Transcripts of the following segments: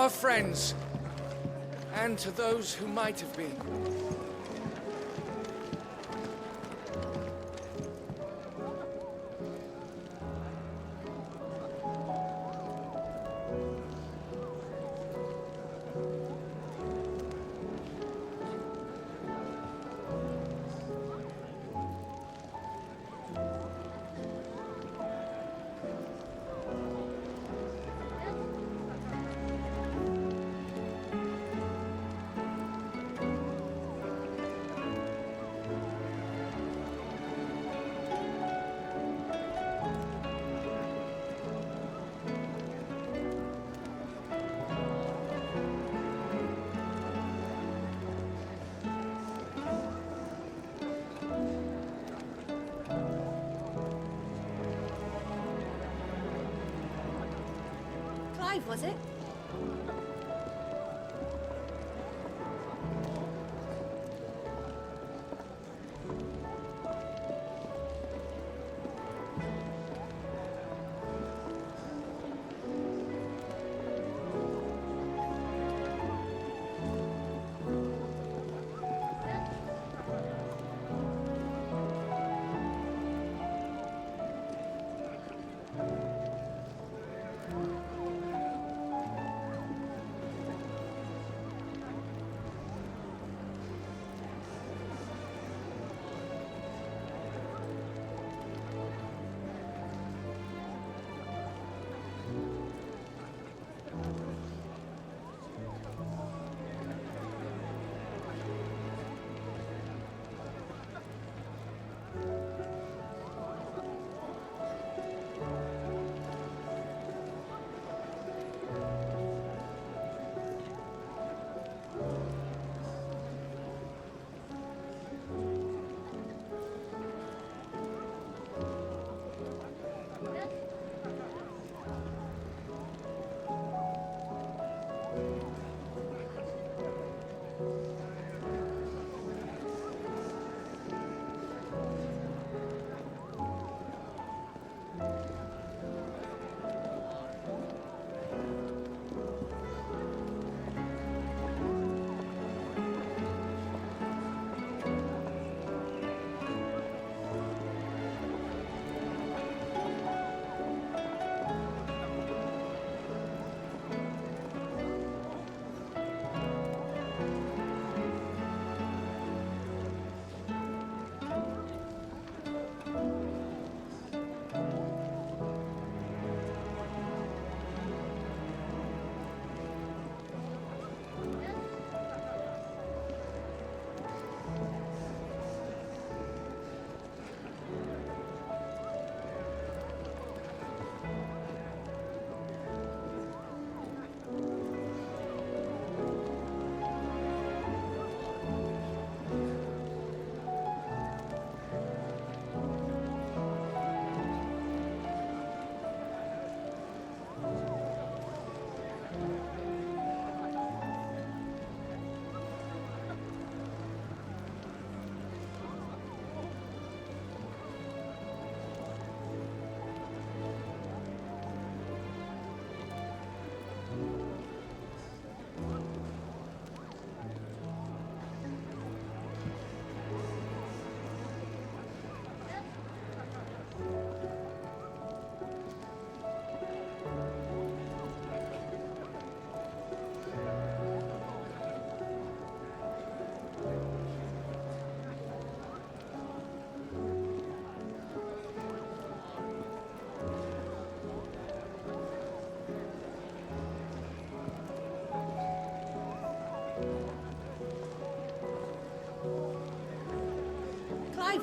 our friends, and to those who might have been. Was it?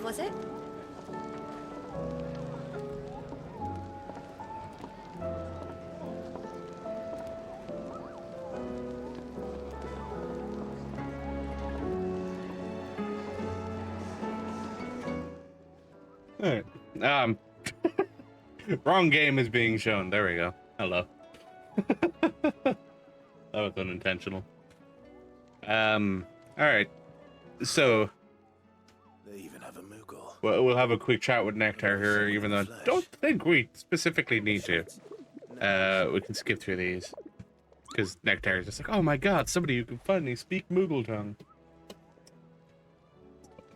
Was it? Alright. Wrong game is being shown. There we go. Hello. That was unintentional. Alright. So They even have a Moogle. well, we'll have a quick chat with Nectar here, even though I don't think we specifically need to. We can skip through these. Because Nectar is just like, oh my god, somebody who can finally speak Moogle tongue.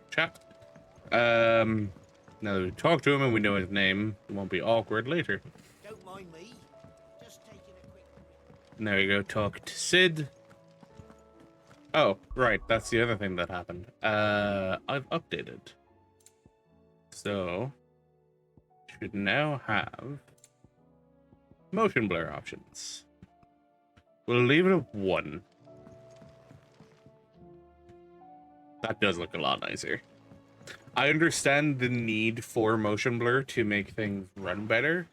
Chat. Now that we talk to him and we know his name, it won't be awkward later. Don't mind me. Just taking a quick. And there you go, talk to Sid. Oh, right, that's the other thing that happened. I've updated. So, should now have motion blur options. We'll leave it at 1. That does look a lot nicer. I understand the need for motion blur to make things run better,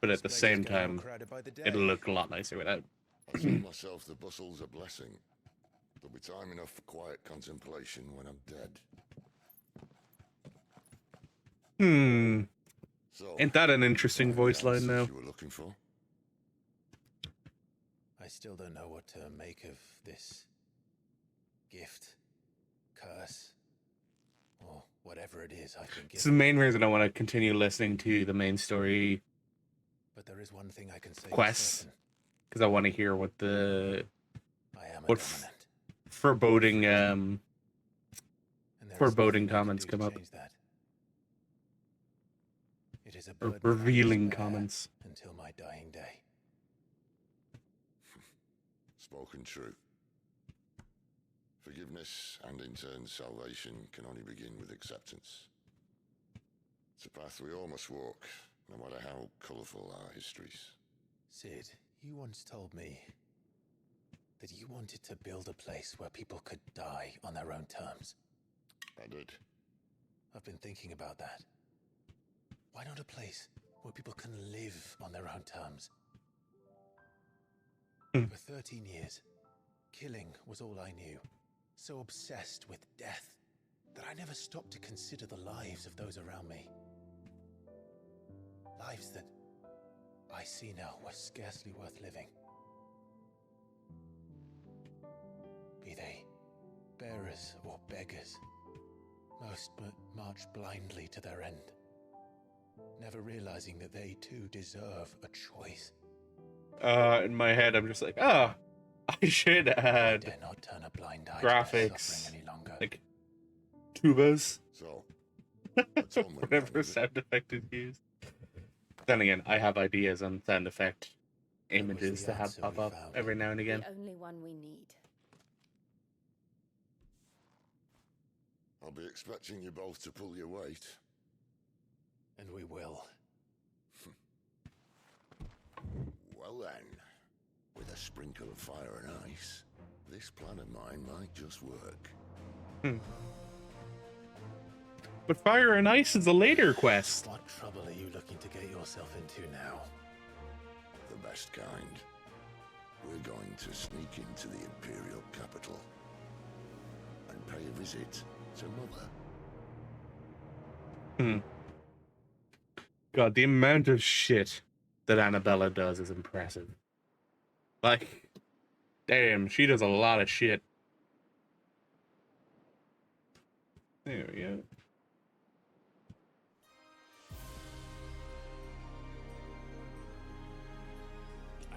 but at the same time, it'll look a lot nicer without. I tell myself the bustle's a blessing. There'll be time enough for quiet contemplation when I'm dead. So, Ain't that an interesting voice line now? you were looking for? I still don't know what to make of this gift, curse, or whatever it is I've been It's the given. main reason I want to continue listening to the main story But there is one thing I can say. quests, because I want to hear what the I am a what dominant. foreboding And there is foreboding nothing I can comments do come to up. change that. It is a Or burden I must revealing bear comments. until my dying day. Spoken true. Forgiveness and in turn salvation can only begin with acceptance. It's a path we all must walk, no matter how colourful our histories. Sid, you once told me that you wanted to build a place where people could die on their own terms. I did. I've been thinking about that. Why not a place where people can live on their own terms? For 13 years, killing was all I knew. So obsessed with death that I never stopped to consider the lives of those around me. Lives that I see now were scarcely worth living. Be they bearers or beggars, most march blindly to their end, never realizing that they too deserve a choice. In my head, I'm just like, I should I add dare not turn a blind eye to their graphics, suffering any longer. like tubas, So, atonement, whatever then, is it? sound effect is used. Then again, I have ideas on sound effect What was images the to have answer pop we up found? every now and again. The only one we need. I'll be expecting you both to pull your weight. And we will. Well then, with a sprinkle of fire and ice, this plan of mine might just work. But Fire and Ice is a later quest. What trouble are you looking to get yourself into now? The best kind. We're going to sneak into the Imperial capital and pay a visit to Mother. God, the amount of shit that Annabella does is impressive. Like, damn, she does a lot of shit. There we go.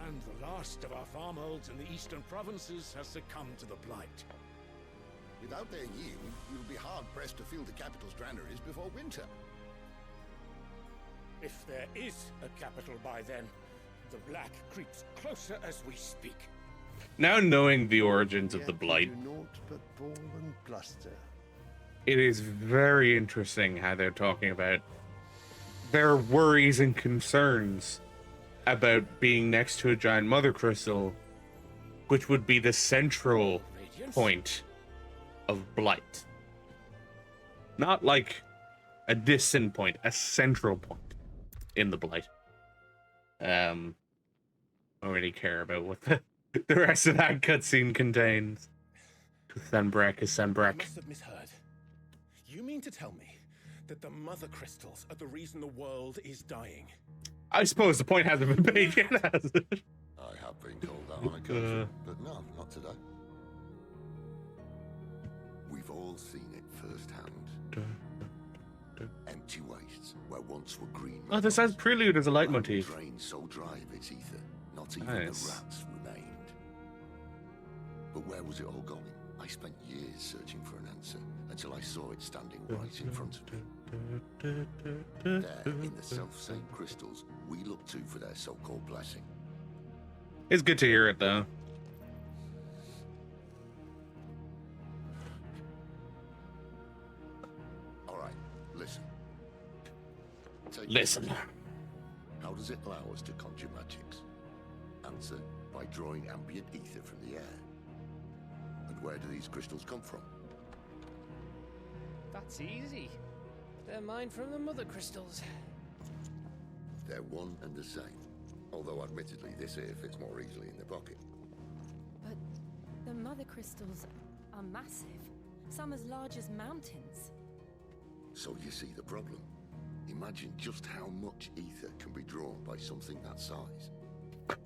And the last of our farmholds in the eastern provinces has succumbed to the blight. Without their yield, you'll be hard-pressed to fill the capital's granaries before winter. If there is a capital by then, the black creeps closer as we speak. Now knowing the origins of the Yet Blight, you do naught but ball and bluster. it is very interesting how they're talking about their worries and concerns about being next to a giant mother crystal, which would be the central Radiance? point of Blight. Not like a distant point, a central point in the Blight. I don't really care about what the rest of that cutscene contains. Sanbrek is I Sanbrek. must have misheard. You mean to tell me that the mother crystals are the reason the world is dying? I suppose the point hasn't been made yet, has it? I have been told that on occasion, but no, not today. We've all seen it firsthand. Empty wastes where once were green. Oh, this has Prelude as a leitmotif. Drained so dry of its ether, not even Nice. the rats remained. But where was it all going? I spent years searching for an answer until I saw it standing right in front of me. There, in the self-same crystals we look to for their so-called blessing. It's good to hear it, though. All right, listen. Listen. How does it allow us to conjure magics? Answer, by drawing ambient ether from the air. And where do these crystals come from? That's easy. They're mined from the mother crystals. They're one and the same. Although admittedly this here fits more easily in the pocket. But the mother crystals are massive. Some as large as mountains. So you see the problem. Imagine just how much ether can be drawn by something that size.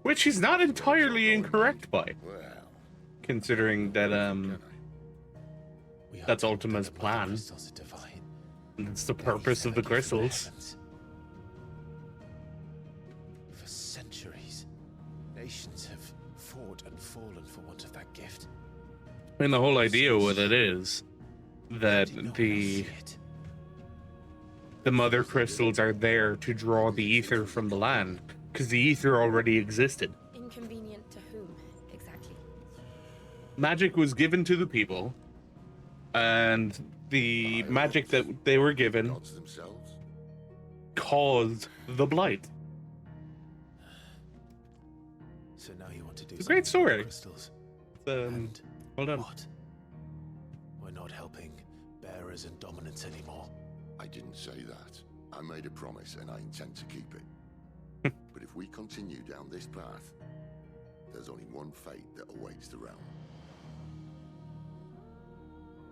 Which he's not entirely incorrect by. Well, Considering that, We that's hope that Ultima's the mother plan. crystals are divine. That's the purpose of the crystals. For centuries, nations have fought and fallen for want of that gift. And the whole idea with it is that Did no one else the see it? mother crystals are there to draw the ether from the land, because the ether already existed. Inconvenient to whom, exactly? Magic was given to the people, and the magic that they were given gods themselves. caused the blight. So now you want to do It's a great something with the story. crystals. And well done. What? We're not helping bearers and dominants anymore. I didn't say that. I made a promise and I intend to keep it. But if we continue down this path, there's only one fate that awaits the realm.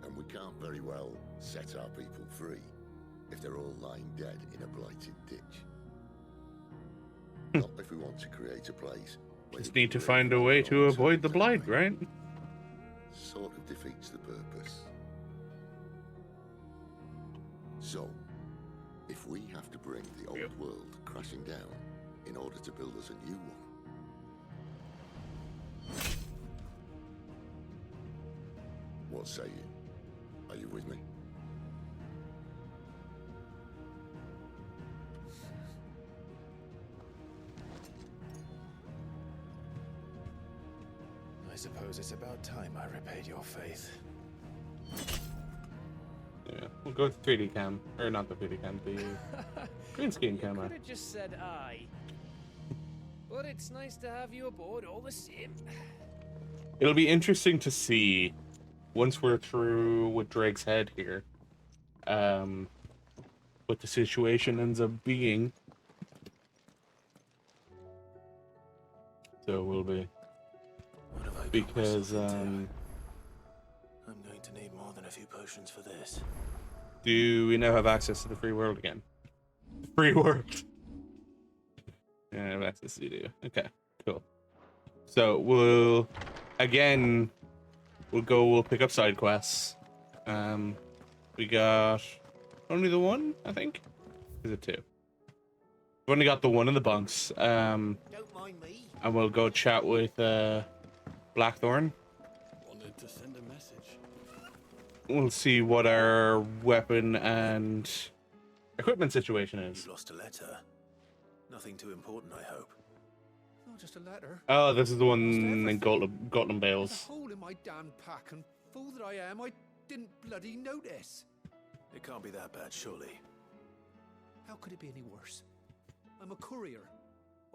And we can't very well set our people free if they're all lying dead in a blighted ditch. Not if we want to create a place where Just the need to brave find a way to gods avoid the take blight, away. right? Sort of defeats the purpose. So, if we have to bring the old world crashing down in order to build us a new one, what say you? Are you with me? I suppose it's about time I repaid your faith. Yeah, we'll go with 3D cam. Or not the 3D cam, the green screen camera. Could have just said aye. But it's nice to have you aboard all the same. It'll be interesting to see, once we're through with Drake's head here, what the situation ends up being. So we'll be... What have I got Because, myself into? I'm going to need more than a few potions for this. do we now have access to the free world again? Free world! Yeah, I have access to do. Okay, cool. So we'll, again, we'll pick up side quests. We got only the one, I think? Is it two? We've only got the one in the bunks. Don't mind me. And we'll go chat with Blackthorn. Wanted to send a message. We'll see what our weapon and equipment situation is. You lost a letter. Nothing too important, I hope. Not just a letter. Oh, this is the one in everything. Gotland There's Bales. a hole in my damn pack, and fool that I am, I didn't bloody notice. It can't be that bad, surely. How could it be any worse? I'm a courier.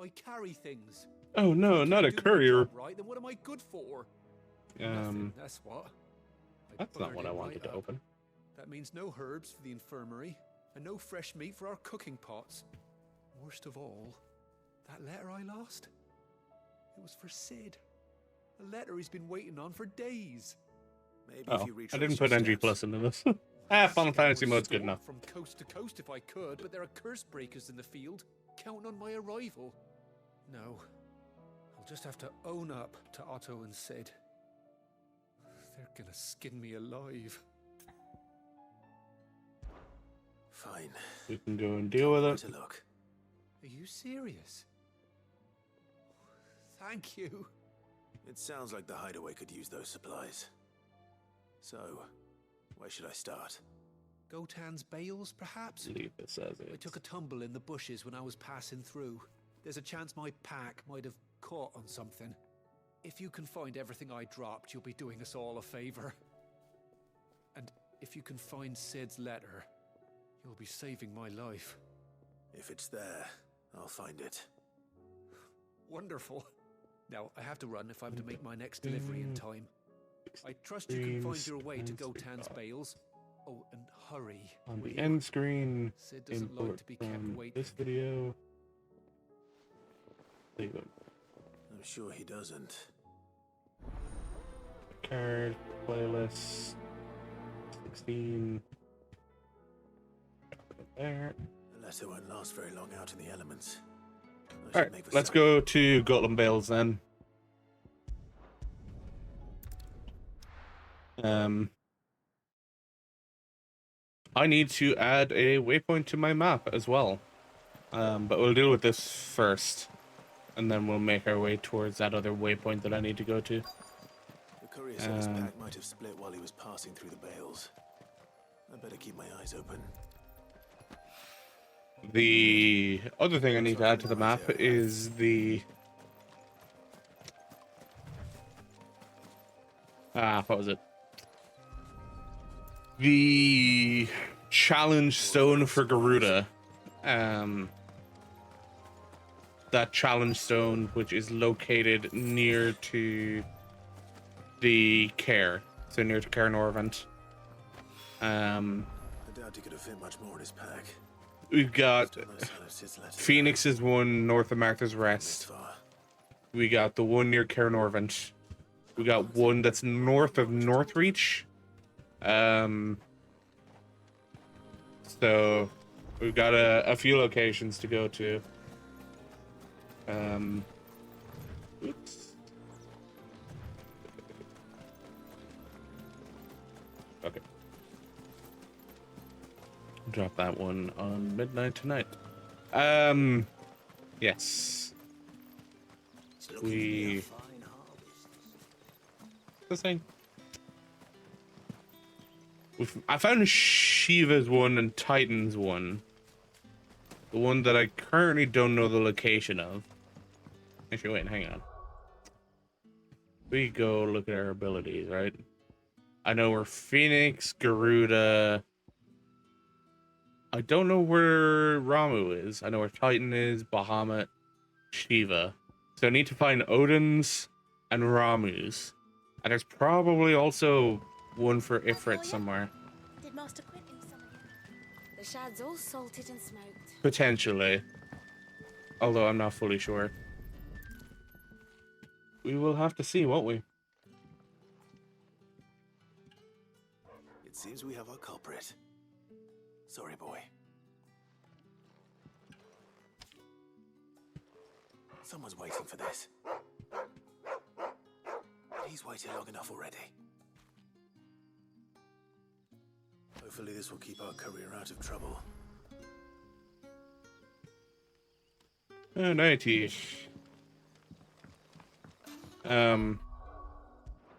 I carry things. Oh no, not a If I do my courier. job right, then what am I good for? Um, Nothing, that's what. that's not buggered what it I right wanted to up. open. That means no herbs for the infirmary, and no fresh meat for our cooking pots. Worst of all, that letter I lost, it was for Sid. A letter he's been waiting on for days. Maybe Oh, if you retrace I didn't your put NG steps. Plus into this. Final Fantasy mode's good enough. From coast to coast if I could, but there are curse breakers in the field, counting on my arrival. No, I'll just have to own up to Otto and Sid. They're gonna skin me alive. Fine. We can go and deal with Where it. to look? Are you serious? Thank you. It sounds like the hideaway could use those supplies. So, where should I start? Gotan's bales, perhaps? Leave this as I it. took a tumble in the bushes when I was passing through. There's a chance my pack might have caught on something. If you can find everything I dropped, you'll be doing us all a favor. And if you can find Sid's letter, you'll be saving my life. If it's there, I'll find it. Wonderful. Now, I have to run if I'm to make my next delivery in time. I trust you can find your way to Gotan's bales. Oh, and hurry. On will the you? end screen, Sid doesn't like import to be kept from waiting. this video. Leave it. I'm sure he doesn't. Card, playlist, 16. There. The letter won't last very long out in the elements. Alright, let's go to Gotland Bales then. I need to add a waypoint to my map as well. But we'll deal with this first. And then we'll make our way towards that other waypoint that I need to go to. The courier said his pack might have split while he was passing through the bales. I better keep my eyes open. The other thing I need to add to the map is the... what was it? The challenge stone for Garuda. That challenge stone, which is located near to the Care. So near to Care Norvent. I doubt he could have fit much more in his pack. We've got Still no sign of Sid's letter. Phoenix's one north of Martha's This Rest. far. We got the one near Care Norvent. We got one that's north of Northreach. So we've got a few locations to go to. Oops. Okay. Drop that one on midnight tonight. Yes. We... The thing. I found Shiva's one and Titan's one. The one that I currently don't know the location of. Actually, wait, hang on. We go look at our abilities, right? I know we're Phoenix, Garuda. I don't know where Ramu is. I know where Titan is, Bahamut, Shiva. So I need to find Odin's and Ramu's. And there's probably also one for Ifrit somewhere. Did Master Quentin summon you? The shad's all salted and smoked. Potentially. Although I'm not fully sure. We will have to see, won't we? It seems we have our culprit. Sorry, boy. Someone's waiting for this. He's waited long enough already. Hopefully this will keep our courier out of trouble. 90.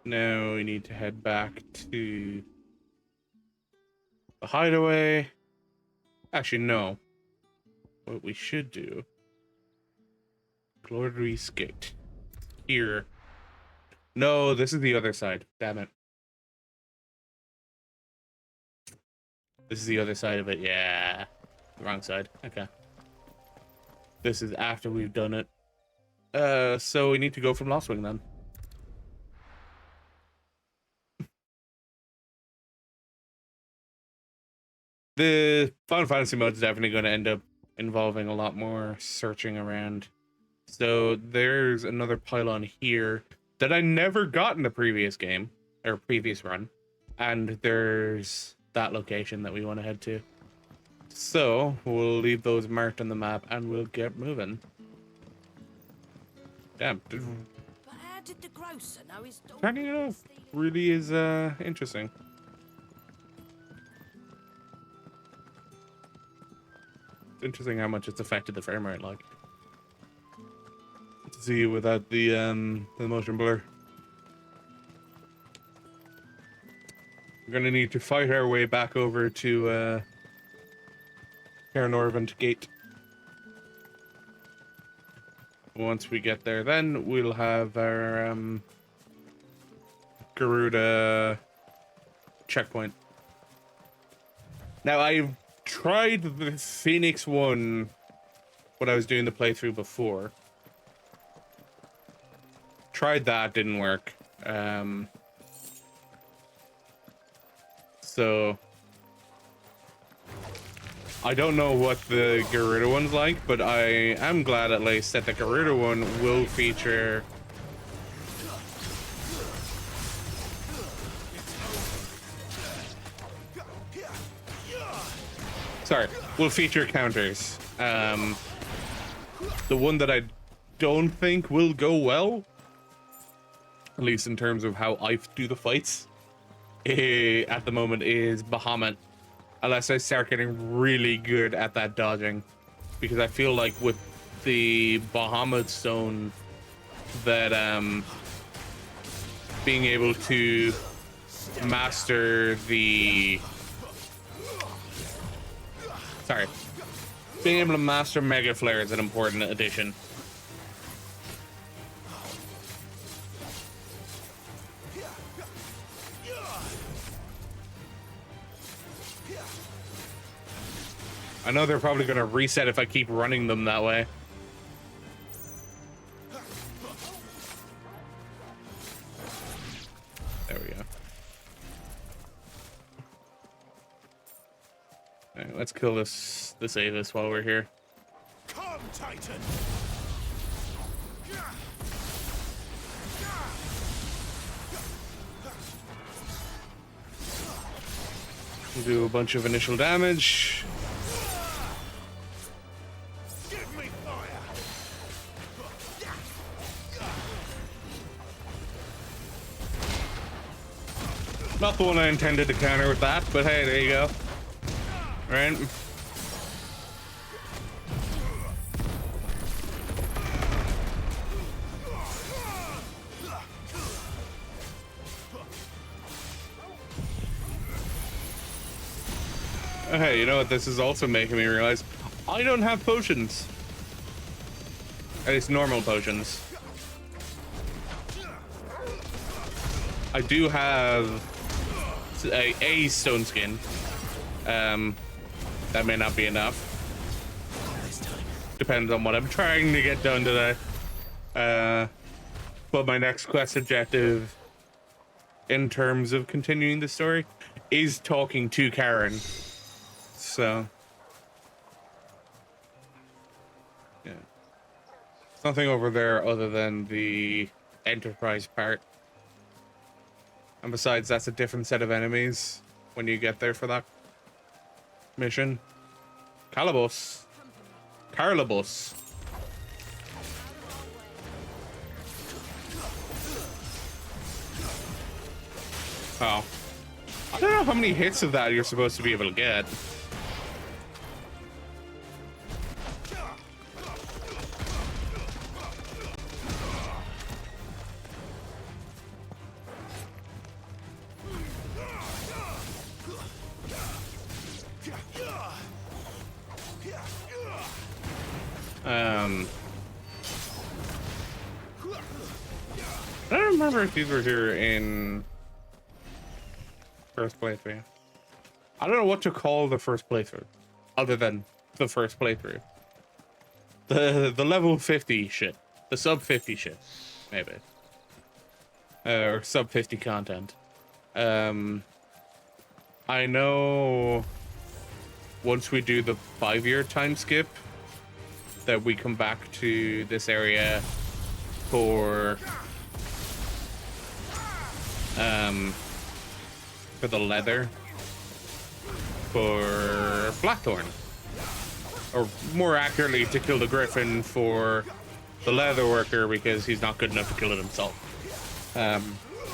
Now we need to head back to the hideaway. Actually, no. What we should do... Glorious Gate. Here. No, this is the other side. Damn it. This is the other side of it. Yeah. Wrong side. Okay. This is after we've done it. So we need to go from Lostwing then. The Final Fantasy mode is definitely going to end up involving a lot more searching around. So there's another pylon here that I never got in the previous game, or previous run. And there's that location that we want to head to. So we'll leave those marked on the map and we'll get moving. Damn. But how did the grocer know his daughter Turning it off was stealing? really is interesting. It's interesting how much it's affected the frame rate, like. To see without the motion blur. We're gonna need to fight our way back over to Cairnorvent Gate. Once we get there, then we'll have our Garuda checkpoint. Now, I've tried the Phoenix one when I was doing the playthrough before. Tried that, didn't work. So I don't know what the Garuda one's like, but I am glad at least that the Garuda one will feature counters. The one that I don't think will go well, at least in terms of how I do the fights, at the moment is Bahamut, unless I start getting really good at that dodging, because I feel like with the Bahamut stone that being able to master being able to master Mega Flare is an important addition. I know they're probably going to reset if I keep running them that way. There we go. All right, let's kill this Avis while we're here. Come, Titan! We'll do a bunch of initial damage. Give me fire! Not the one I intended to counter with that, but hey, there you go. Right? Hey, you know what this is also making me realize? I don't have potions. At least normal potions. I do have a stone skin. That may not be enough. Depends on what I'm trying to get done today. But my next quest objective, in terms of continuing the story, is talking to Karen. So, yeah. There's nothing over there other than the Enterprise part. And besides, that's a different set of enemies when you get there for that mission. Carlibus. Oh. I don't know how many hits of that you're supposed to be able to get. I don't remember if these were here in first playthrough. I don't know what to call the first playthrough, other than the first playthrough. The level 50 shit, the sub 50 shit, maybe, or sub 50 content. I know once we do the 5-year time skip, that we come back to this area for the leather for Blackthorn, or more accurately, to kill the Griffin for the leather worker, because he's not good enough to kill it himself.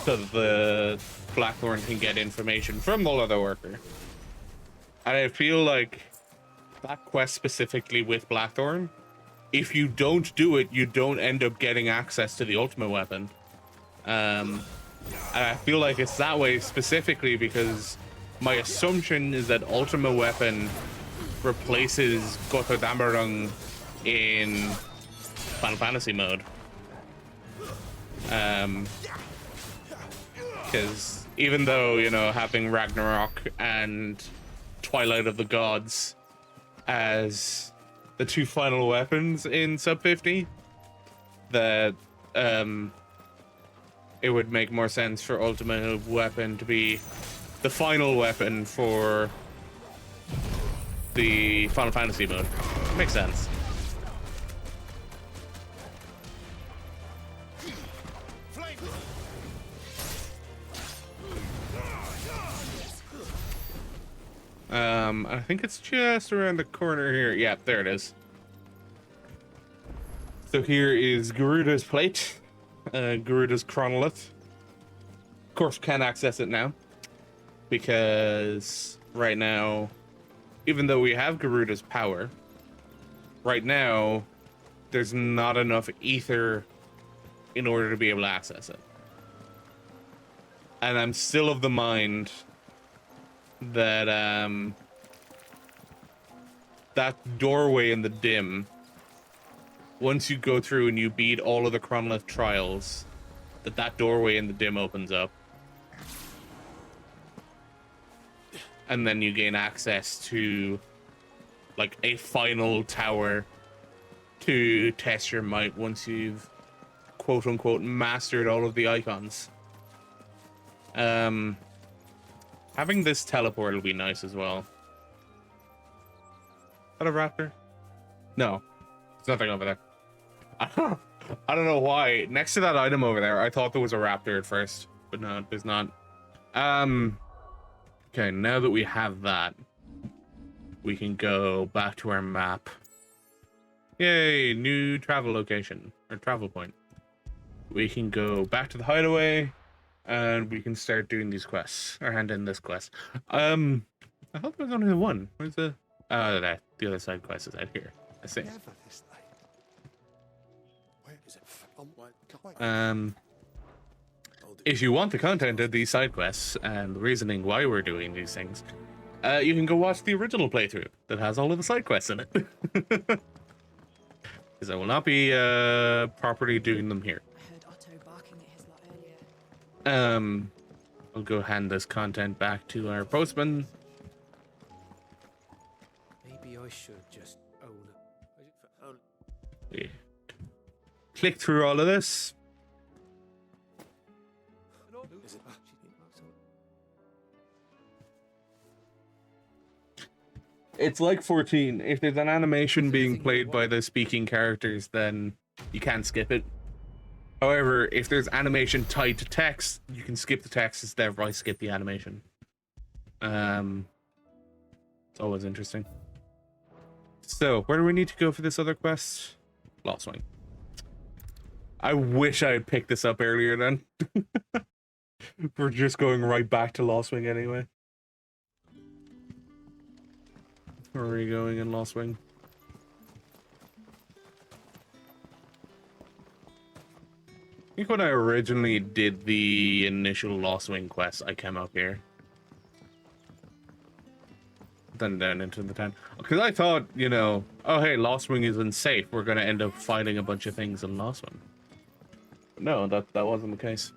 So that the Blackthorn can get information from the leather worker. And I feel like that quest specifically with Blackthorn, if you don't do it, you don't end up getting access to the ultimate weapon. And I feel like it's that way specifically because my assumption is that Ultima Weapon replaces Götterdämmerung in Final Fantasy mode. Because even though, you know, having Ragnarok and Twilight of the Gods as the two final weapons in Sub 50, that it would make more sense for Ultimate Weapon to be the final weapon for the Final Fantasy mode. Makes sense. I think it's just around the corner here. Yeah, there it is. So here is Garuda's plate, Garuda's chronolith. Of course, can't access it now because right now, even though we have Garuda's power, right now there's not enough ether in order to be able to access it. And I'm still of the mind that that doorway in the dim, once you go through and you beat all of the chronolith trials, that doorway in the dim opens up. And then you gain access to like a final tower to test your might once you've quote unquote mastered all of the icons. Having this teleport will be nice as well. Is that a raptor? No, there's nothing over there. I don't know why. Next to that item over there, I thought there was a raptor at first, but no, there's not. Okay, now that we have that, we can go back to our map. Yay, new travel location, or travel point. We can go back to the hideaway, and we can start doing these quests, or hand in this quest. I thought there was only the one. Where's the... Oh, there. The other side quest is out here. I see. If you want the content of these side quests and the reasoning why we're doing these things, you can go watch the original playthrough that has all of the side quests in it. Because I will not be properly doing them here. I heard Otto barking at his lot earlier. I'll go hand this content back to our postman. Maybe I should just own it. Click through all of this. It's like 14. If there's an animation being played by the speaking characters, then you can't skip it. However, if there's animation tied to text, you can skip the text instead of skip the animation. It's always interesting. So, where do we need to go for this other quest? Lost Wing. I wish I had picked this up earlier then. We're just going right back to Lost Wing anyway. Where are we going in Lost Wing? I think when I originally did the initial Lost Wing quest, I came up here. Then down into the town. Because I thought, you know, oh hey, Lost Wing isn't safe. We're going to end up fighting a bunch of things in Lost Wing. But no, that wasn't the case.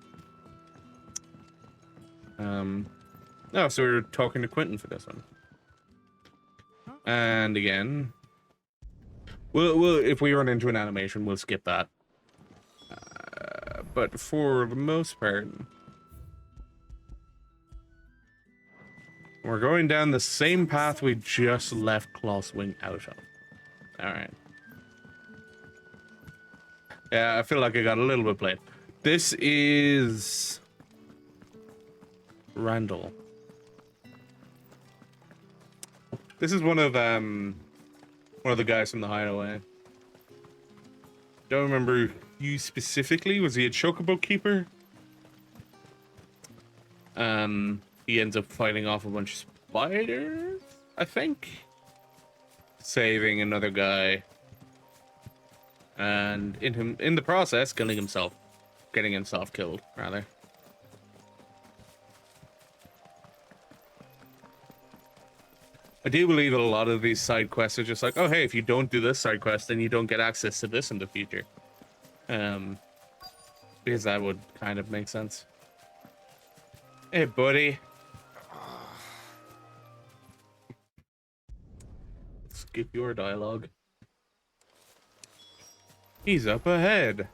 No, so we were talking to Quentin for this one. And again, we'll if we run into an animation, we'll skip that. But for the most part, we're going down the same path we just left Lost Wing out of. Alright. Yeah, I feel like I got a little bit played. This is Randall. This is one of the guys from the hideaway. Don't remember you specifically. Was he a chocobo keeper? He ends up fighting off a bunch of spiders, I think. Saving another guy. And in the process, getting himself killed, rather. I do believe that a lot of these side quests are just like, oh hey, if you don't do this side quest, then you don't get access to this in the future. Because that would kind of make sense. Hey, buddy. Skip your dialogue. He's up ahead.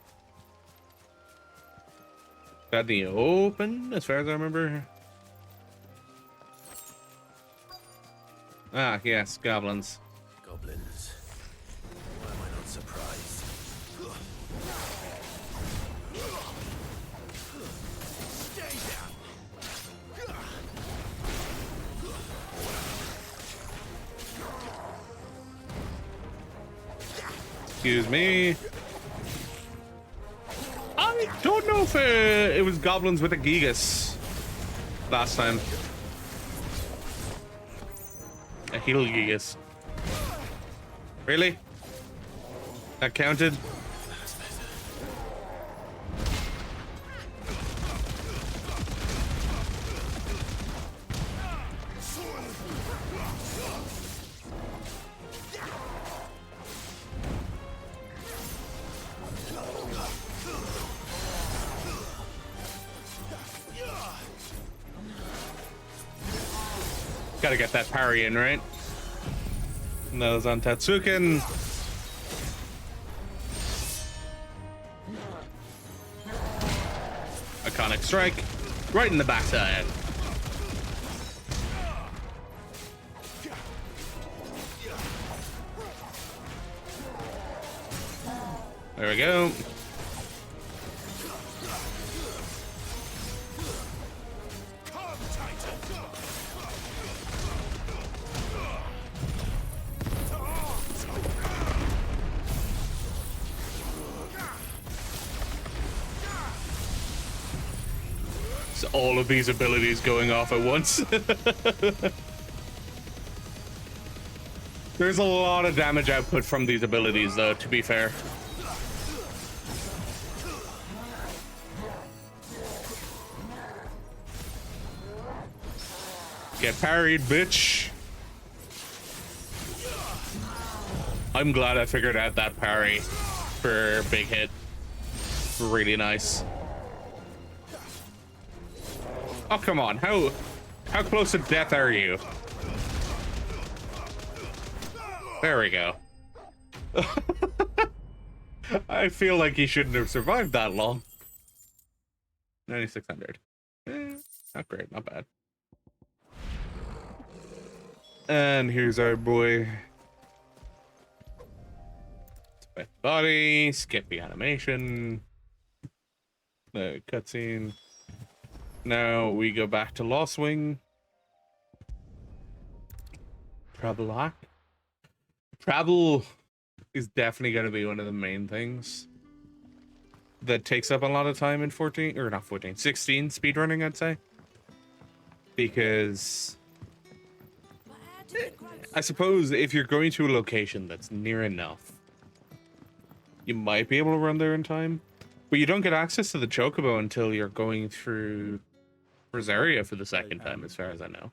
Got the open, as far as I remember. Ah, yes, goblins. Goblins. Why am I not surprised? Stay down. Excuse me. I don't know if it was goblins with a Gigas last time. A heal Gigas. Really? That counted? Gotta get that parry in, right? And that was on Tatsuken. Iconic strike. Right in the backside. There we go. All of these abilities going off at once. There's a lot of damage output from these abilities, though, to be fair. Get parried, bitch. I'm glad I figured out that parry for big hit. Really nice. Oh, come on. How close to death are you? There we go. I feel like he shouldn't have survived that long. 9,600. Not great, not bad. And here's our boy. Spec body, skip the animation. The cutscene. Now we go back to Lost Wing. Travel. Travel is definitely going to be one of the main things that takes up a lot of time in 14, or not 14, 16 speedrunning, I'd say. Because I suppose if you're going to a location that's near enough, you might be able to run there in time. But you don't get access to the Chocobo until you're going through Rosaria for the second time, as far as I know.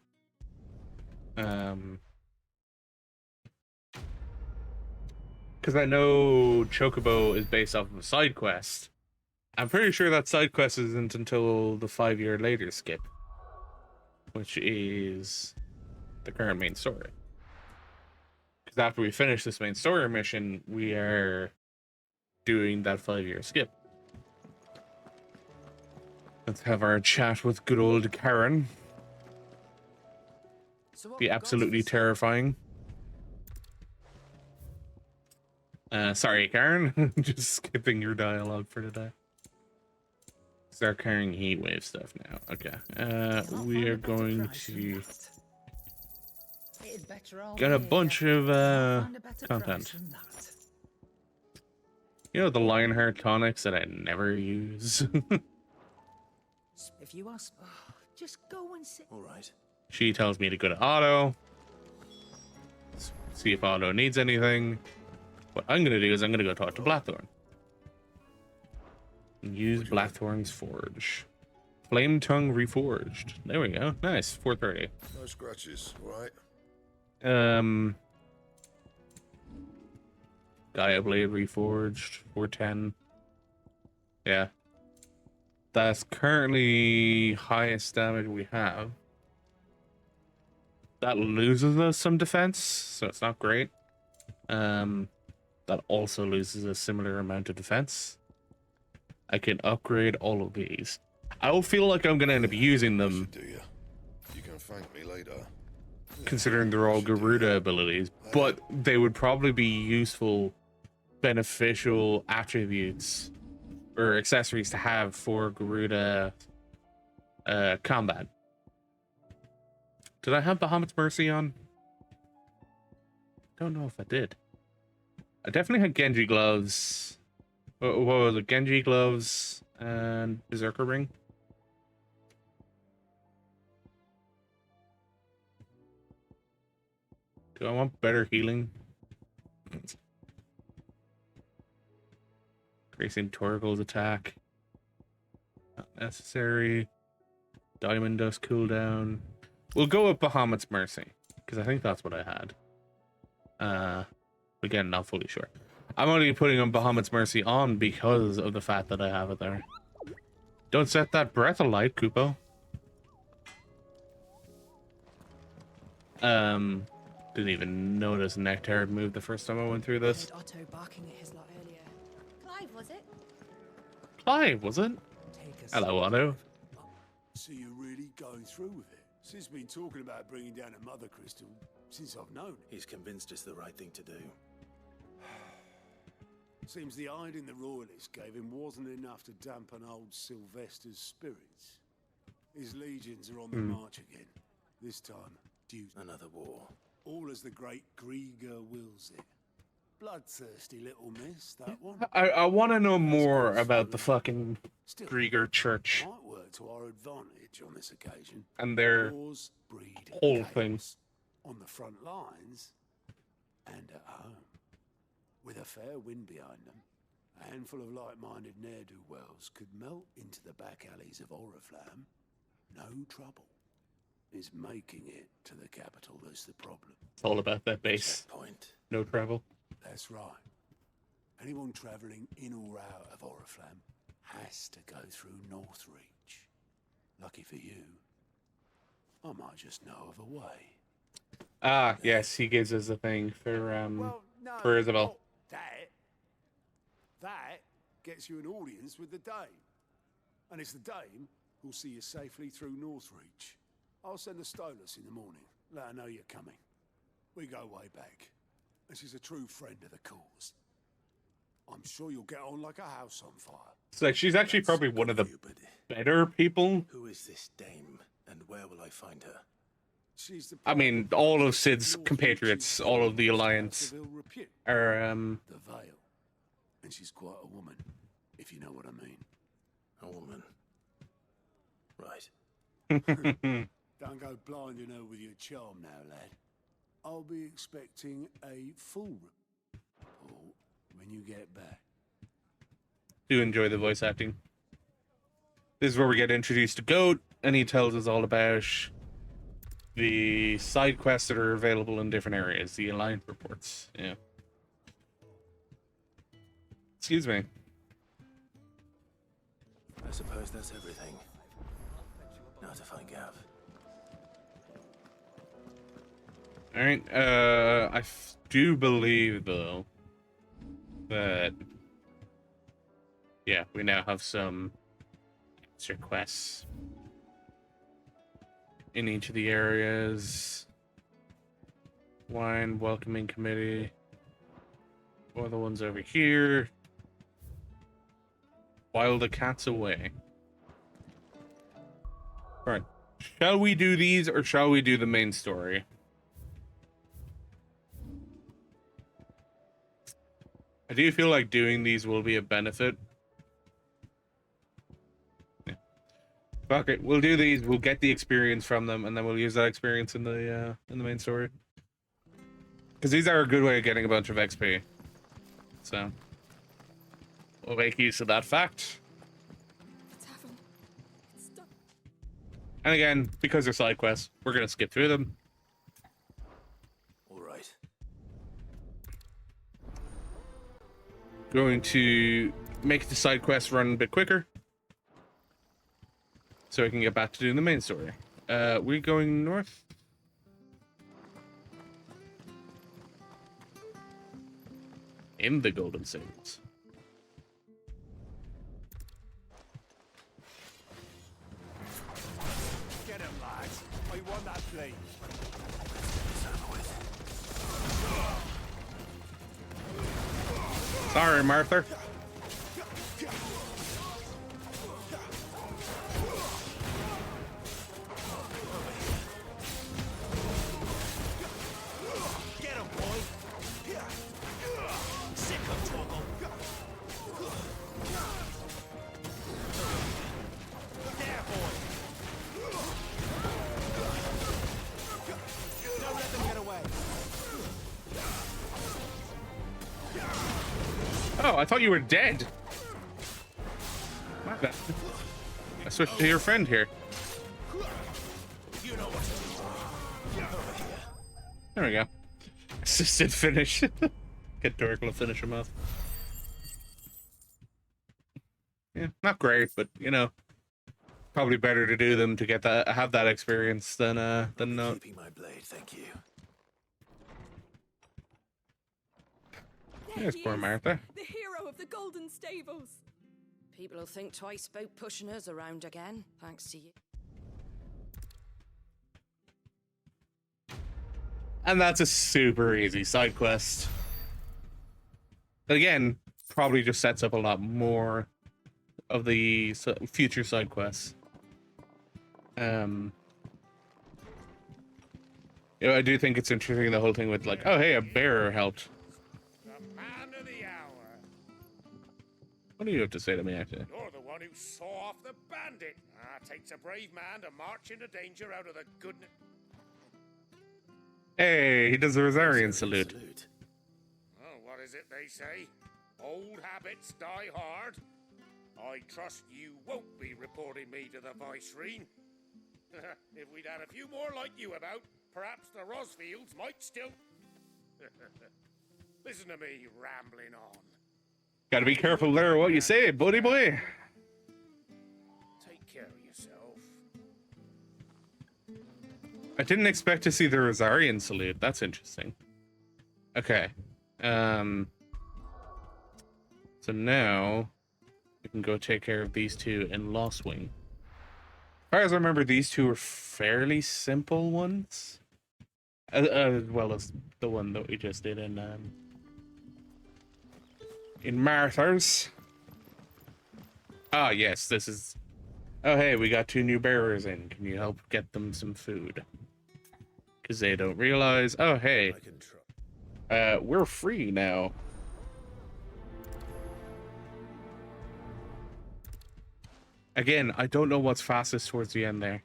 Because I know Chocobo is based off of a side quest. I'm pretty sure that side quest isn't until the 5-year later skip, which is the current main story. Because after we finish this main story mission, we are doing that 5-year skip. Let's have our chat with good old Karen. Be absolutely terrifying. Sorry, Karen. Just skipping your dialogue for today. Start carrying heat wave stuff now. Okay. We are going to get a bunch of content. You know, the Lionheart tonics that I never use. If you ask, just go and sit. All right. She tells me to go to Otto. See if Otto needs anything. What I'm gonna do is I'm gonna go talk to Blackthorn. Use Blackthorn's forge. Flame Tongue reforged. There we go. Nice. 430. No scratches, right? Gaia Blade Reforged, 410. Yeah. That's currently highest damage we have. That loses us some defense, so it's not great. That also loses a similar amount of defense. I can upgrade all of these. I don't feel like I'm gonna end up using them, You can thank me later. considering they're all Garuda abilities, but they would probably be useful, beneficial attributes or accessories to have for Garuda combat. Did I have Bahamut's Mercy on? Don't know if I did. I definitely had Genji gloves. What was it? Genji gloves and Berserker ring. Do I want better healing? Increasing Torgal's attack. Not necessary. Diamond Dust cooldown. We'll go with Bahamut's Mercy, because I think that's what I had. Again, not fully sure. I'm only putting on Bahamut's Mercy on because of the fact that I have it there. Don't set that breath alight, Kupo. Didn't even notice Nectar had moved the first time I went through this. Otto barking at his lot earlier. Clive, was it? Clive, was it? Hello, Otto. So you're really going through with it? Sid's been talking about bringing down a mother crystal since I've known him. He's convinced it's the right thing to do. Seems the hiding the royalists gave him wasn't enough to dampen old Sylvester's spirits. His legions are on the march again. This time, due Another war. all as the great Grieger wills it. Bloodthirsty little miss, that one. I want to know more about the fucking Still, Grieger Church might work to our advantage on this occasion. and their Wars breed whole chaos thing. on the front lines and at home. With a fair wind behind them, a handful of like-minded ne'er-do-wells could melt into the back alleys of Oriflamme. No trouble. Is making it to the capital that's the problem. It's all about that base. Point. No travel. That's right. Anyone travelling in or out of Oriflamme has to go through Northreach. Lucky for you, I might just know of a way. Ah, yes, he gives us a thing for for Isabel. not that. That gets you an audience with the Dame. And it's the Dame who'll see you safely through Northreach. I'll send the Stolas in the morning. Let her know you're coming. We go way back. And she's a true friend of the cause. I'm sure you'll get on like a house on fire. It's like she's actually probably one of the better people. Who is this dame, and where will I find her? She's the I mean, all of Sid's compatriots, all of the Alliance, are the Vale. And she's quite a woman, if you know what I mean. A woman. Right. Don't go blinding her with your charm now, lad. I'll be expecting a full report when you get back. do enjoy the voice acting. This is where we get introduced to Goat, and he tells us all about the side quests that are available in different areas, the Alliance reports. Yeah. Excuse me. I suppose that's everything. Now to find Gav. Alright, do believe, though, that, yeah, we now have some extra quests in each of the areas. Wine Welcoming Committee. Or the ones over here. While the cat's away. Alright, shall we do these, or shall we do the main story? I do feel like doing these will be a benefit. Yeah. Fuck it, we'll do these. We'll get the experience from them, and then we'll use that experience in the main story. Because these are a good way of getting a bunch of XP. So we'll make use of that fact. And again, because they're side quests, we're gonna skip through them. going to make the side quest run a bit quicker, so I can get back to doing the main story. We're going north. In the Golden Stables. Get him, lads. I want that plate. Sorry, Martha. Get him, boy. Sick of trouble. There, boy. Don't let them get away. Oh, I thought you were dead. My bad. I switched to your friend here. You know what to do. There we go. Assisted finish. Get Dorkle to finish him off. Yeah, not great, but you know, probably better to do them to get that, have that experience than not. Keeping my blade, thank you. There's poor Martha. The hero of the Golden Stables. People will think twice about pushing us around again, thanks to you. And that's a super easy side quest. But again, probably just sets up a lot more of the future side quests. You know, I do think it's interesting, the whole thing with like, oh hey, a bearer helped. What do you have to say to me, actually? You're the one who saw off the bandit. Takes a brave man to march into danger out of the goodness. Hey, he does the Rosarian salute. Oh, what is it they say? Old habits die hard. I trust you won't be reporting me to the Viceroy. If we'd had a few more like you about, perhaps the Rosfields might still... Listen to me rambling on. Gotta be careful there what you say, buddy boy. Take care of yourself. I didn't expect to see the Rosarian salute. That's interesting. Okay. So now we can go take care of these two in Lost Wing. As far as I remember, these two were fairly simple ones. As well as the one that we just did in Martha's. Ah, yes, this is... Oh, hey, we got 2 new bearers in. Can you help get them some food? Because they don't realize... Oh, hey. We're free now. Again, I don't know what's fastest towards the end there.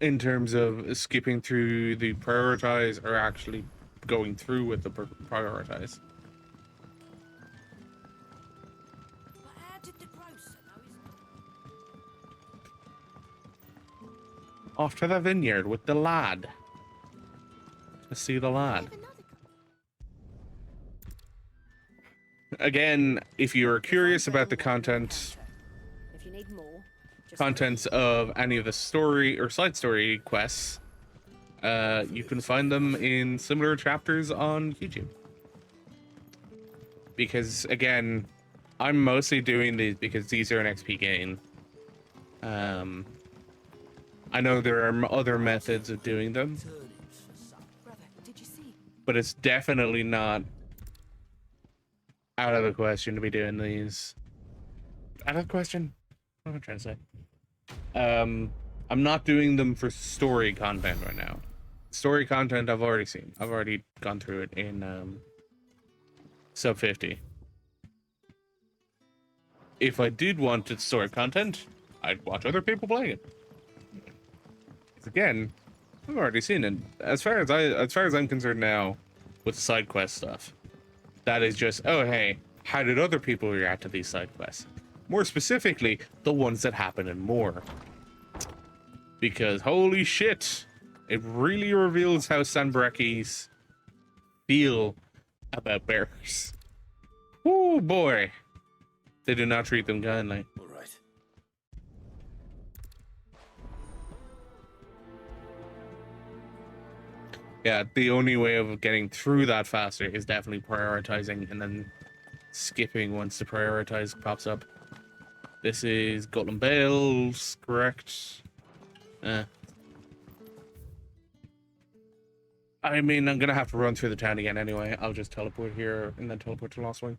In terms of skipping through the prioritize or actually going through with the prioritize. Off to the vineyard with the lad. To see the lad. Again, if you're curious about the contents of any of the story or side story quests, you can find them in similar chapters on YouTube. Because again, I'm mostly doing these because these are an XP gain. I know there are other methods of doing them, but it's definitely not out of the question to be doing these. Out of the question? What am I trying to say? I'm not doing them for story content right now. Story content I've already seen. I've already gone through it in sub 50. If I did want story content, I'd watch other people playing it. Again, I've already seen it. As far as I'm concerned now, with side quest stuff, that is just, oh hey, how did other people react to these side quests? More specifically, the ones that happen in more. Because holy shit, it really reveals how Sanbrequis feel about bears. Oh boy, they do not treat them kindly. All right. Yeah, the only way of getting through that faster is definitely prioritizing and then skipping once the prioritize pops up. This is Gotland Bales, correct? I mean, I'm gonna have to run through the town again anyway. I'll just teleport here and then teleport to Lost Wing.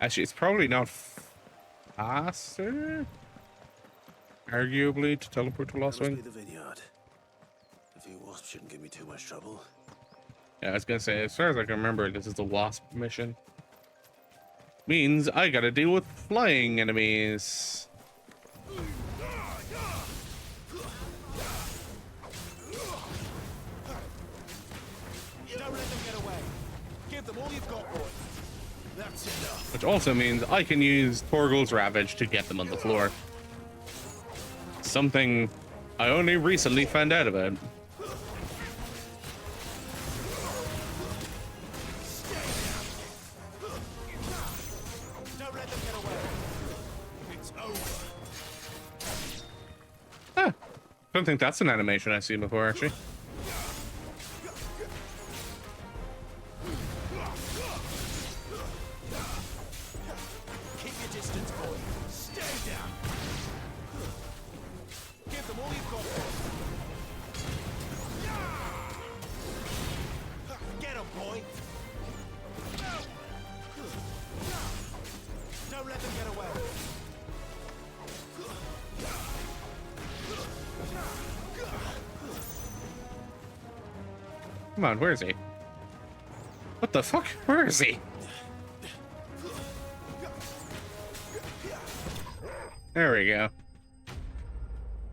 Actually, it's probably not faster, arguably, to teleport to Lost Wing. The vineyard. A few wasps shouldn't give me too much trouble. Yeah, I was gonna say, as far as I can remember, this is the wasp mission. Means I gotta deal with flying enemies. Don't let them get away. Give them all you've got, boy. That's enough. Which also means I can use Torgal's Ravage to get them on the floor. Something I only recently found out about. Don't let them get away. It's over. I don't think that's an animation I've seen before, actually. Keep your distance, boy. Stay down. Give them all you've got, boy. Get him, boy. Don't let them get away. Come on, where is he? What the fuck? Where is he? There we go.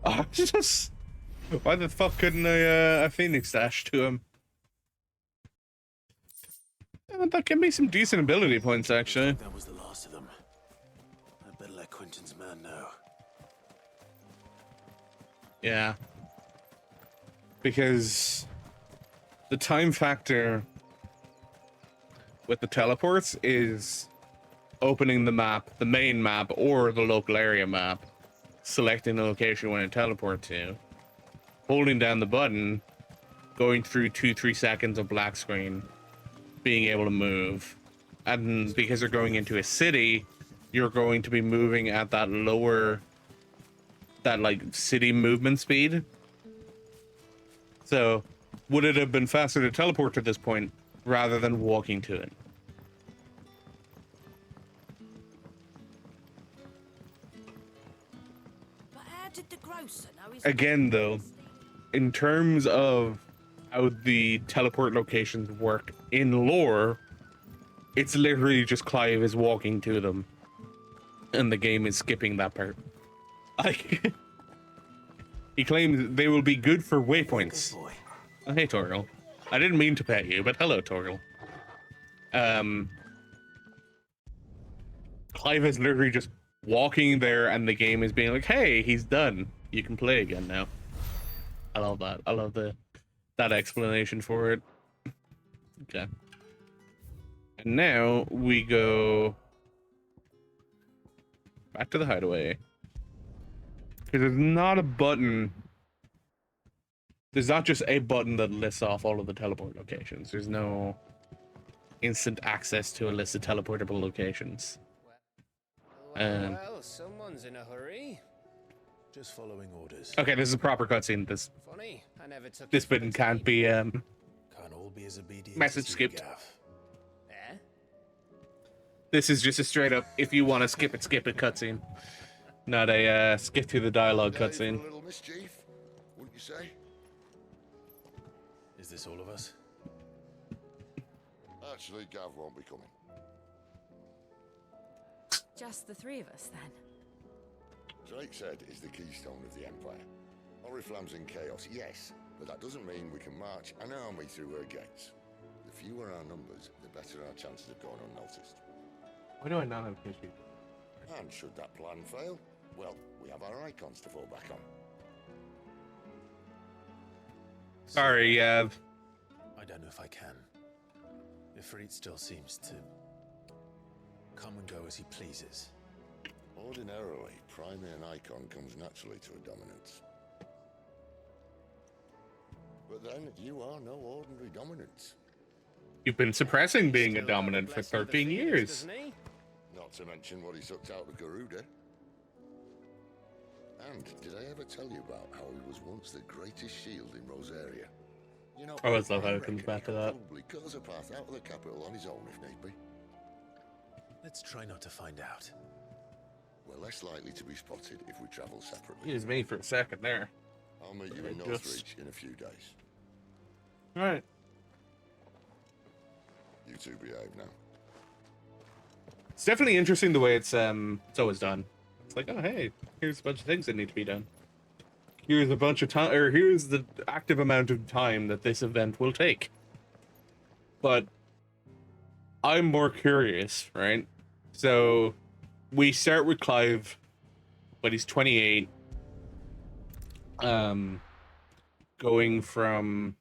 Oh, just... Why the fuck couldn't I Phoenix dash to him? That gave me some decent ability points, actually. That was the last of them. I better let Quentin's man know. Yeah. Because the time factor with the teleports is opening the map, the main map, or the local area map, selecting the location when it teleports to, holding down the button, going through 2-3 seconds of black screen, being able to move. And because you're going into a city, you're going to be moving at that lower, that like city movement speed. So would it have been faster to teleport to this point rather than walking to it? But how did the grocer know he's... Again, though, in terms of how the teleport locations work in lore, it's literally just Clive is walking to them, and the game is skipping that part. Like, he claims they will be good for waypoints. Oh, hey, Torgal. I didn't mean to pet you, but hello, Torgal. Clive is literally just walking there, and the game is being like, hey, he's done. You can play again now. I love that. I love that explanation for it. Okay. And now we go back to the hideaway. Because there's not a button. There's not just a button that lists off all of the teleport locations. There's no instant access to a list of teleportable locations. Well, someone's in a hurry. Just following orders. Okay, this is a proper cutscene. Funny, I never took This bit can't be Can't all be as obedient message as you, skipped. Gav. Eh? This is just a straight up, if you want to skip it cutscene. Not a skip through the dialogue cutscene. A little mischief, wouldn't you say? Is this all of us? Actually, Gav won't be coming. Just the three of us, then? Drake said is the keystone of the Empire. Oriflamme's in chaos, yes, but that doesn't mean we can march an army through her gates. The fewer our numbers, the better our chances of going unnoticed. Why do I not have history? And should that plan fail, well, we have our Eikons to fall back on. Sorry, Yav. I don't know if I can. Ifrit still seems to come and go as he pleases. Ordinarily, priming an Eikon comes naturally to a dominance. But then, you are no ordinary dominance. You've been suppressing being a dominant for 13 years. Not to mention what he sucked out of Garuda. And did I ever tell you about how he was once the greatest shield in Rosaria? You know, I always love how it comes back to that. Probably cause a path out of the capital on his own if need be. Let's try not to find out. We're less likely to be spotted if we travel separately. He was me for a second there. I'll meet you in Northreach in a few days. Alright. You two behave now. It's definitely interesting the way it's always done. It's like, oh hey, here's a bunch of things that need to be done. Here's a bunch of time, or here's the active amount of time that this event will take. But I'm more curious, right? So we start with Clive, but he's 28. Going from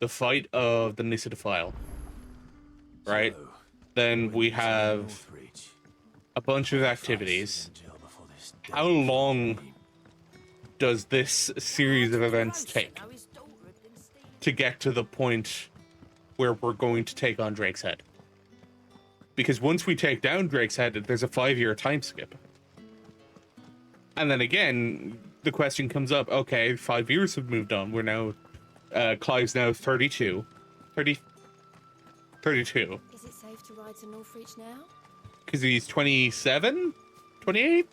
the fight of the Nissa Defile, right? Then we have a bunch of activities. How long does this series of events take to get to the point where we're going to take on Drake's Head? Because once we take down Drake's Head, there's a 5-year time skip. And then again, the question comes up, okay, 5 years have moved on. We're now, Clive's now 32. 32. Is it safe to ride to Northreach now? Because he's 27? 28?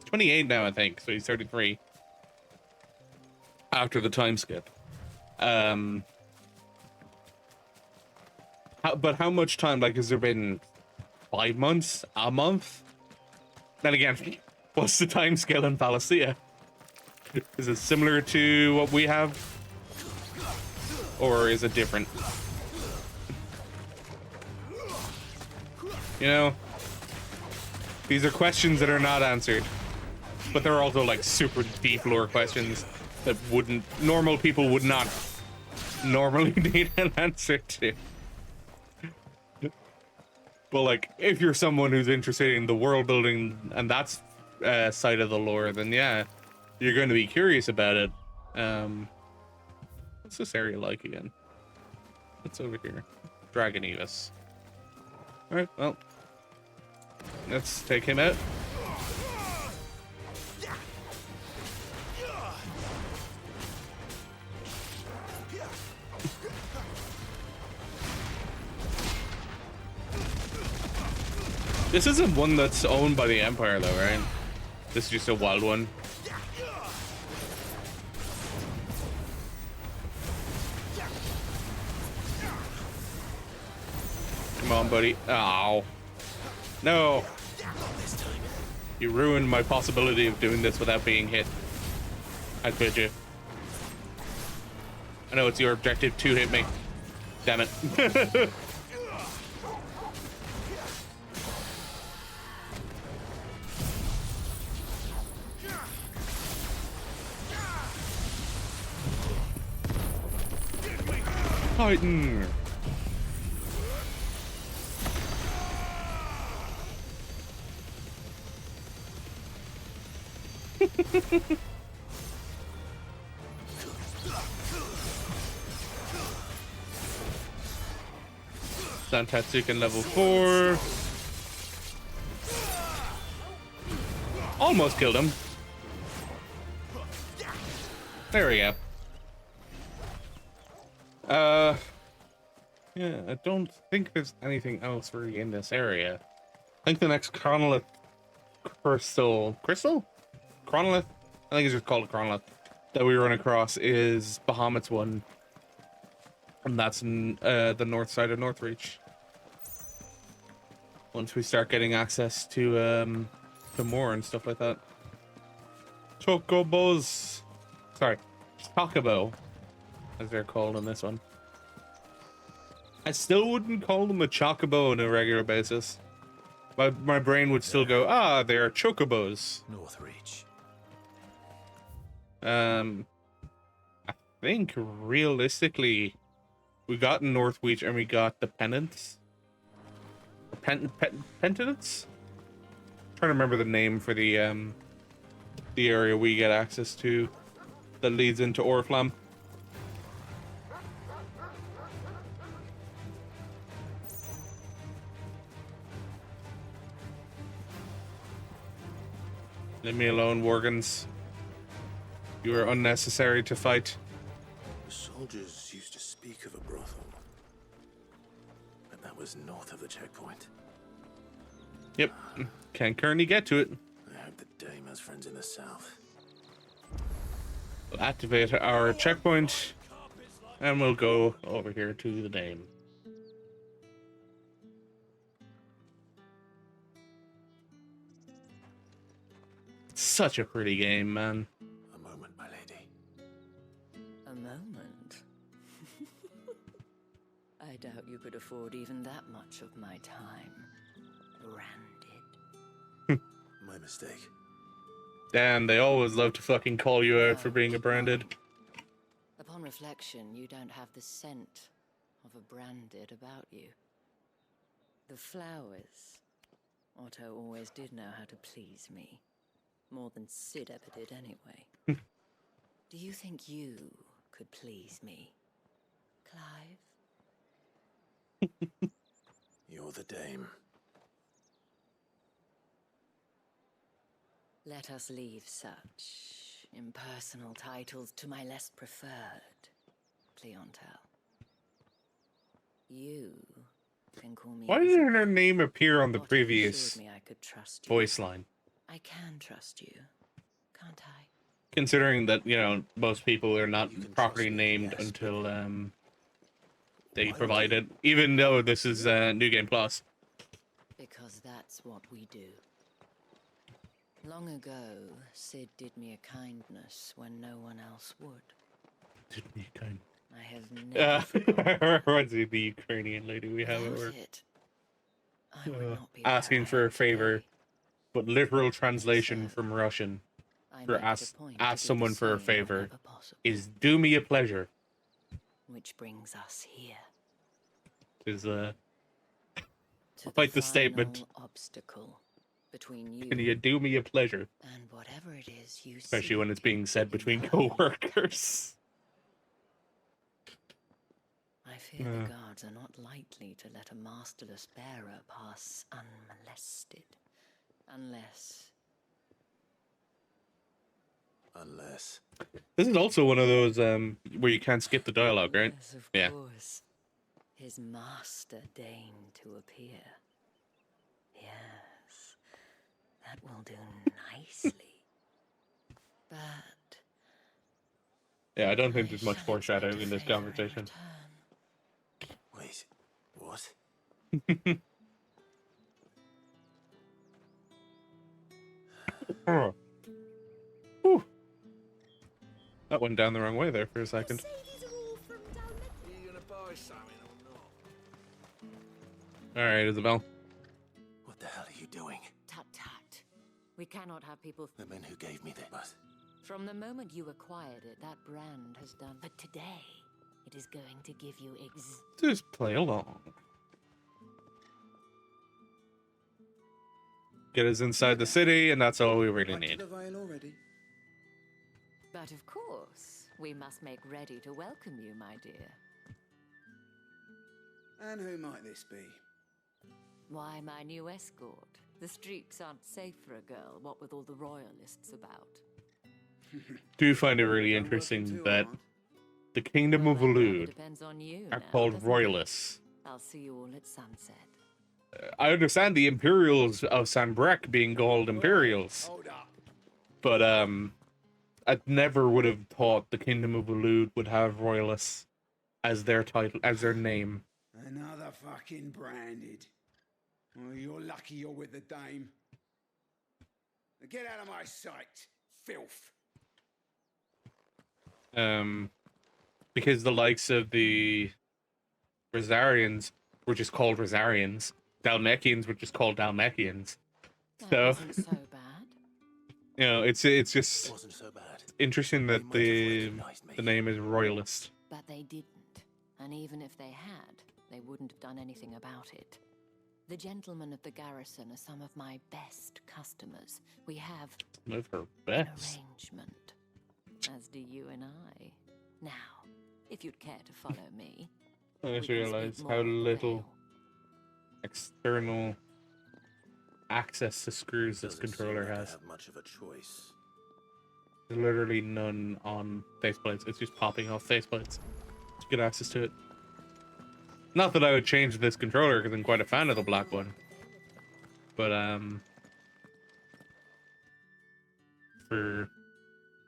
28 now, I think, so he's 33. After the time skip. But how much time, like, has there been 5 months? A month? Then again, what's the time scale in Valisthea? Is it similar to what we have? Or is it different? You know? These are questions that are not answered. But they're also, like, super deep lore questions that normal people would not normally need an answer to. But, like, if you're someone who's interested in the world building and that's side of the lore, then yeah, you're going to be curious about it. What's this area like again? What's over here? Dragon Evis. Alright, well, let's take him out. This isn't one that's owned by the Empire, though, right? This is just a wild one. Come on, buddy. Ow. No. You ruined my possibility of doing this without being hit. I quit you. I know it's your objective to hit me. Damn it. Titan. Santatsuken level 4. Almost killed him. There we go. Yeah, I don't think there's anything else really in this area. I think the next Chronolith Crystal? Chronolith? I think it's just called a Chronolith that we run across is Bahamut's one. And that's in the north side of Northreach. Once we start getting access to more and stuff like that. Chocobos. Sorry, Chocobo, as they're called on this one. I still wouldn't call them a chocobo on a regular basis. My brain would still go, ah, they're chocobos. Northreach. I think realistically, we got Northwich and we got the penance. Penitence? Trying to remember the name for the area we get access to that leads into Oriflamme. Leave me alone, Worgans. You are unnecessary to fight. The soldiers used to speak of a brothel, but that was north of the checkpoint. Yep, can't currently get to it. I hope the dame has friends in the south. We'll activate our checkpoint, and we'll go over here to the dame. Such a pretty game, man. A moment, my lady. A moment? I doubt you could afford even that much of my time. Branded. My mistake. Damn, they always love to fucking call you out for being a branded. Upon reflection, you don't have the scent of a branded about you. The flowers. Otto always did know how to please me. More than Sid ever did anyway. Do you think you could please me, Clive? You're the dame. Let us leave such impersonal titles to my less preferred clientele. You can call me. Why didn't her name appear on the previous me I could trust you. voice line? I can trust you, can't I? Considering that, you know, most people are not properly named until they provide it, even though this is New Game Plus. Because that's what we do. Long ago, Sid did me a kindness when no one else would. Did me a kind. I have never Reminds me of the Ukrainian lady we have at work. Asking for a favor, but literal translation from Russian for ask someone for a favor is do me a pleasure. Which brings us here. Is quite the statement. Obstacle between you Can you do me a pleasure? and whatever it is you Especially when it's being said between co-workers. I fear the guards are not likely to let a masterless bearer pass unmolested. Unless. This is also one of those where you can't skip the dialogue, right? Yes, of Yeah. course. His master deigned to appear. Yes, that will do nicely. But Yeah, I don't think there's much foreshadowing in this conversation. Wait, what? Oh. Whew. That went down the wrong way there for a second. Alright, Isabel. What the hell are you doing? Tut tut. We cannot have people. The men who gave me this. From the moment you acquired it, that brand has done. But today, it is going to give you Just play along. Get us inside the city, and that's all we really need. But of course, we must make ready to welcome you, my dear. And who might this be? Why, my new escort. The streets aren't safe for a girl, what with all the royalists about. Do find it really interesting that the Kingdom of Elude are called royalists. I'll see you all at sunset. I understand the Imperials of Sanbreque being called Imperials, but I never would have thought the Kingdom of Elude would have royalists as their title, as their name. Another fucking branded. Well, you're lucky you're with the dame. Now get out of my sight, filth. Because the likes of the Rosarians were just called Rosarians. Dalmatians were just called Dalmatians. That So wasn't so bad. You know, it's just Wasn't so bad. interesting that the name is Royalist. But they didn't. And even if they had, they wouldn't have done anything about it. The gentlemen of the garrison are some of my best customers. We have Some of her an best. arrangement, as do you and I. Now, if you'd care to follow me, I we just can speak realized more how of the little veil. external access to screws this controller has. Have much of a choice. There's literally none on faceplates. It's just popping off faceplates to get access to it. Not that I would change this controller because I'm quite a fan of the black one. But for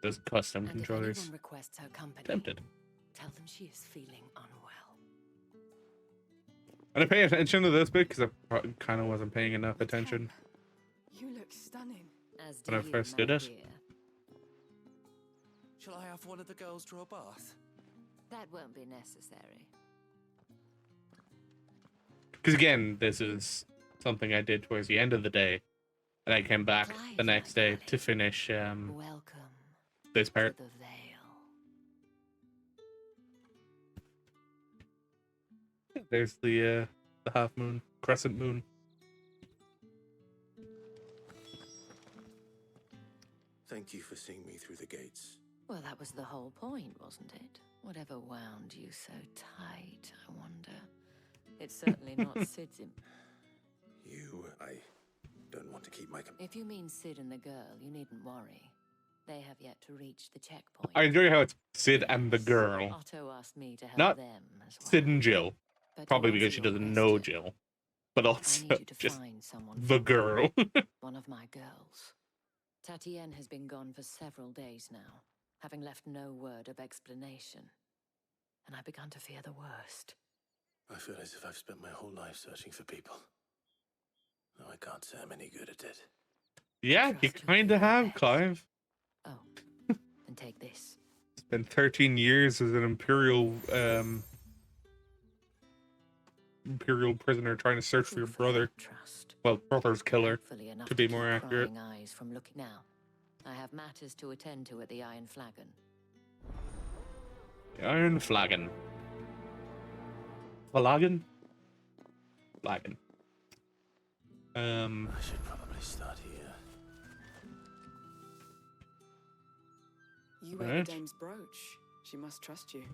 those custom And if controllers, anyone requests her company, tempted. tell them she is feeling unwell. And I pay attention to this bit because I kind of wasn't paying enough attention You look stunning. As when I do you, first my did it. dear. Shall I have one of the girls draw a bath? That won't be necessary. Because again, this is something I did towards the end of the day, and I came back the next day to finish Welcome this part. to the veil. There's the half moon, crescent moon. Thank you for seeing me through the gates. Well, that was the whole point, wasn't it? Whatever wound you so tight, I wonder. It's certainly not Sid's I don't want to keep my... If you mean Sid and the girl, you needn't worry. They have yet to reach the checkpoint. I enjoy how it's Sid and the girl, Otto asked me to help not them as well. Sid and Jill. But to Probably answer because she your doesn't know question, Jill, but I also need you to just find someone the for me. girl. One of my girls. Tatienne has been gone for several days now, having left no word of explanation. And I began to fear the worst. I feel as if I've spent my whole life searching for people. No, I can't say I'm any good at it. Yeah, you kind of have, Clive. Oh, and take this. Spent 13 years as an imperial prisoner trying to search for your brother. Well, brother's killer, Fully enough to be keep more accurate. prying eyes from looking now. I have matters to attend to at the Iron Flagon. The Iron Flagon. Flagon? Flagon. I should probably start here. You wear Right. the dame's brooch. She must trust you.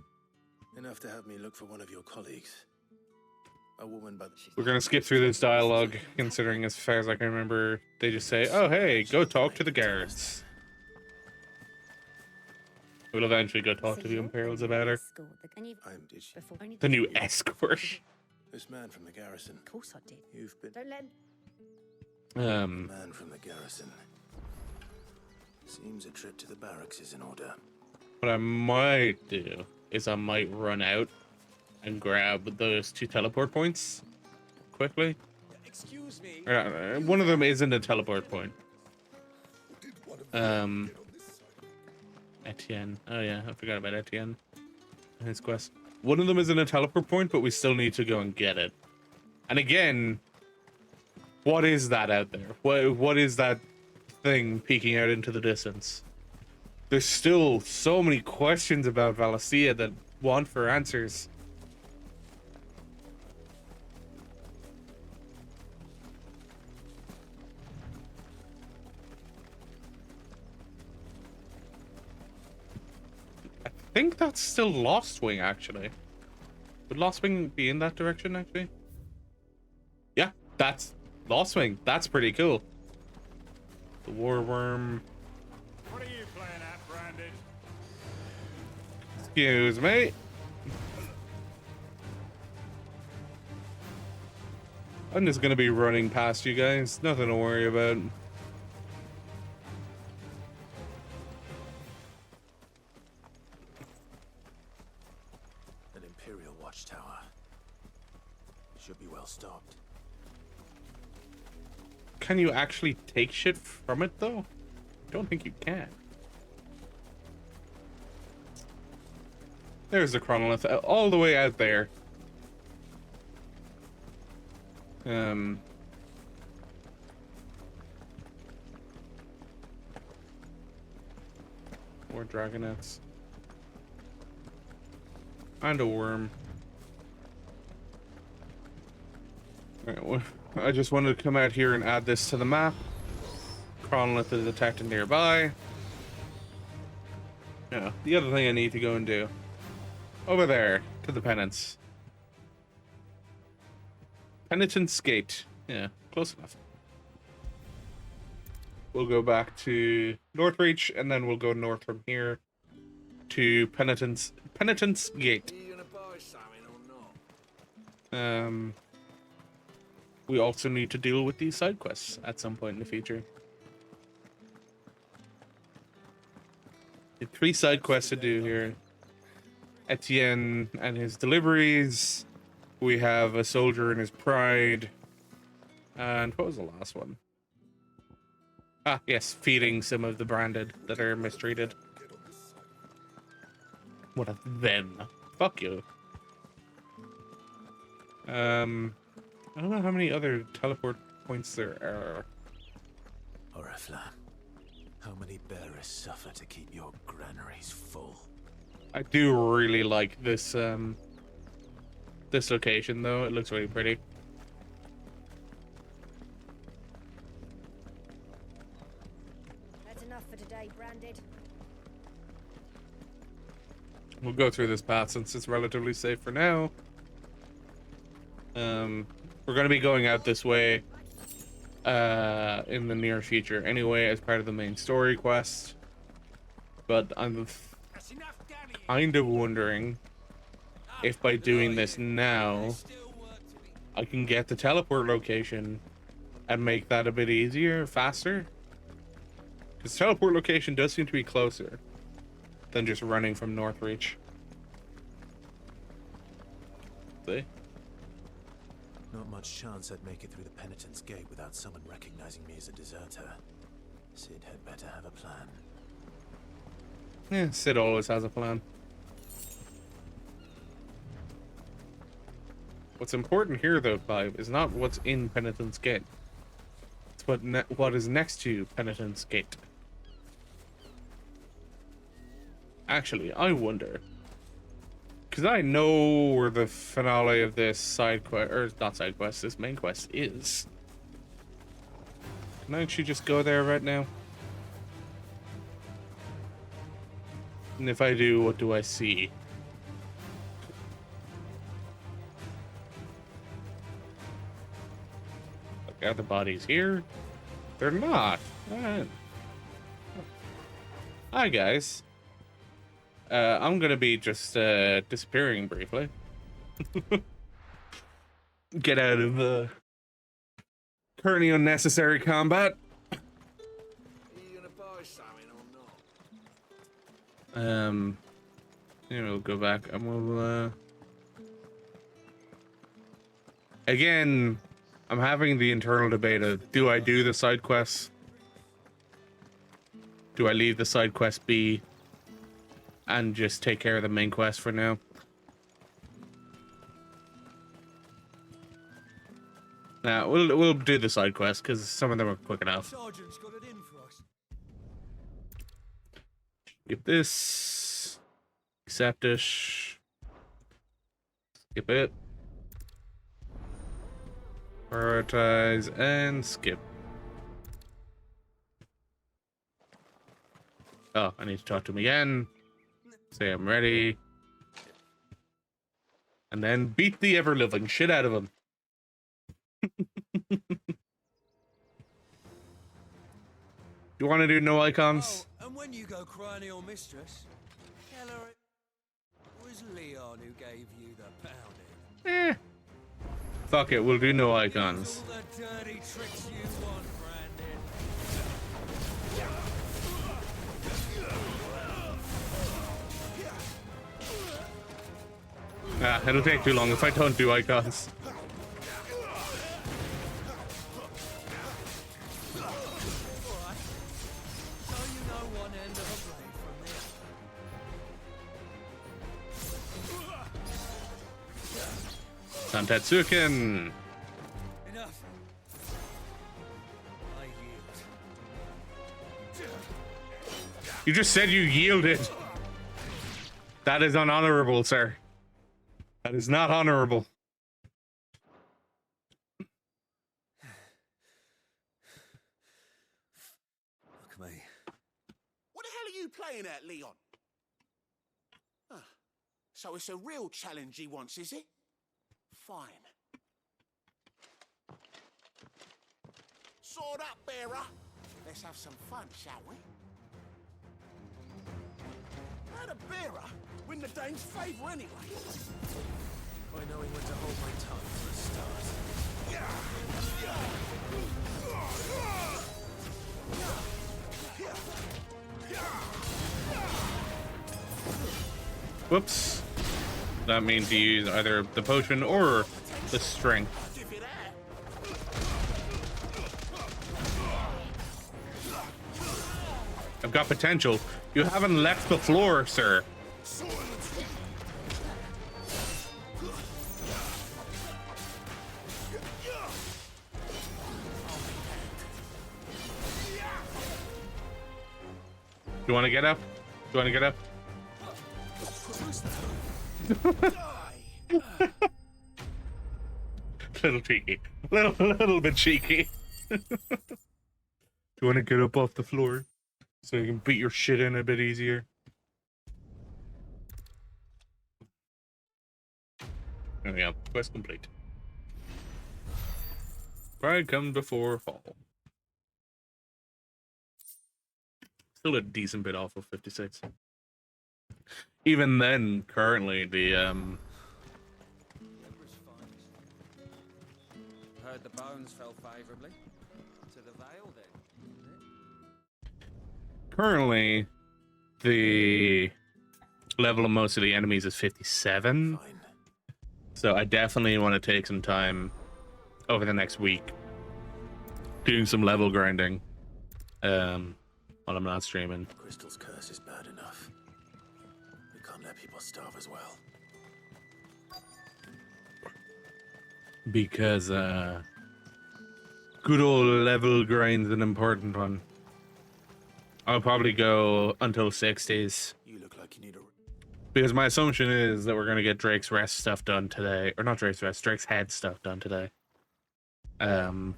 Enough to have me look for one of your colleagues. A woman by the... We're gonna skip through this dialogue, considering as far as I can remember, they just say, "Oh hey, go talk to the guards." We'll eventually go talk to the Imperials about her. Did she? The new escort. This man from the garrison. Of course I did. You've been... Don't let Man from the garrison. Seems a trip to the barracks is in order. What I might do is I might run out and grab those 2 teleport points quickly. Excuse me. One of them isn't a teleport point. Etienne. Oh yeah, I forgot about Etienne and his quest. One of them isn't a teleport point, but we still need to go and get it. And again, what is that out there? What is that thing peeking out into the distance? There's still so many questions about Valisthea that want for answers. I think that's still Lost Wing, actually. Would Lost Wing be in that direction, actually? Yeah, that's Lost Wing. That's pretty cool. The War Worm. What are you playing at, Branded? Excuse me. I'm just gonna be running past you guys. Nothing to worry about. An Imperial watchtower. Should be well stocked. Can you actually take shit from it, though? I don't think you can. There's the chronolith all the way out there. More dragonets. And a worm. Alright, well, I just wanted to come out here and add this to the map. Chronolyth is detected nearby. Yeah, the other thing I need to go and do. Over there, to the penance. Penitence Gate. Yeah, close enough. We'll go back to Northreach, and then we'll go north from here to Penitence Gate. We also need to deal with these side quests at some point in the future. 3 side quests to do here. Etienne and his deliveries. We have a soldier and his pride. And what was the last one? Ah, yes, feeding some of the branded that are mistreated. What of them? Fuck you. I don't know how many other teleport points there are. Oriflamme, how many bearers suffer to keep your granaries full? I do really like this this location though. It looks really pretty. That's enough for today, Branded. We'll go through this path since it's relatively safe for now. We're going to be going out this way in the near future anyway as part of the main story quest. But I'm kind of wondering if by doing this now I can get the teleport location and make that a bit easier, faster. Because teleport location does seem to be closer than just running from Northreach. See? Not much chance I'd make it through the Penitence Gate without someone recognizing me as a deserter. Sid had better have a plan. Yeah, Sid always has a plan. What's important here, though, Clive, is not what's in Penitence Gate. It's what is next to Penitence Gate. Actually, I wonder, because I know where the finale of this side quest, or not side quest, this main quest is. Can I actually just go there right now? And if I do, what do I see? Are the bodies here? They're not. Hi, guys. I'm gonna be just disappearing briefly. Get out of currently unnecessary combat. Yeah, we'll go back and we'll again, I'm having the internal debate of, do I do the side quests? Do I leave the side quest be and just take care of the main quest for now? Nah, we'll do the side quests because some of them are quick enough. Sergeant's got it in for us. Skip this. Accept it. Skip it. Prioritize and skip. Oh, I need to talk to him again. Say I'm ready. And then beat the ever-living shit out of him. You want to do no icons? Oh, and when you go crying to your mistress, tell her it was Leon who gave you the pounding. Fuck it, we'll do no icons. All the dirty tricks you want, Brandon. Ah, it'll take too long if I don't do icons. Santetsuken. Enough. I yield. You just said you yielded. That is unhonorable, sir. That is not honorable. Fuck me. What the hell are you playing at, Leon? Ah, so it's a real challenge he wants, is it? Fine. Sword up, bearer. Let's have some fun, shall we? How'd a bearer win the dame's favour anyway? By knowing when to hold my tongue for a start. Whoops. That means to use either the potion or the strength. I've got potential. You haven't left the floor, sir. Do you want to get up? Do you want to get up? Little cheeky. Little bit cheeky. Do you want to get up off the floor so you can beat your shit in a bit easier? There we go. Quest complete. Pride comes before fall. Still a decent bit off of 56. Even then, currently, the Heard the bones fell favourably to the Vale then. currently the level of most of the enemies is 57. Fine. So I definitely want to take some time over the next week doing some level grinding while I'm not streaming. Crystal's curse is bad enough. We can't let people starve as well. Because good old level grind's an important one. I'll probably go until 60s. You look like you need a... Because my assumption is that we're going to get Drake's Rest stuff done today. Or not Drake's Rest, Drake's Head stuff done today. And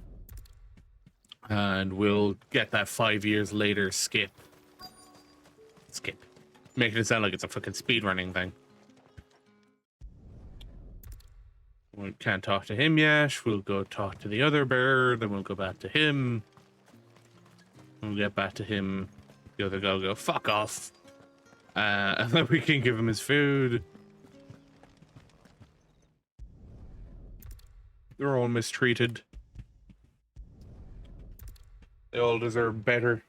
we'll get that 5 years later skip. Making it sound like it's a fucking speedrunning thing. We can't talk to him yet. We'll go talk to the other bear. Then we'll go back to him. We'll get back to him. The other guy will go, fuck off. And then we can give him his food. They're all mistreated. They all deserve better.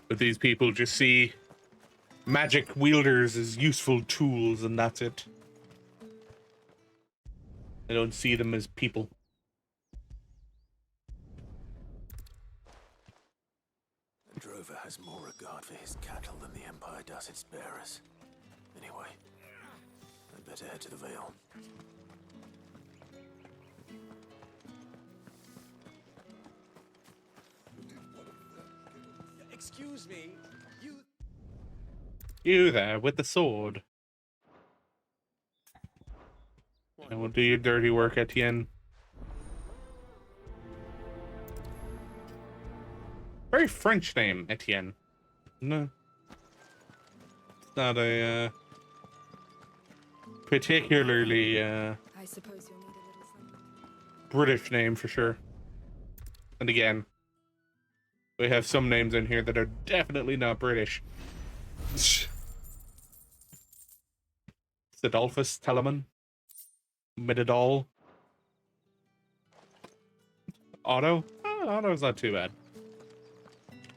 But these people just see magic wielders as useful tools, and that's it. They don't see them as people. The drover has more regard for his cattle than the Empire does its bearers. Anyway, I'd better head to the Vale. Excuse me, You there with the sword. And we'll do your dirty work, Etienne. Very French name, Etienne. No. It's not a particularly I suppose you'll need a little something. British name for sure. And again, we have some names in here that are definitely not British. Adolphus, Telemann, Midadol, Otto. Oh, Otto's not too bad.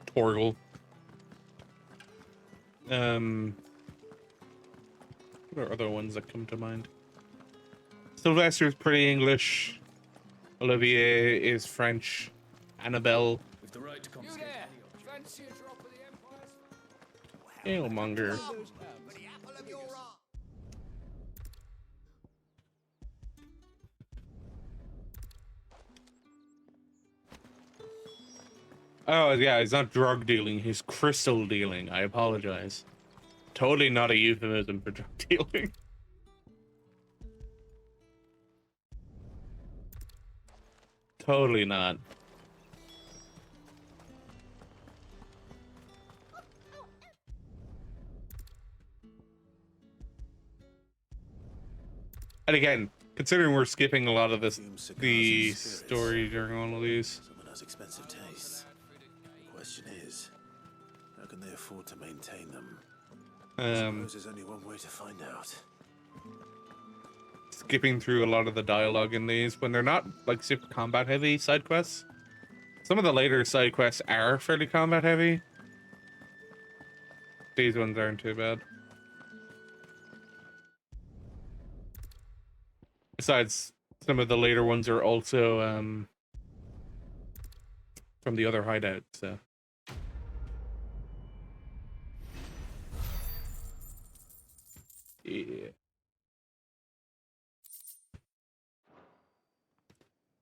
Torgal. What are other ones that come to mind? Sylvester's pretty English. Olivier is French. Annabelle. With the right to confiscate Fancy a drop of the Empire's... Alemonger. Oh, yeah, he's not drug dealing, he's crystal dealing. I apologize. Totally not a euphemism for drug dealing. Totally not. And again, considering we're skipping a lot of this, the story during all of these. Someone has expensive tastes. The question is, how can they afford to maintain them? I suppose there's only one way to find out. Skipping through a lot of the dialogue in these when they're not like super combat heavy side quests. Some of the later side quests are fairly combat heavy. These ones aren't too bad. Besides, some of the later ones are also from the other hideout, so. Yeah.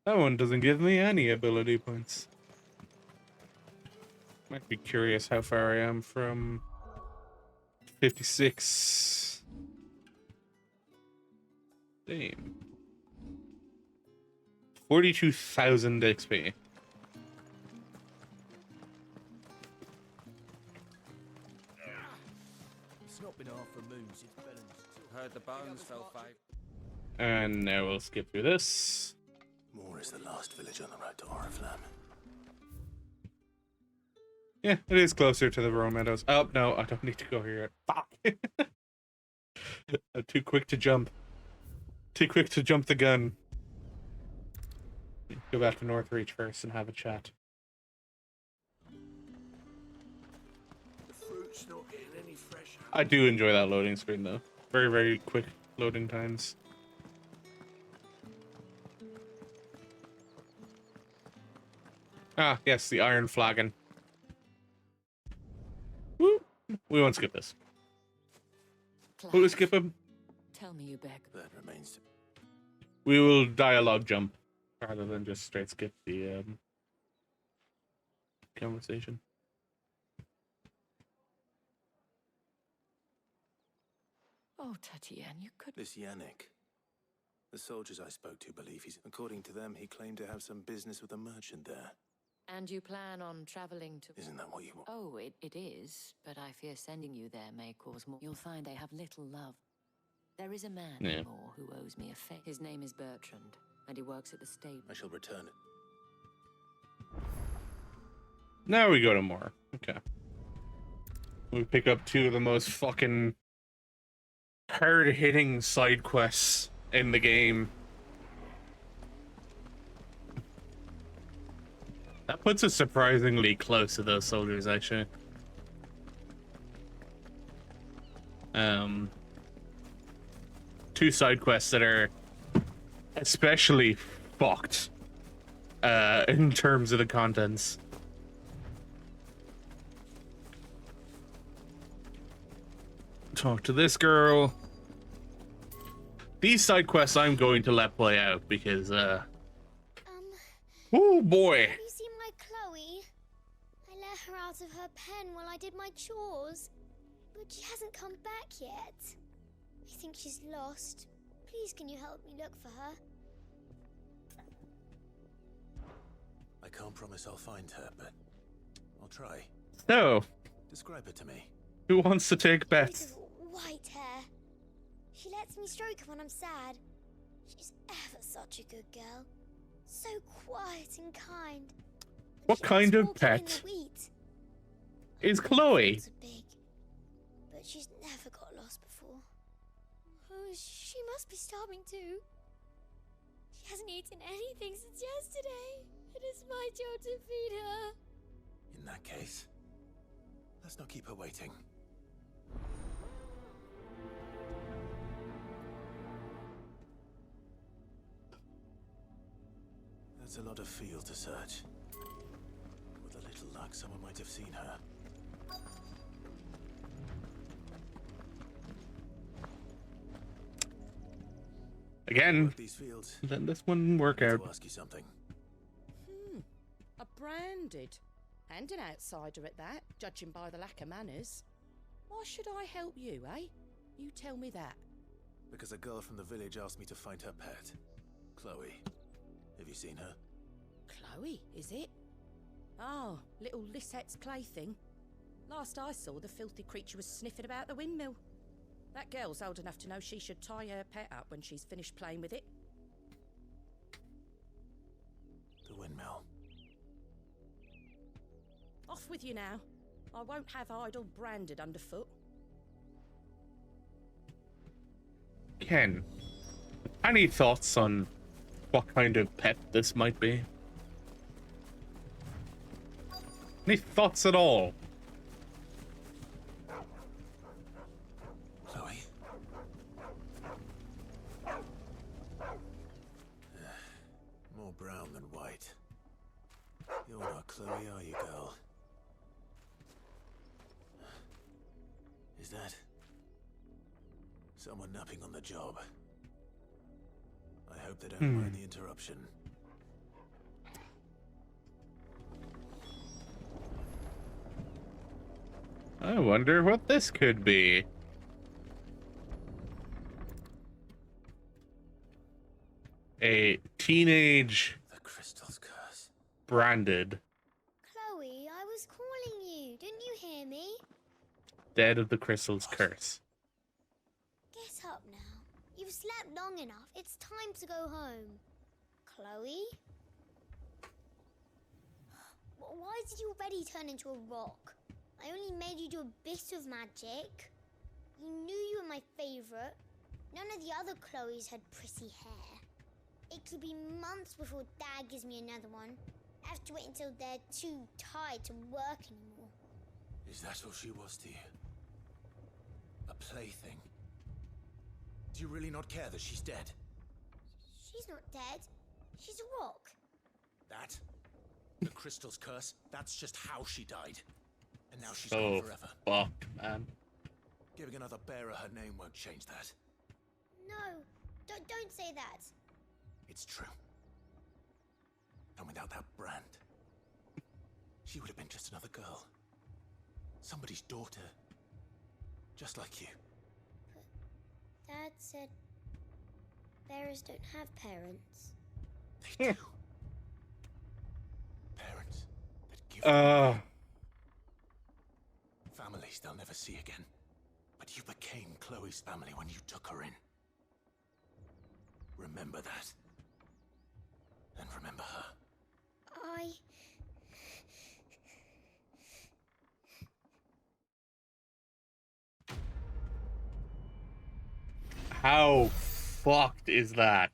That one doesn't give me any ability points. Might be curious how far I am from 56. Damn. 42,000 XP. It's not been half a moon since Belen's. Heard the bones fell 5. And now we'll skip through this. Moore is the last village on the road to Oriflamme. Yeah, it is closer to the Rome Meadows. Oh, no, I don't need to go here yet. Fuck. I'm too quick to jump. Too quick to jump the gun. Go back to Northreach first and have a chat. The fruit's not getting any fresher. I do enjoy that loading screen, though. Very, very quick loading times. Ah, yes, the Iron Flagon. Woo! We won't skip this. Will we skip him? Tell me you beg. That remains to... We will dialogue jump rather than just straight skip the conversation. Oh, Tatienne, you could... This Yannick. The soldiers I spoke to believe he's... According to them, he claimed to have some business with a merchant there. And you plan on traveling to... Isn't that what you want? Oh, it is, but I fear sending you there may cause more... You'll find they have little love. There is a man more who owes me a favor. His name is Bertrand, and he works at the stable. I shall return it. Now we go to more. Okay. We pick up two of the most fucking hard-hitting side quests in the game. That puts us surprisingly close to those soldiers, actually. Two side quests that are especially fucked in terms of the contents. Talk to this girl. These side quests I'm going to let play out because oh boy. Have you seen my Chloe? I let her out of her pen while I did my chores, but she hasn't come back yet. I think she's lost. Please, can you help me look for her? I can't promise I'll find her, but I'll try. So, describe her to me. Who wants to take bets? White hair. She lets me stroke her when I'm sad. She's ever such a good girl. So quiet and kind. What kind of pet is Chloe? Big, but she's never got lost before. Oh, she must be starving too. She hasn't eaten anything since yesterday. It is my job to feed her. In that case, let's not keep her waiting. That's a lot of field to search. With a little luck, someone might have seen her. Again, These fields. then this one work out. To ask you something. A branded. And an outsider at that, judging by the lack of manners. Why should I help you, eh? You tell me that. Because a girl from the village asked me to find her pet. Chloe. Have you seen her? Chloe, is it? Oh, little Lisette's plaything. Last I saw, the filthy creature was sniffing about the windmill. That girl's old enough to know she should tie her pet up when she's finished playing with it. The windmill. Off with you now. I won't have idle branded underfoot. Ken, any thoughts on what kind of pet this might be? Any thoughts at all? Chloe? More brown than white. You're not Chloe, are you, girl? Is that someone napping on the job? I hope they don't mind the interruption. I wonder what this could be. A teenage The crystal's curse. branded Chloe, I was calling you. Didn't you hear me? dead of the crystal's curse. Get up now. You've slept long enough. It's time to go home. Chloe? Why did you already turn into a rock? I only made you do a bit of magic. You knew you were my favourite. None of the other Chloes had pretty hair. It could be months before Dad gives me another one. I have to wait until they're too tired to work anymore. Is that all she was to you? A plaything? Do you really not care that she's dead? She's not dead. She's a rock. That? The crystal's curse? That's just how she died. And now she's gone forever. Fucked, man. Giving another bearer her name won't change that. No, don't say that. It's true. And without that brand, she would have been just another girl. Somebody's daughter. Just like you. But Dad said bearers don't have parents. They do. Parents that give families they'll never see again. But you became Chloe's family when you took her in. Remember that. And remember her. How fucked is that?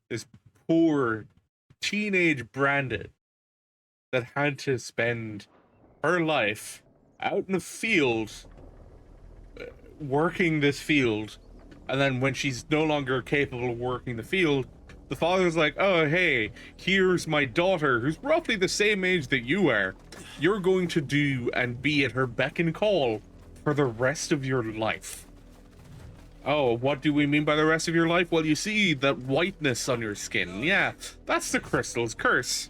This poor teenage Brandon that had to spend her life out in the field working this field, and then when she's no longer capable of working the field, the father's like, oh hey, here's my daughter who's roughly the same age that you are. You're going to do and be at her beck and call for the rest of your life. Oh, what do we mean by the rest of your life? Well, you see that whiteness on your skin. Yeah, that's the crystal's curse.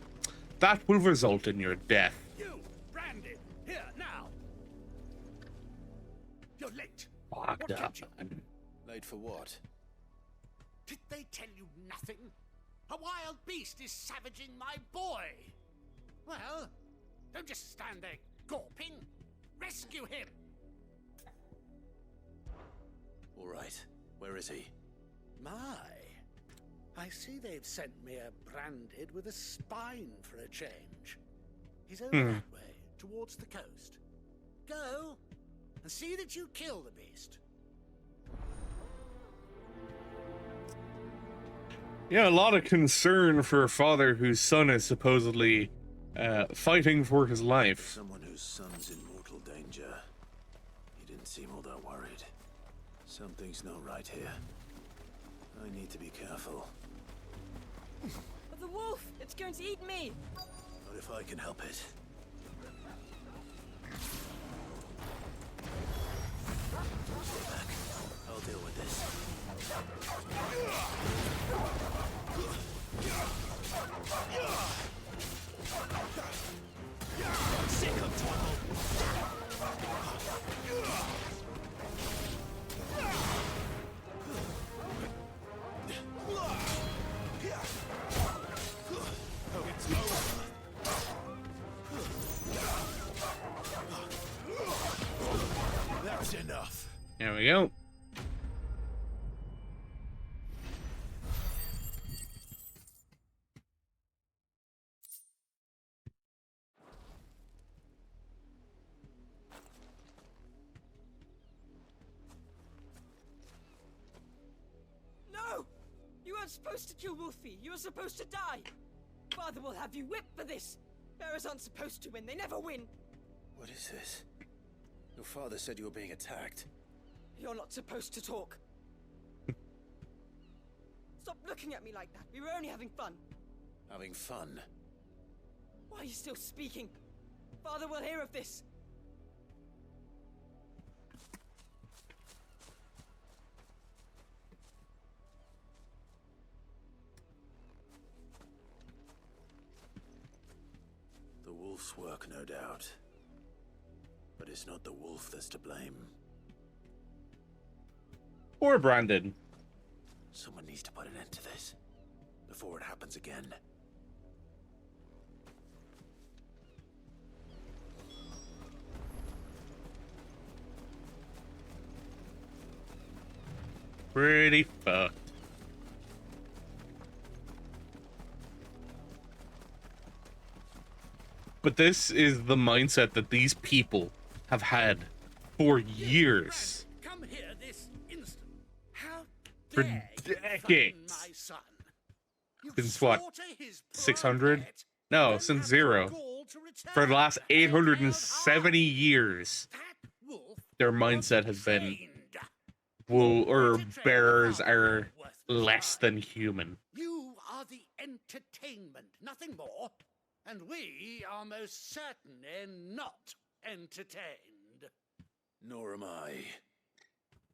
That will result in your death. You, Brandon, here now. You're late. Fucked up, man. Late for what? Did they tell you nothing? A wild beast is savaging my boy. Well, don't just stand there gawping. Rescue him. All right. Where is he? My, I see they've sent me a branded with a spine for a change. He's over that way, towards the coast. Go, and see that you kill the beast. Yeah, a lot of concern for a father whose son is supposedly fighting for his life. Someone whose son's in mortal danger. He didn't seem all that worried. Something's not right here. I need to be careful. The wolf! It's going to eat me! Not if I can help it. Stay back. I'll deal with this. There we go. No! You weren't supposed to kill Wolfie. You were supposed to die. Father will have you whipped for this. Bearers aren't supposed to win. They never win. What is this? Your father said you were being attacked. You're not supposed to talk. Stop looking at me like that. We were only having fun. Having fun? Why are you still speaking? Father will hear of this. The wolf's work, no doubt. But it's not the wolf that's to blame. Or Brandon. Someone needs to put an end to this before it happens again. Pretty fucked. But this is the mindset that these people have had for years. Come here this instant. How For dare you threaten decades. my son? Since what? Slaughter his 600? No, since 0. For the last 870 years, their mindset has been bearers are less than human. You are the entertainment, nothing more. And we are most certainly not entertained. Nor am I.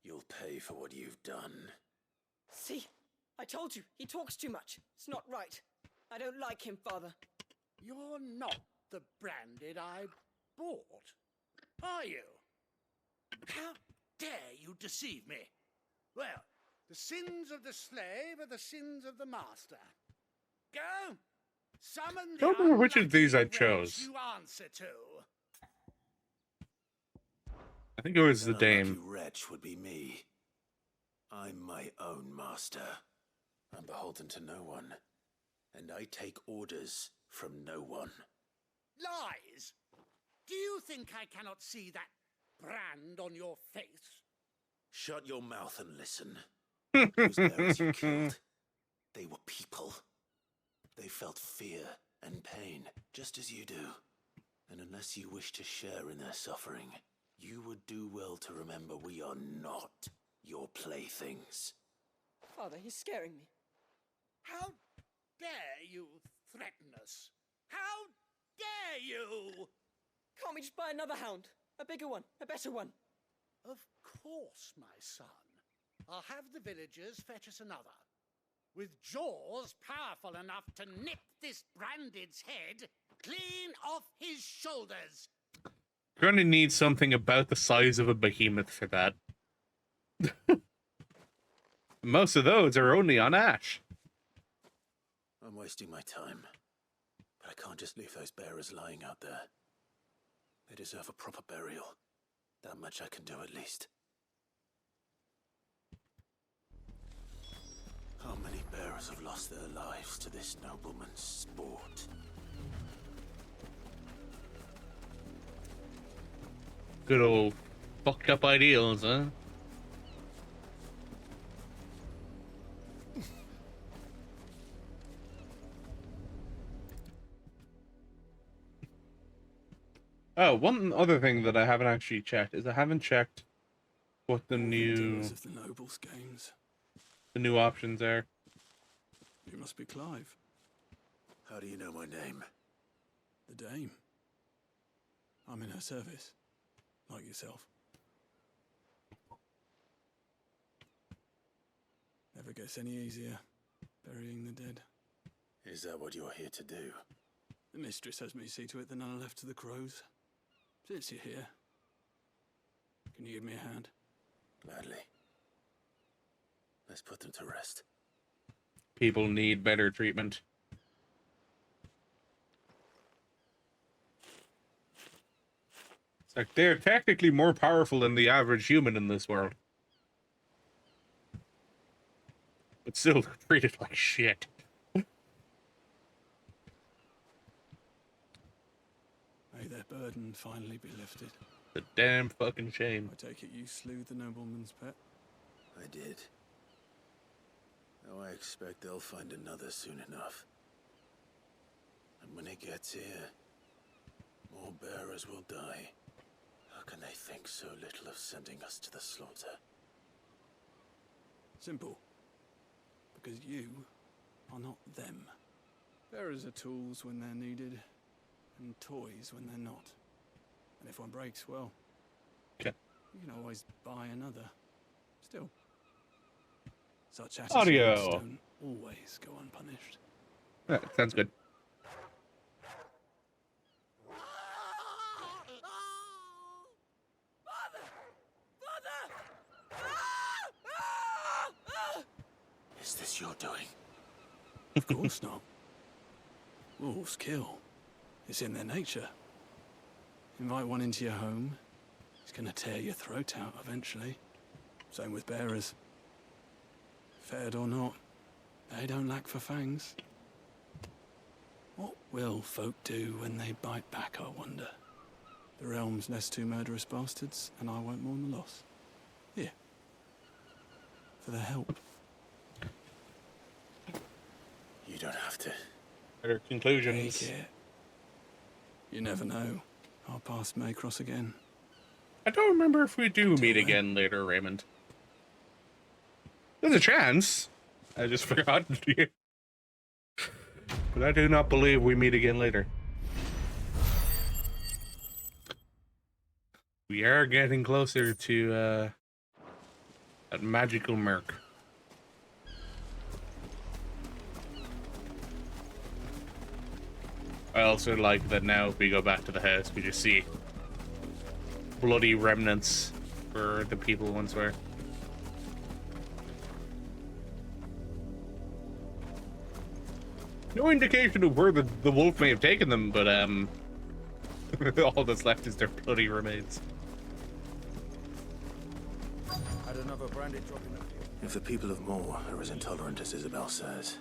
You'll pay for what you've done. See? I told you. He talks too much. It's not right. I don't like him, Father. You're not the Branded I bought, are you? How dare you deceive me? Well, the sins of the slave are the sins of the master. Go! Summon the Don't remember which of these I unlucky chose. wretch you answer to. I think it was the An unlucky dame. wretch would be me. I'm my own master. I'm beholden to no one. And I take orders from no one. Lies! Do you think I cannot see that brand on your face? Shut your mouth and listen. Those bearers you killed, they were people. They felt fear and pain, just as you do. And unless you wish to share in their suffering, you would do well to remember we are not your playthings. Father, he's scaring me. How dare you threaten us? How dare you? Can't we just buy another hound? A bigger one, a better one. Of course, my son. I'll have the villagers fetch us another. With jaws powerful enough to nip this Branded's head clean off his shoulders. You're gonna need something about the size of a behemoth for that. Most of those are only on Ash. I'm wasting my time. But I can't just leave those bearers lying out there. They deserve a proper burial. That much I can do at least. How many bearers have lost their lives to this nobleman's sport? Good old fucked up ideals, huh? Oh, one other thing that I haven't actually checked is I haven't checked what the new Of the nobles' games. options are. You must be Clive. How do you know my name? The Dame. I'm in her service. Like yourself. Never gets any easier, burying the dead. Is that what you're here to do? The mistress has me see to it that none are left to the crows. Since you're here, can you give me a hand? Gladly. Let's put them to rest. People need better treatment. Like, they're technically more powerful than the average human in this world. But still treated like shit. May their burden finally be lifted. The damn fucking shame. I take it you slew the nobleman's pet? I did. Now I expect they'll find another soon enough. And when it gets here, more bearers will die. How can they think so little of sending us to the slaughter? Simple. Because you are not them. Bearers are tools when they're needed, and toys when they're not. And if one breaks, well, okay. You can always buy another. Still, such Audio. attitudes don't always go unpunished. Yeah, sounds good. Is this your doing? Of course not. Wolves kill. It's in their nature. Invite one into your home, he's gonna tear your throat out eventually. Same with bearers. Fed or not, they don't lack for fangs. What will folk do when they bite back, I wonder? The realm's less two murderous bastards, and I won't mourn the loss. Here. For their help. You don't have to. Better conclusions. Take it. You never know. Our paths may cross again. I don't remember if we do meet again later, Raymond. There's a chance. I just forgot. But I do not believe we meet again later. We are getting closer to that magical murk. I also like that now if we go back to the house, we just see bloody remnants where the people once were. No indication of where the wolf may have taken them, but all that's left is their bloody remains. Had another branded dropping up here. If the people of Moor are as intolerant as Isabel says,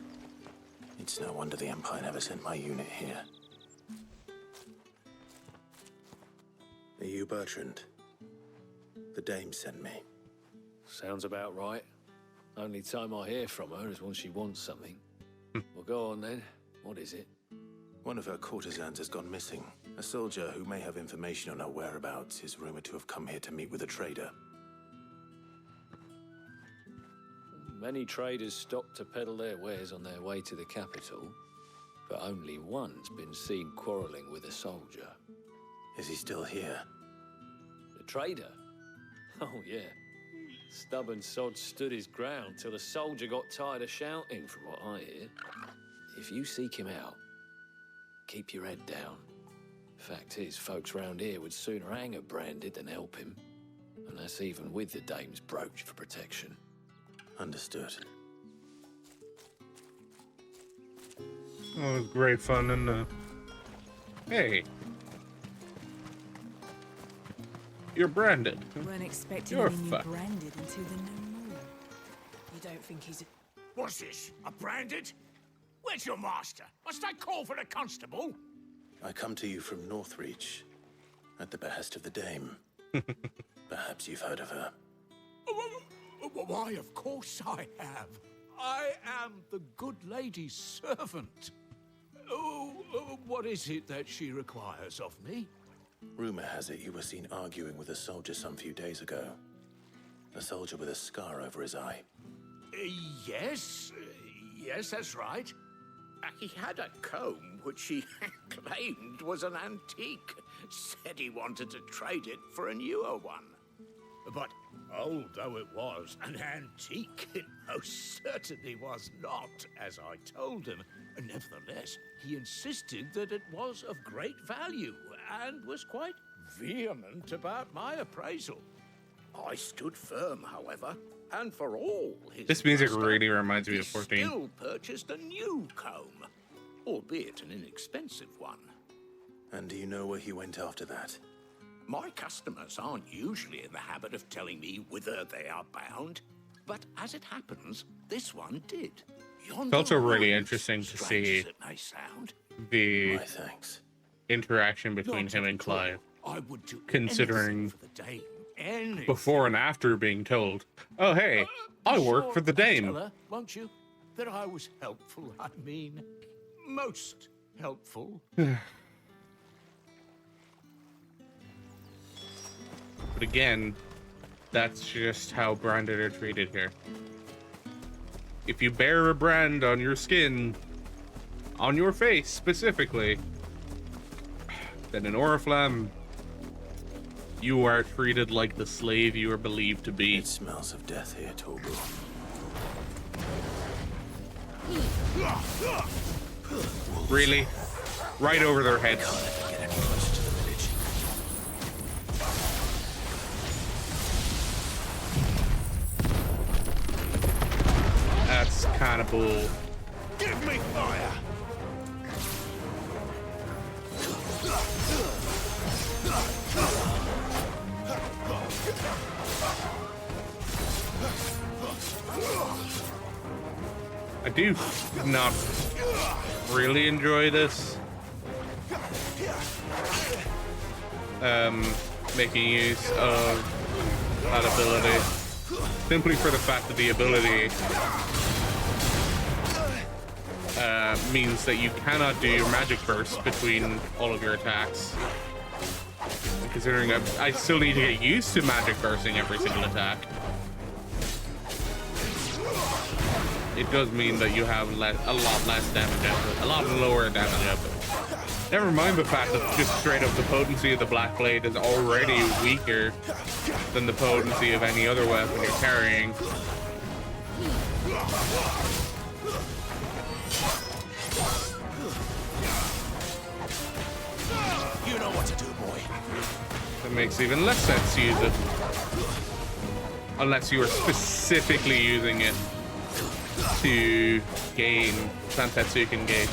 it's no wonder the Empire never sent my unit here. Are you Bertrand? The dame sent me. Sounds about right. Only time I hear from her is when she wants something. Well, go on then. What is it? One of her courtesans has gone missing. A soldier who may have information on her whereabouts is rumored to have come here to meet with a trader. Many traders stop to peddle their wares on their way to the capital, but only one's been seen quarreling with a soldier. Is he still here? The trader? Oh, yeah. Stubborn sod stood his ground till the soldier got tired of shouting, from what I hear. If you seek him out, keep your head down. Fact is, folks round here would sooner hang a branded than help him. And that's even with the dame's brooch for protection. Understood. Oh, it was great fun, and hey. You're branded. Weren't expecting You're any new fucked. branded until the new moon. You don't think he's a... What's this? A branded? Where's your master? Must I call for the constable? I come to you from Northreach, at the behest of the dame. Perhaps you've heard of her. Why, of course I have. I am the good lady's servant. What is it that she requires of me? Rumor has it you were seen arguing with a soldier some few days ago. A soldier with a scar over his eye. Yes, that's right. He had a comb which he claimed was an antique. Said he wanted to trade it for a newer one. But old though it was, an antique it most certainly was not, as I told him. Nevertheless, he insisted that it was of great value, and was quite vehement about my appraisal. I stood firm, however, and for all his This music bluster, really reminds me he of 14. still purchased a new comb, albeit an inexpensive one. And do you know where he went after that? My customers aren't usually in the habit of telling me whither they are bound, but as it happens, this one did. It's also really interesting to see the interaction between him and Clive, considering before and after being told, "Oh hey, I work for the Dame." Tell her, won't you, that I was helpful? I mean, most helpful. But again, that's just how branded are treated here. If you bear a brand on your skin, on your face specifically, then in Oriflamme, you are treated like the slave you are believed to be. It smells of death here, Torgal. Really? Right over their heads. Get any closer to the village. That's kind of bull. Give me fire! I do not really enjoy this. Making use of that ability. Simply for the fact that the ability means that you cannot do your magic burst between all of your attacks. Considering I still need to get used to magic bursting every single attack. It does mean that you have a lot less damage output, a lot lower damage output. Never mind the fact that just straight up the potency of the Black Blade is already weaker than the potency of any other weapon you're carrying. You know what to do, boy. It makes even less sense to use it. Unless you are specifically using it to gain Fantasy XVI engage.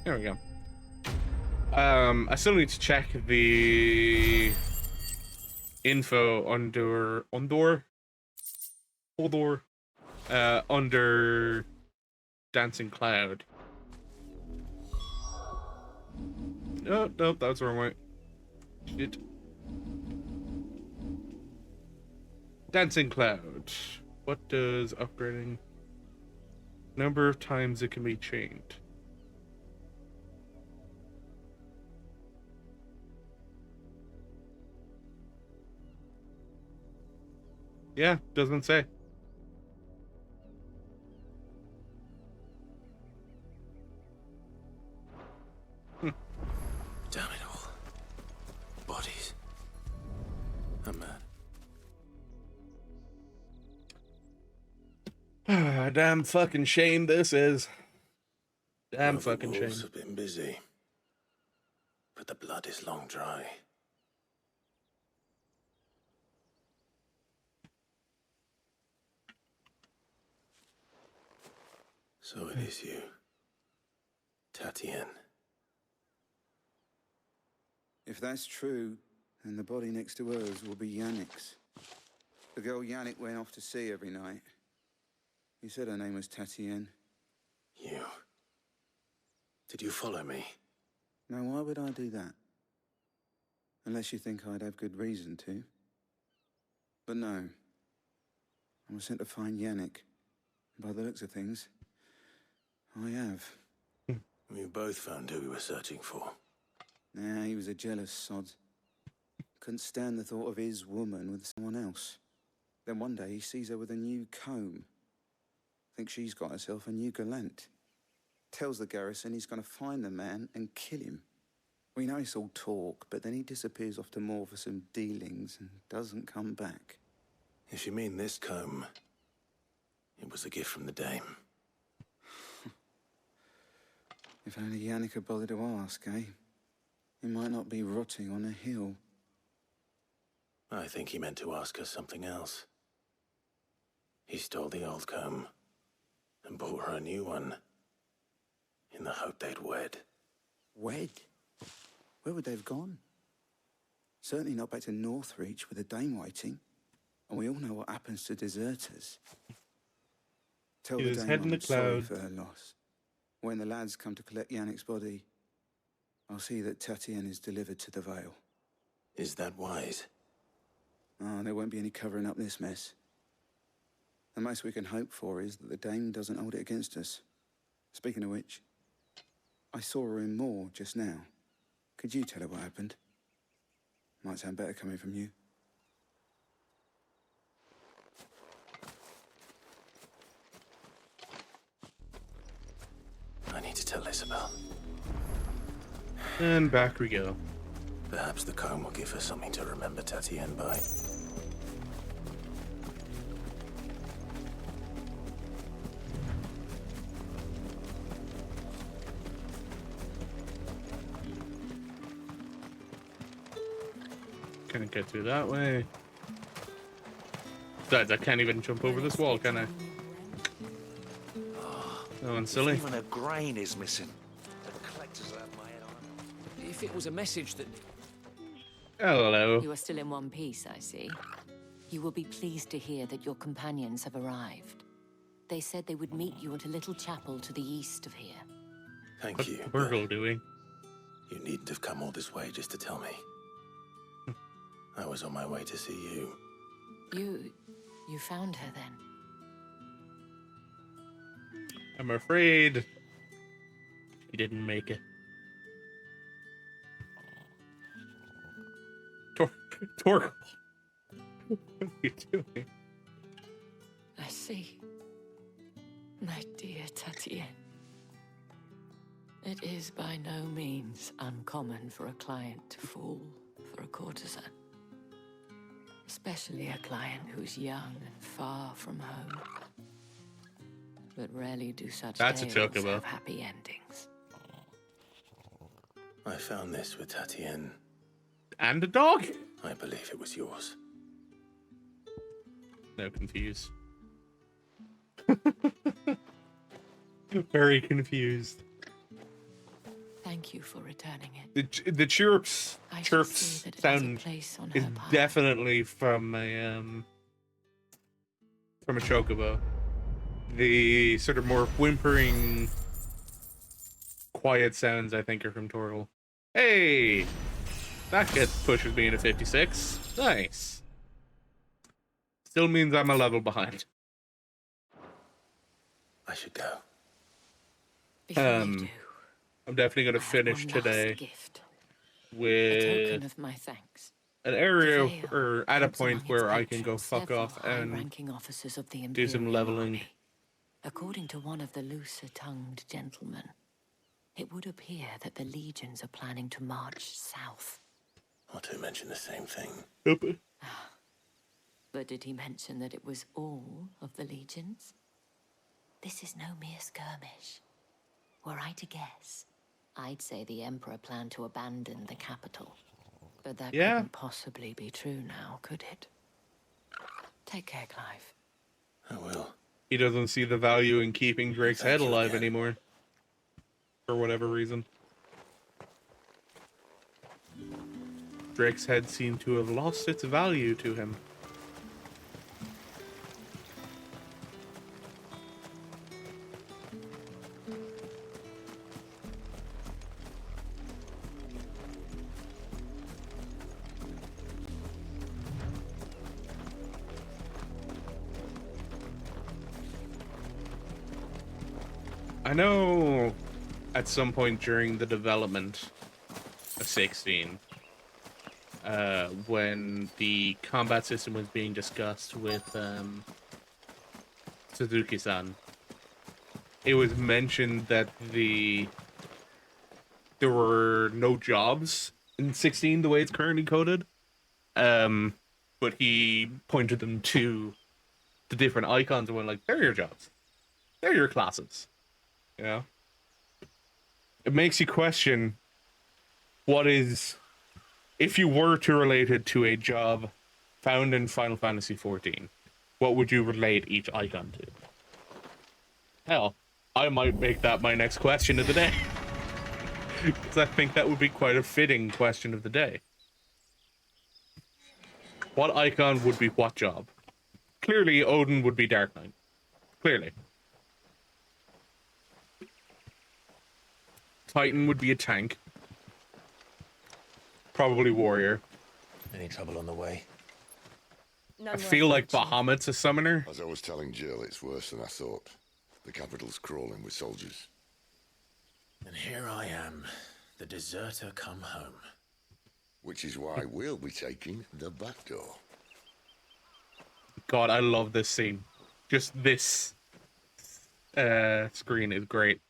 There we go. I still need to check the info under Dancing Cloud. Oh, nope, that's the wrong way. Shit. Dancing Cloud. What does upgrading? Number of times it can be chained. Yeah, doesn't say. Damn it all. Bodies. A man. Damn fucking shame this is. Damn Well, fucking the shame. wolves have been busy, but the blood is long dry. So it is you, Tatienne. If that's true, then the body next to hers will be Yannick's. The girl Yannick went off to sea every night. He said her name was Tatienne. You. Did you follow me? Now, why would I do that? Unless you think I'd have good reason to. But no. I was sent to find Yannick. By the looks of things, I have. We both found who we were searching for. Nah, he was a jealous sod. Couldn't stand the thought of his woman with someone else. Then one day he sees her with a new comb. Thinks she's got herself a new gallant. Tells the garrison he's going to find the man and kill him. We know it's all talk, but then he disappears off to Moor for some dealings and doesn't come back. If you mean this comb, it was a gift from the Dame. If only Yannick had bothered to ask, eh? He might not be rotting on a hill. I think he meant to ask us something else. He stole the old comb and bought her a new one in the hope they'd wed. Wed? Where would they have gone? Certainly not back to Northreach with a dame waiting. And we all know what happens to deserters. Tell the His dame head in the I'm sorry clouds. for her loss. When the lads come to collect Yannick's body, I'll see that Tatienne is delivered to the Vale. Is that wise? Oh, there won't be any covering up this mess. The most we can hope for is that the dame doesn't hold it against us. Speaking of which, I saw her in Moor just now. Could you tell her what happened? Might sound better coming from you. I need to tell Isabel. And back we go. Perhaps the comb will give her something to remember Tatienne by. Can't get through that way. Besides, I can't even jump over this wall, can I? No one's silly. Even a grain is missing. The collectors will have my head on. If it was a message that... Hello. You are still in one piece, I see. You will be pleased to hear that your companions have arrived. They said they would meet you at a little chapel to the east of here. Thank you. What's Virgil doing? You needn't have come all this way just to tell me. I was on my way to see you. You found her then? I'm afraid he didn't make it. Torkel. What are you doing? I see. My dear Tatienne. It is by no means uncommon for a client to fall for a courtesan. Especially a client who's young and far from home. But rarely do such That's a tales chocobo. have happy endings. I found this with Tatienne. And a dog? I believe it was yours. No, confused. Very confused. Thank you for returning it. The chirps I shall chirps see that it has a sound place on is her pile. definitely from a chocobo. The sort of more whimpering, quiet sounds I think are from Torgal. Hey, that pushes me into 56. Nice. Still means I'm a level behind. I should go. I'm definitely going to finish today with Token of my thanks. an area The Vale or at a holds point among its where I can go patrons fuck several off and high-ranking officers of the do some Imperial leveling. Army. According to one of the looser-tongued gentlemen, it would appear that the legions are planning to march south. Otto mentioned the same thing. But did he mention that it was all of the legions? This is no mere skirmish. Were I to guess, I'd say the Emperor planned to abandon the capital. But that couldn't possibly be true now, could it? Take care, Clive. I will. He doesn't see the value in keeping Drake's head alive anymore. For whatever reason. Drake's head seemed to have lost its value to him. I know at some point during the development of 16, when the combat system was being discussed with Suzuki-san, it was mentioned that there were no jobs in 16 the way it's currently coded. But he pointed them to the different icons and went like, they're your jobs. They're your classes. You know? It makes you question what is, if you were to relate it to a job found in Final Fantasy XIV, what would you relate each icon to? Hell, I might make that my next question of the day. Because I think that would be quite a fitting question of the day. What icon would be what job? Clearly, Odin would be Dark Knight. Clearly. Titan would be a tank. Probably warrior. Any trouble on the way? I feel like Bahamut's a summoner. As I was telling Jill, it's worse than I thought. The capital's crawling with soldiers. And here I am, the deserter come home. Which is why we'll be taking the back door. God, I love this scene. Just this screen is great.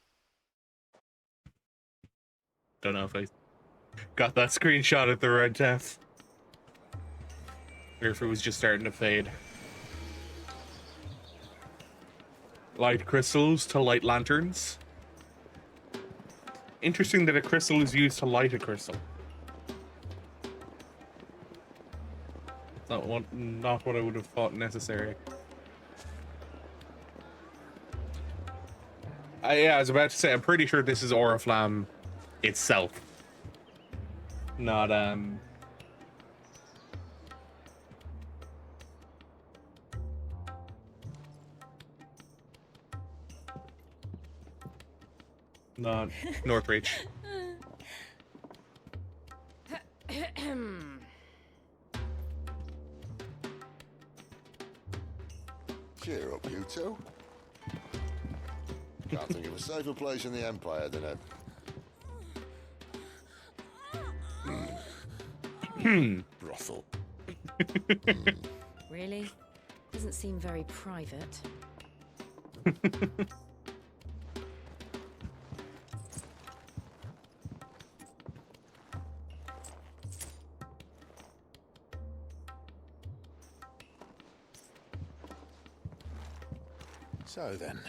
Don't know if I got that screenshot at the right time. Or if it was just starting to fade. Light crystals to light lanterns. Interesting that a crystal is used to light a crystal. Not what I would have thought necessary. Yeah, I was about to say, I'm pretty sure this is Oriflamme itself. Not, not Northreach. Cheer up, you two. Can't think of a safer place in the Empire than a... brothel. Really? Doesn't seem very private. So then,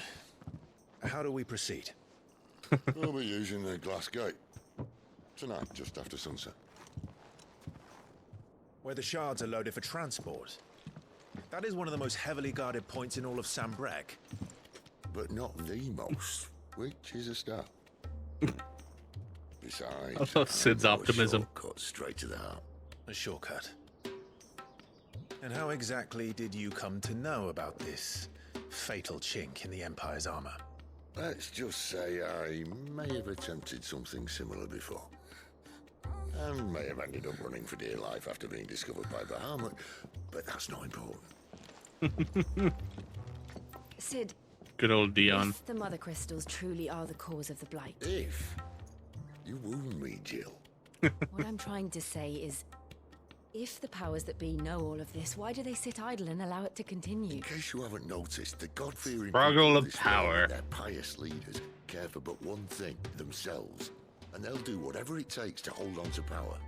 how do we proceed? We'll be using the glass gate. Tonight, just after sunset. Where the shards are loaded for transport. That is one of the most heavily guarded points in all of Sambrek. But not the most, which is a start. Besides, I love Sid's optimism. Cut straight to the heart. A shortcut. And how exactly did you come to know about this fatal chink in the Empire's armor? Let's just say I may have attempted something similar before. And may have ended up running for dear life after being discovered by Bahamut, but that's not important. Sid. Good old Dion. If the Mother Crystals truly are the cause of the Blight. If? You wound me, Jill. What I'm trying to say is, if the powers that be know all of this, why do they sit idle and allow it to continue? In case you haven't noticed, the God-fearing Struggle people of this power. world and their pious leaders care for but one thing, themselves. And they'll do whatever it takes to hold on to power.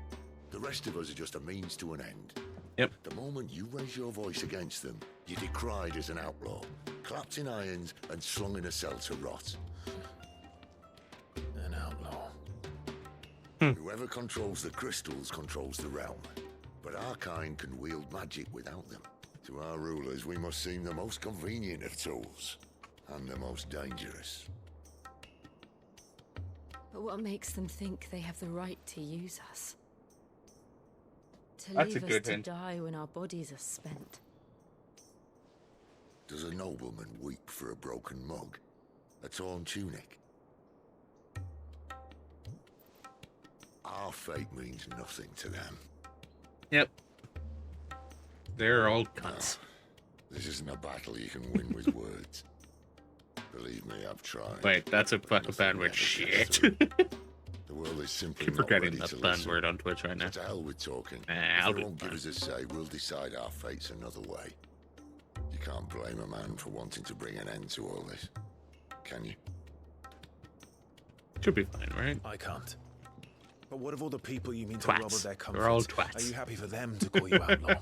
The rest of us are just a means to an end. Yep. The moment you raise your voice against them, you're decried as an outlaw, clapped in irons and slung in a cell to rot. An outlaw. Whoever controls the crystals controls the realm. But our kind can wield magic without them. To our rulers, we must seem the most convenient of tools, and the most dangerous. But what makes them think they have the right to use us? To That's leave a us good to hint. die when our bodies are spent. Does a nobleman weep for a broken mug? A torn tunic? Our fate means nothing to them. Yep. They're all cunts. This isn't a battle you can win with words. Believe me, I've tried. Wait, that's a fucking bad word. Shit. The world is simply Keep not forgetting ready that to bad listen. word on Twitch right now. To hell with talking. Nah, If I'll they do won't give us a say, we'll decide our fates another way. You can't blame a man for wanting to bring an end to all this, can you? Should be fine, right? I can't. But what of all the people you mean to Twats. rob of their comforts? They're all twats. Are you happy for them to call you outlaw?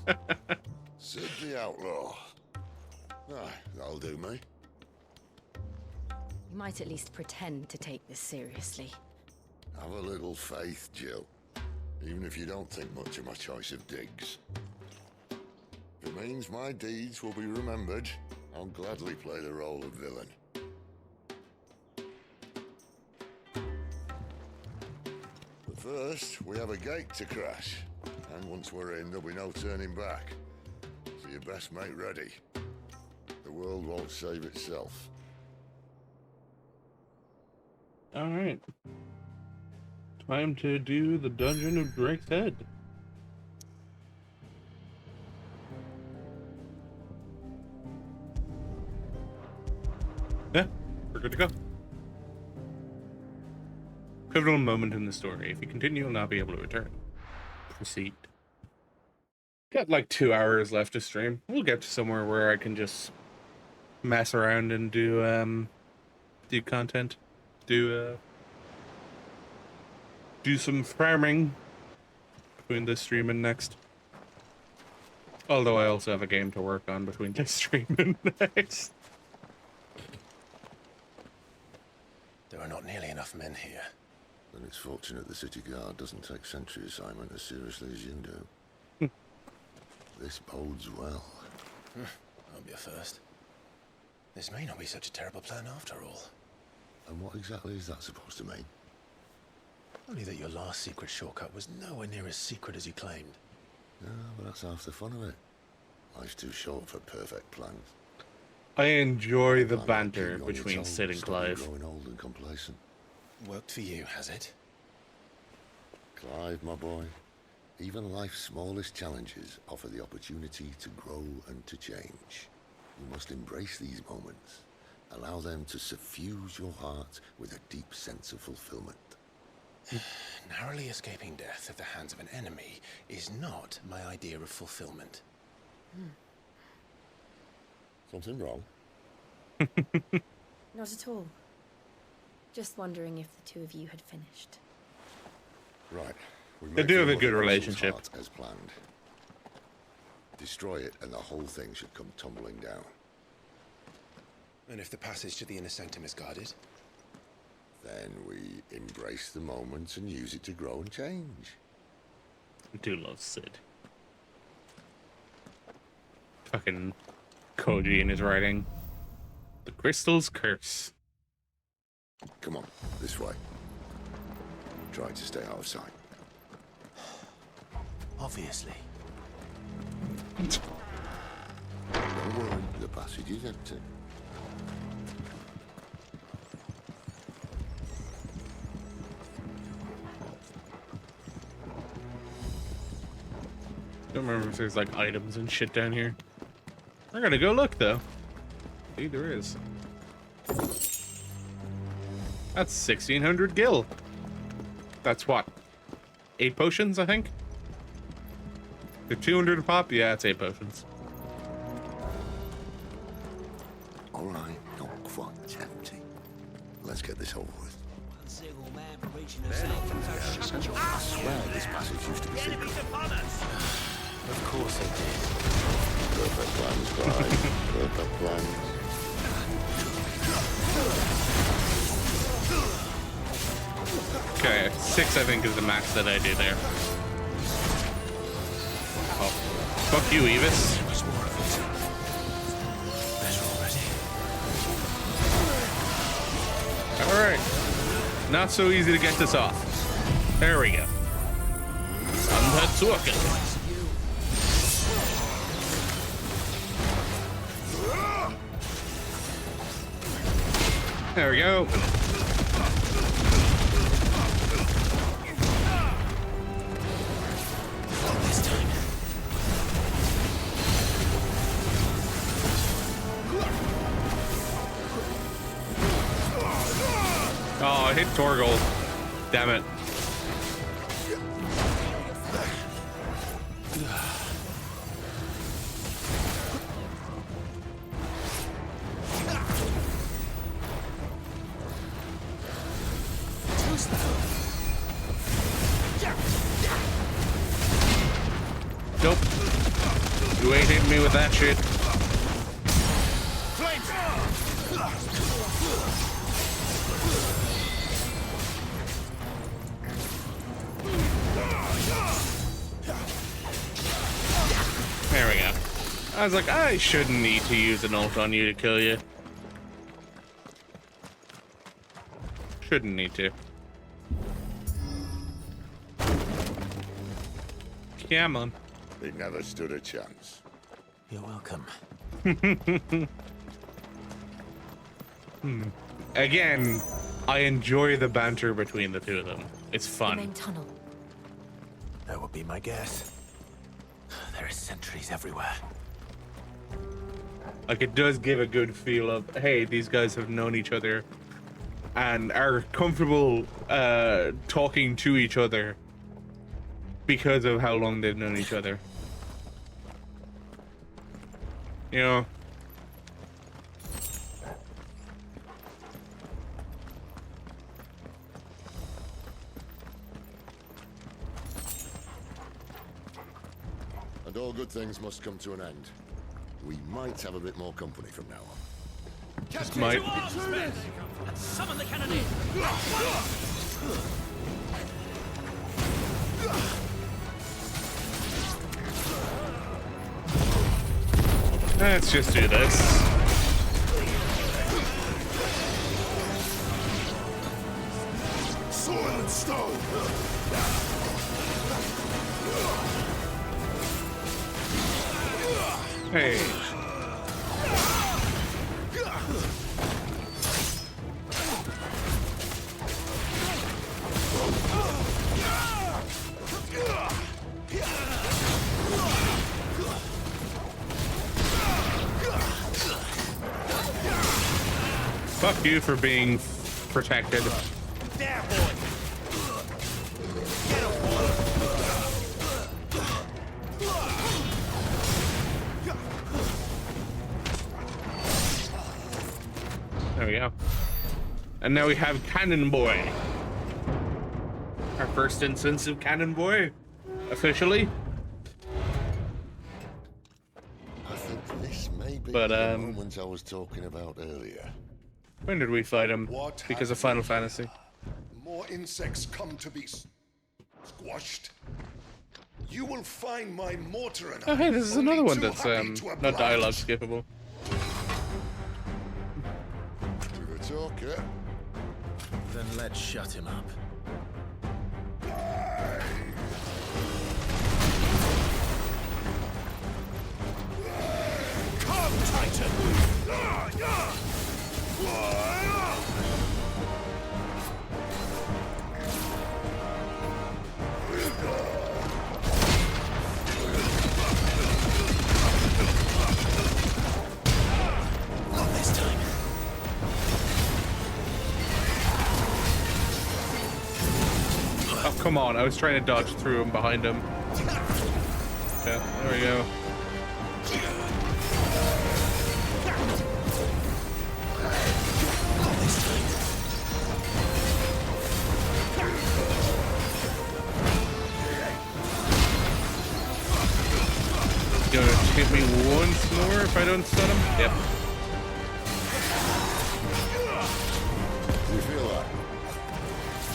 Sid the outlaw. Ah, that'll do me. You might at least pretend to take this seriously. Have a little faith, Jill. Even if you don't think much of my choice of digs. If it means my deeds will be remembered, I'll gladly play the role of villain. First, we have a gate to crash. And once we're in, there'll be no turning back. So you best make ready. The world won't save itself. Alright. Time to do the Dungeon of Drake's Head. Yeah, we're good to go. Pivotal moment in the story. If you continue, you'll not be able to return. Proceed. Got like 2 hours left to stream. We'll get to somewhere where I can just mess around and do content. Do some farming between this stream and next. Although I also have a game to work on between this stream and next. There are not nearly enough men here. Then it's fortunate the city guard doesn't take sentry assignment as seriously as you do. This bodes well. That'll be a first. This may not be such a terrible plan after all. And what exactly is that supposed to mean? Only that your last secret shortcut was nowhere near as secret as you claimed. Yeah, but that's half the fun of it. Life's too short for perfect plans. I enjoy the banter between Sid and Clive. Growing old and complacent. Worked for you, has it? Clive, my boy, even life's smallest challenges offer the opportunity to grow and to change. You must embrace these moments. Allow them to suffuse your heart with a deep sense of fulfillment. Narrowly escaping death at the hands of an enemy is not my idea of fulfillment. Something wrong? Not at all. Just wondering if the two of you had finished. Right. They do have a good relationship. As planned. Destroy it and the whole thing should come tumbling down. And if the passage to the inner sanctum is guarded? Then we embrace the moment and use it to grow and change. I do love Sid. Fucking Koji in his writing. The Crystal's Curse. Come on, this way. Try to stay out of sight. Obviously. Don't worry, the passage is empty. Don't remember if there's like items and shit down here. We're gonna go look though. See, there is. That's 1600 gil. That's what? 8 potions, I think? They're 200 a pop? Yeah, it's 8 potions. Alright, not quite empty. Let's get this over with. I swear this passage used to be secret. Of course it did. Perfect plans, Clive. Perfect plans. Okay, 6 I think is the max that I do there. Oh, fuck you, Evis. Alright. Not so easy to get this off. There we go. That's working. There we go. Oh, I hit Torgal. Damn it. Nope. You ain't hitting me with that shit. There we go. I was like, I shouldn't need to use an ult on you to kill you. Shouldn't need to. Yeah, man. They never stood a chance. You're welcome. Again, I enjoy the banter between the two of them. It's The fun. main tunnel. That would be my guess. There are sentries everywhere. Like, it does give a good feel of, hey, these guys have known each other and are comfortable talking to each other because of how long they've known each other. You know? And all good things must come to an end. We might have a bit more company from now on. Just might. Summon the cannoneer! Let's just do this. Soil and stone! Hey. Fuck you for being protected. There, boy! Get him, boy! There we go. And now we have Cannon Boy. Our first instance of Cannon Boy, officially. I think this may be But, the moment I was talking about earlier. When did we fight him? What Because of have Final we Fantasy. More insects come to be squashed. You will find my mortar and Oh, hey, this is only another one too that's happy to not oblige. dialogue skippable. With a talker. Then let's shut him up. Come, Titan! Not this time. Oh, come on. I was trying to dodge through him behind him. Yeah, there we go. Gonna hit me once more if I don't stun him? Yep. You feel that?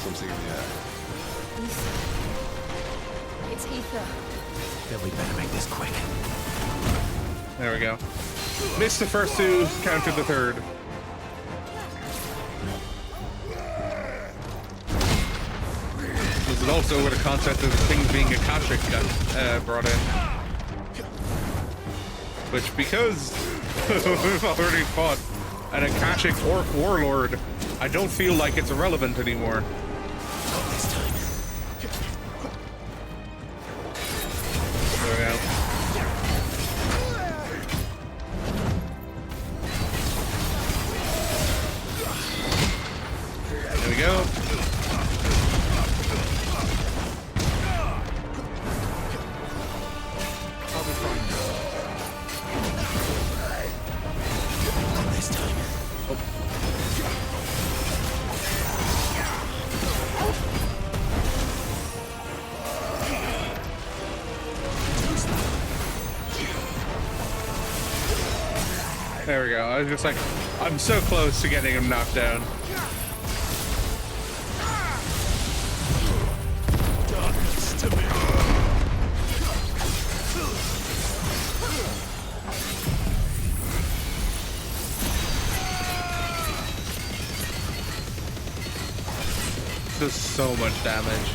Something in the air. It's ether. Then we better make this quick. There we go. Missed the first two, counted the third. This is also where the concept of things being Akashic got brought in. Which, because we've already fought an Akashic warlord, I don't feel like it's irrelevant anymore. Not this time. There we go. There we go. I'll be fine. Not this time. There we go. I was just like, I'm so close to getting him knocked down. Darkness to me. Does so much damage.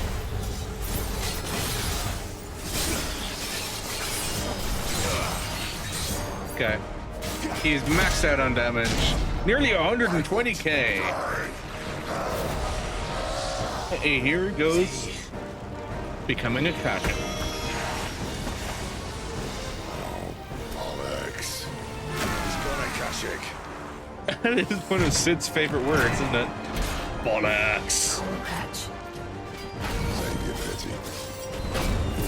guy. He's maxed out on damage. Nearly 120k. Hey, here he goes. Becoming a Kashyyyk. Bollocks. He's gone a Kashyyyk. That is one of Sid's favorite words, isn't it? Bollocks. Save your pity.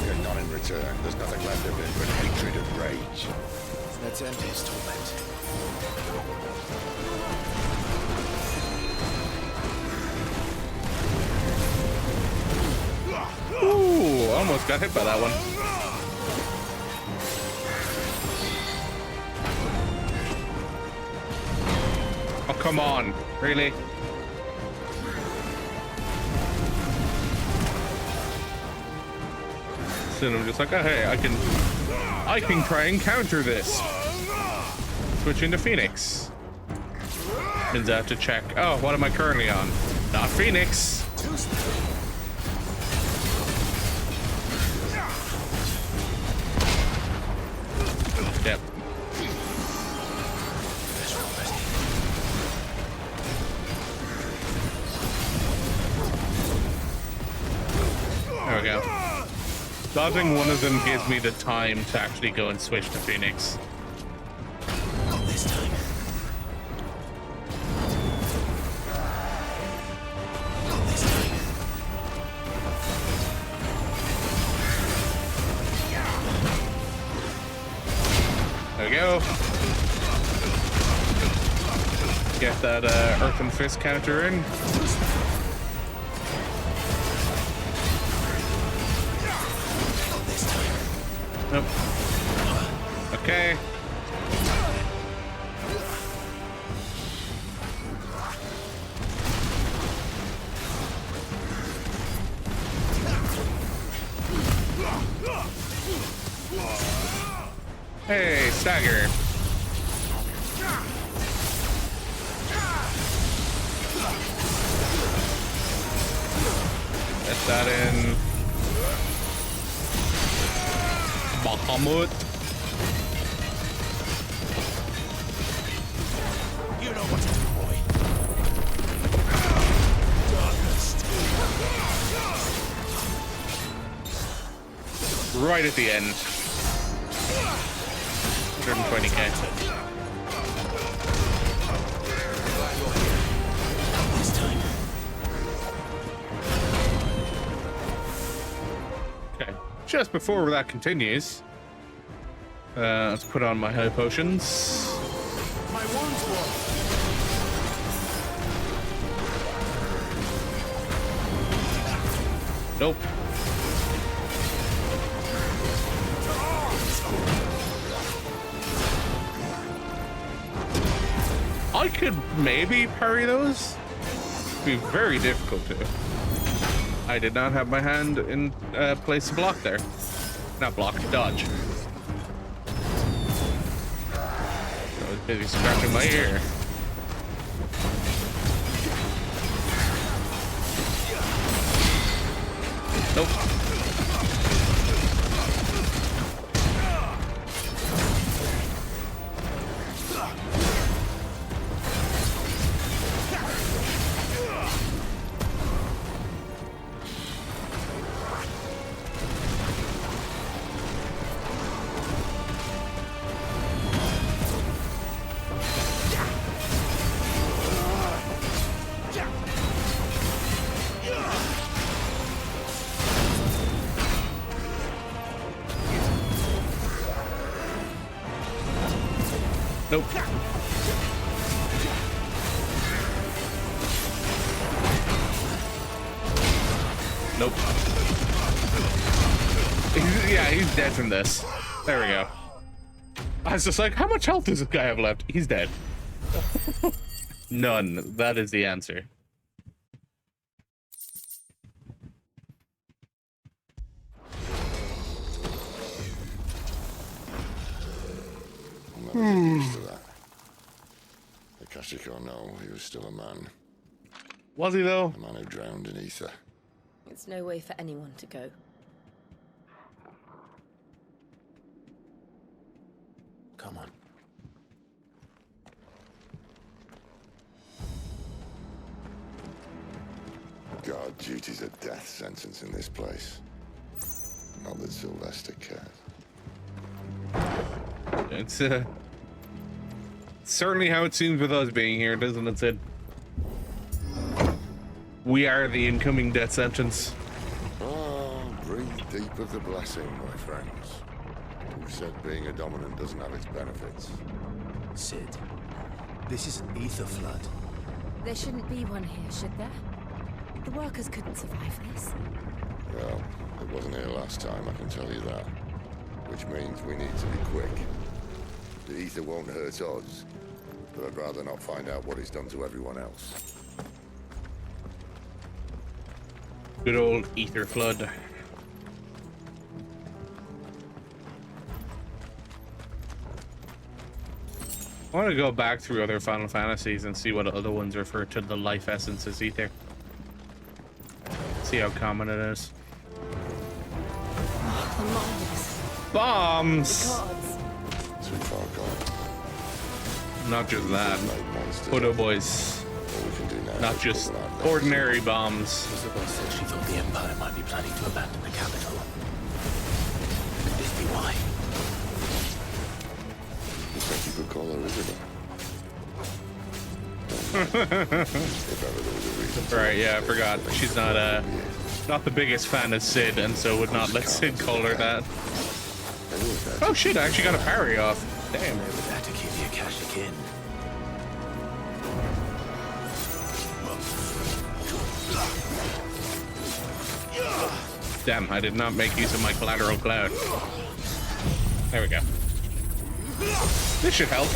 You're not in return. There's nothing left of him but hatred and rage. Let's end his torment. Ooh, almost got hit by that one. Oh, come on. Really? So I'm just like, oh, hey, I can try and counter this. Switch into Phoenix. Means I have to check. Oh, what am I currently on? Not Phoenix. Yep. There we go. Dodging one of them gives me the time to actually go and switch to Phoenix. Not this time. Not this time. There we go. Get that Earthen Fist counter in. Nope. Okay. Hey, stagger. Get that in. Bahamut. You know what to do, boy. Right at the end. 120k. This time. Okay. Just before that continues, let's put on my high potions. My wounds were. Nope. I could maybe parry those. It'd be very difficult to. I did not have my hand in place to block there. Not block, dodge. I was busy scratching my ear. Nope. Nope. Nope. Yeah, he's dead from this. There we go. I was just like, how much health does this guy have left? He's dead. None. That is the answer. I'll never get used to that. Akashic or no, he was still a man. Was he though? A man who drowned in ether. It's no way for anyone to go. Come on. Duty's a death sentence in this place. Not that Sylvester cares. It's certainly how it seems with us being here, doesn't it, Sid? We are the incoming death sentence. Oh, breathe deep of the blessing, my friends. Who said being a dominant doesn't have its benefits? Sid, this is an ether flood. There shouldn't be one here, should there? The workers couldn't survive this. Well, it wasn't here last time, I can tell you that. Which means we need to be quick. The ether won't hurt us, but I'd rather not find out what it's done to everyone else. Good old ether flood. I want to go back through other Final Fantasies and see what other ones refer to the life essence as ether. See how common it is. Bombs! Too far gone. Not just that. Photo boys. Not just ordinary bombs. Isabel said she thought the Empire might be planning to abandon the capital. Could this be why? Looks like you could call her Isabel. Right, yeah, I forgot. She's not the biggest fan of Sid, and so would not let Sid call her that. Oh shit, I actually got a parry off. Damn. Over there to keep the Akashic in. Damn, I did not make use of my collateral cloud. There we go. This should help.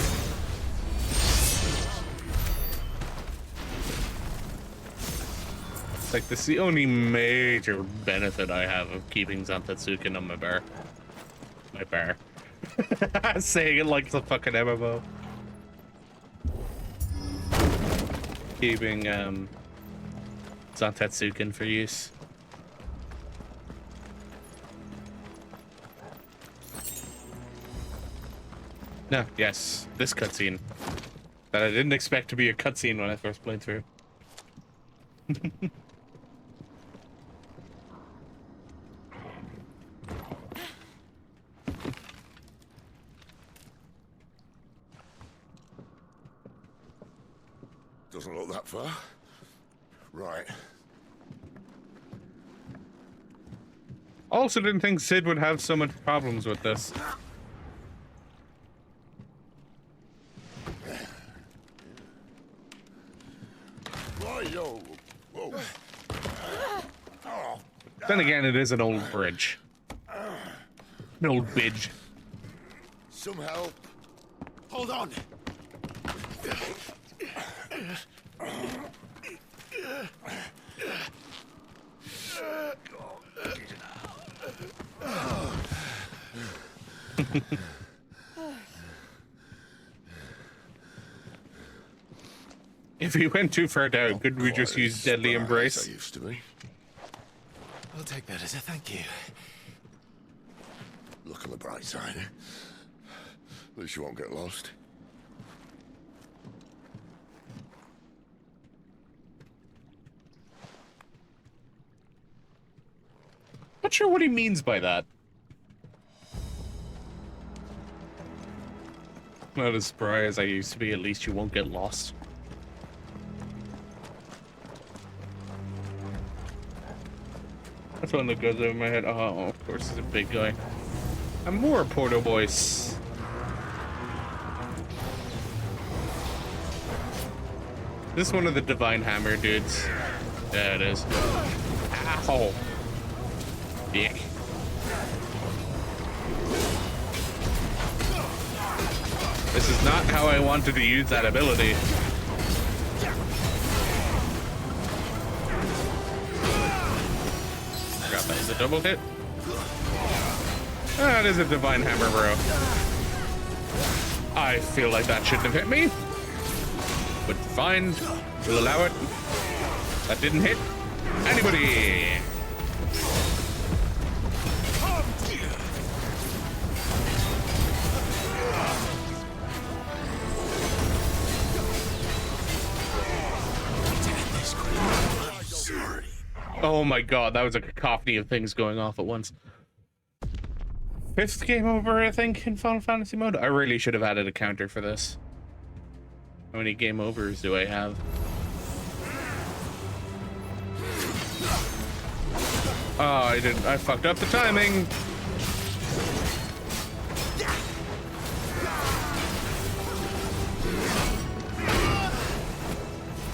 It's like this is the only major benefit I have of keeping Zantetsuken on my bar. My bar. Saying it like it's a fucking MMO. Keeping Zantetsuken for use. No, yes, this cutscene. That I didn't expect to be a cutscene when I first played through. Doesn't look that far. Right. Also didn't think Sid would have so much problems with this. Whoa. Then again, it is an old bridge. An old bridge. Some help. Hold on. If he went too far down, couldn't we just use Deadly Embrace? I used to be. I'll take that as a thank you. Look on the bright side. At least you won't get lost. Not sure what he means by that. Not as spry as I used to be, at least you won't get lost. That's one that goes over my head. Oh, of course, he's a big guy. And more Porto Boys. This is one of the Divine Hammer dudes. Yeah, it is. Ow. Dick. This is not how I wanted to use that ability. Forgot that is a double hit. That is a Divine Hammer, bro. I feel like that shouldn't have hit me. But fine, we'll allow it. That didn't hit anybody. Oh my god, that was a cacophony of things going off at once. 5th game over, I think, in Final Fantasy mode. I really should have added a counter for this. How many game overs do I have? Oh, I fucked up the timing.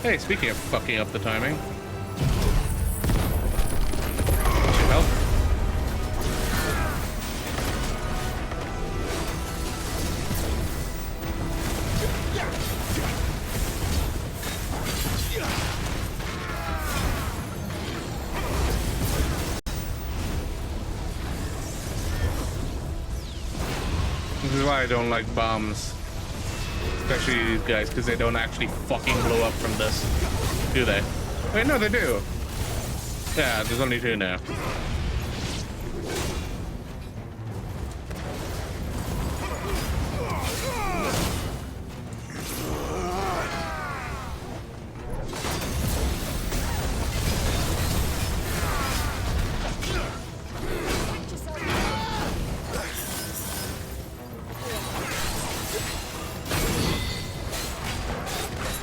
Hey, speaking of fucking up the timing. Should help. This is why I don't like bombs. Especially these guys, because they don't actually fucking blow up from this. Do they? Wait, no, they do. Yeah, there's only 2 now.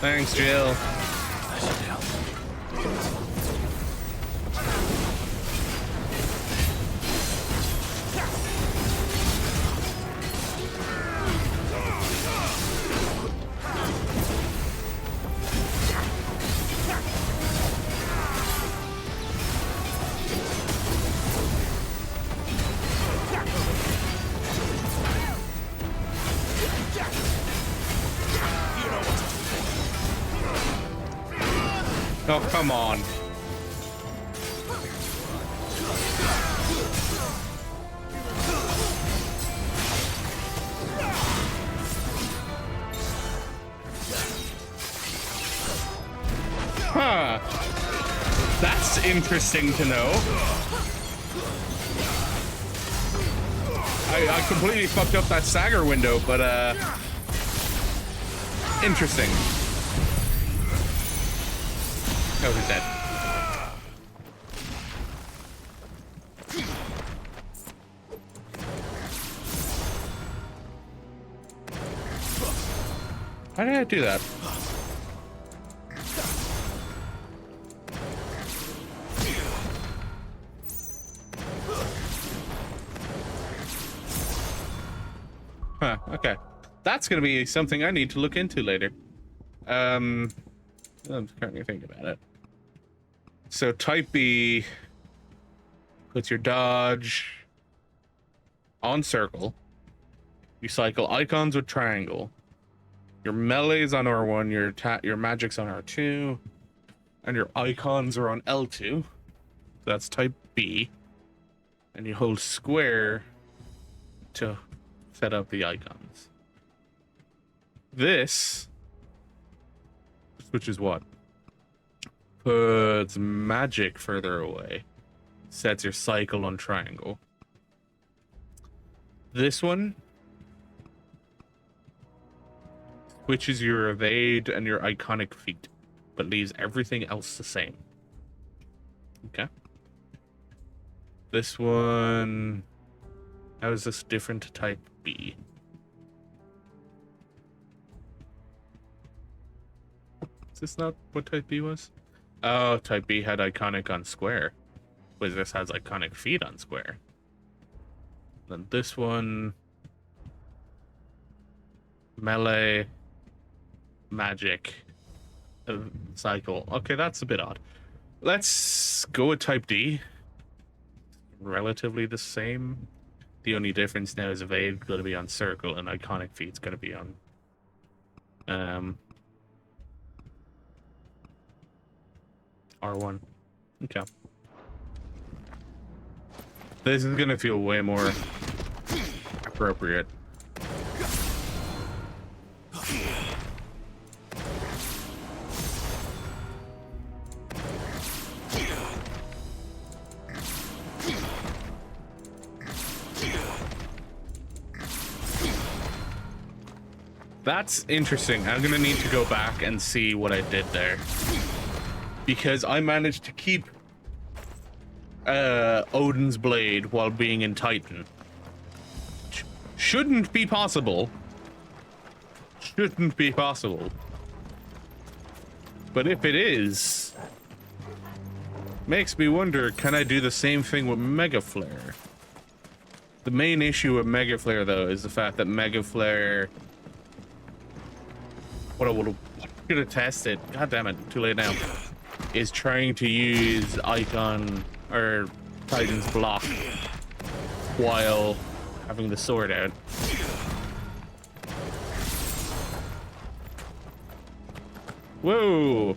Thanks, Jill. That should help. Oh, come on. Huh. That's interesting to know. I completely fucked up that stagger window, but interesting. Oh, he's dead. How did I do that? Huh, okay. That's gonna be something I need to look into later. I'm currently thinking about it. So type B puts your dodge on circle. You cycle icons with triangle. Your melee's on R1, your magic's on R2, and your icons are on L2. That's type B. And you hold square to set up the icons. This, which is what? Puts magic further away. Sets your cycle on triangle. This one switches your evade and your iconic feat, but leaves everything else the same. Okay. This one, how is this different to type B? Is this not what type B was? Oh, type B had iconic on square. Whereas this has iconic feat on square. Then this one, melee, magic, cycle. Okay, that's a bit odd. Let's go with type D. Relatively the same. The only difference now is evade going to be on circle and iconic feat's going to be on R1. Okay. This is going to feel way more appropriate. That's interesting. I'm gonna need to go back and see what I did there, because I managed to keep Odin's blade while being in Titan. Shouldn't be possible. Shouldn't be possible. But if it is, makes me wonder, can I do the same thing with Mega Flare? The main issue with Mega Flare, though, is the fact that Mega Flare... What I should have tested, god damn it, too late now, is trying to use Eikon, or Titan's block, while having the sword out. Whoa!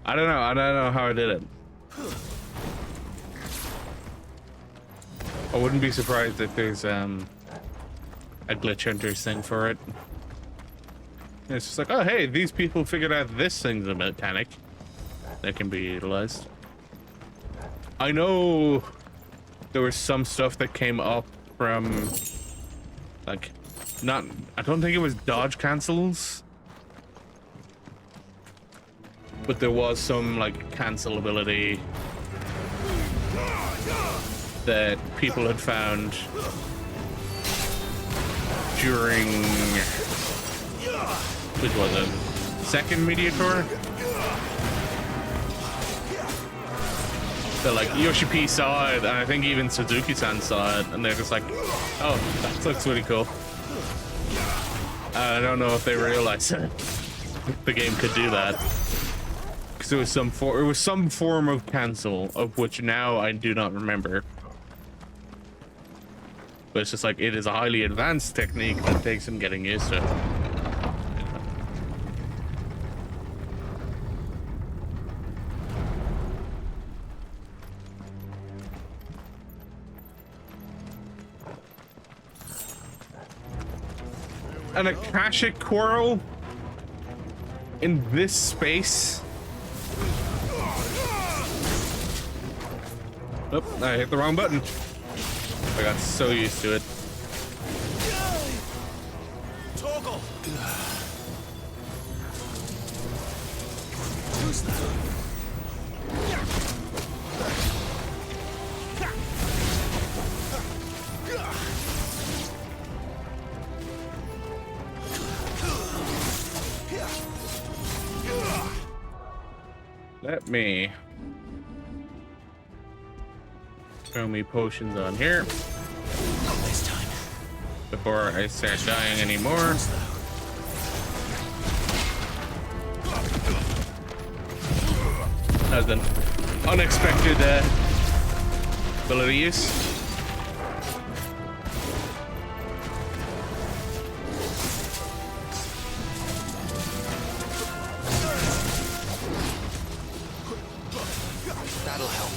I don't know how I did it. I wouldn't be surprised if there's a glitch hunters thing for it. It's just like, oh hey, these people figured out this thing's a mechanic that can be utilized. I know there was some stuff that came up from, like, I don't think it was dodge cancels, but there was some like cancel ability that people had found during, which was it, second Mediator? That like Yoshi P saw it, and I think even Suzuki-san saw it, and they're just like, oh, that looks really cool. I don't know if they realized that the game could do that. Because it was some form of cancel, of which now I do not remember. But it's just like, it is a highly advanced technique that takes some getting used to. An Akashic Quarrel in this space. Oh, I hit the wrong button. I got so used to it. Toggle. Let me throw me potions on here. Not this time. Before I start dying anymore. That was an unexpected ability use. That'll help.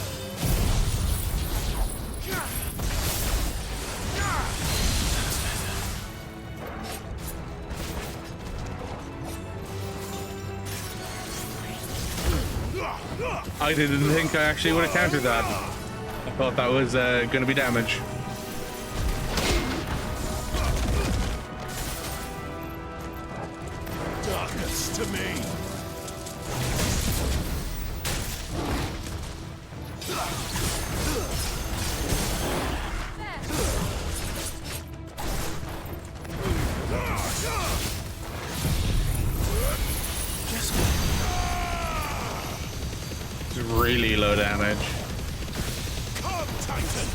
I didn't think I actually would have countered that. I thought that was going to be damage. Darkness to me. It's really low damage. Come, Titan.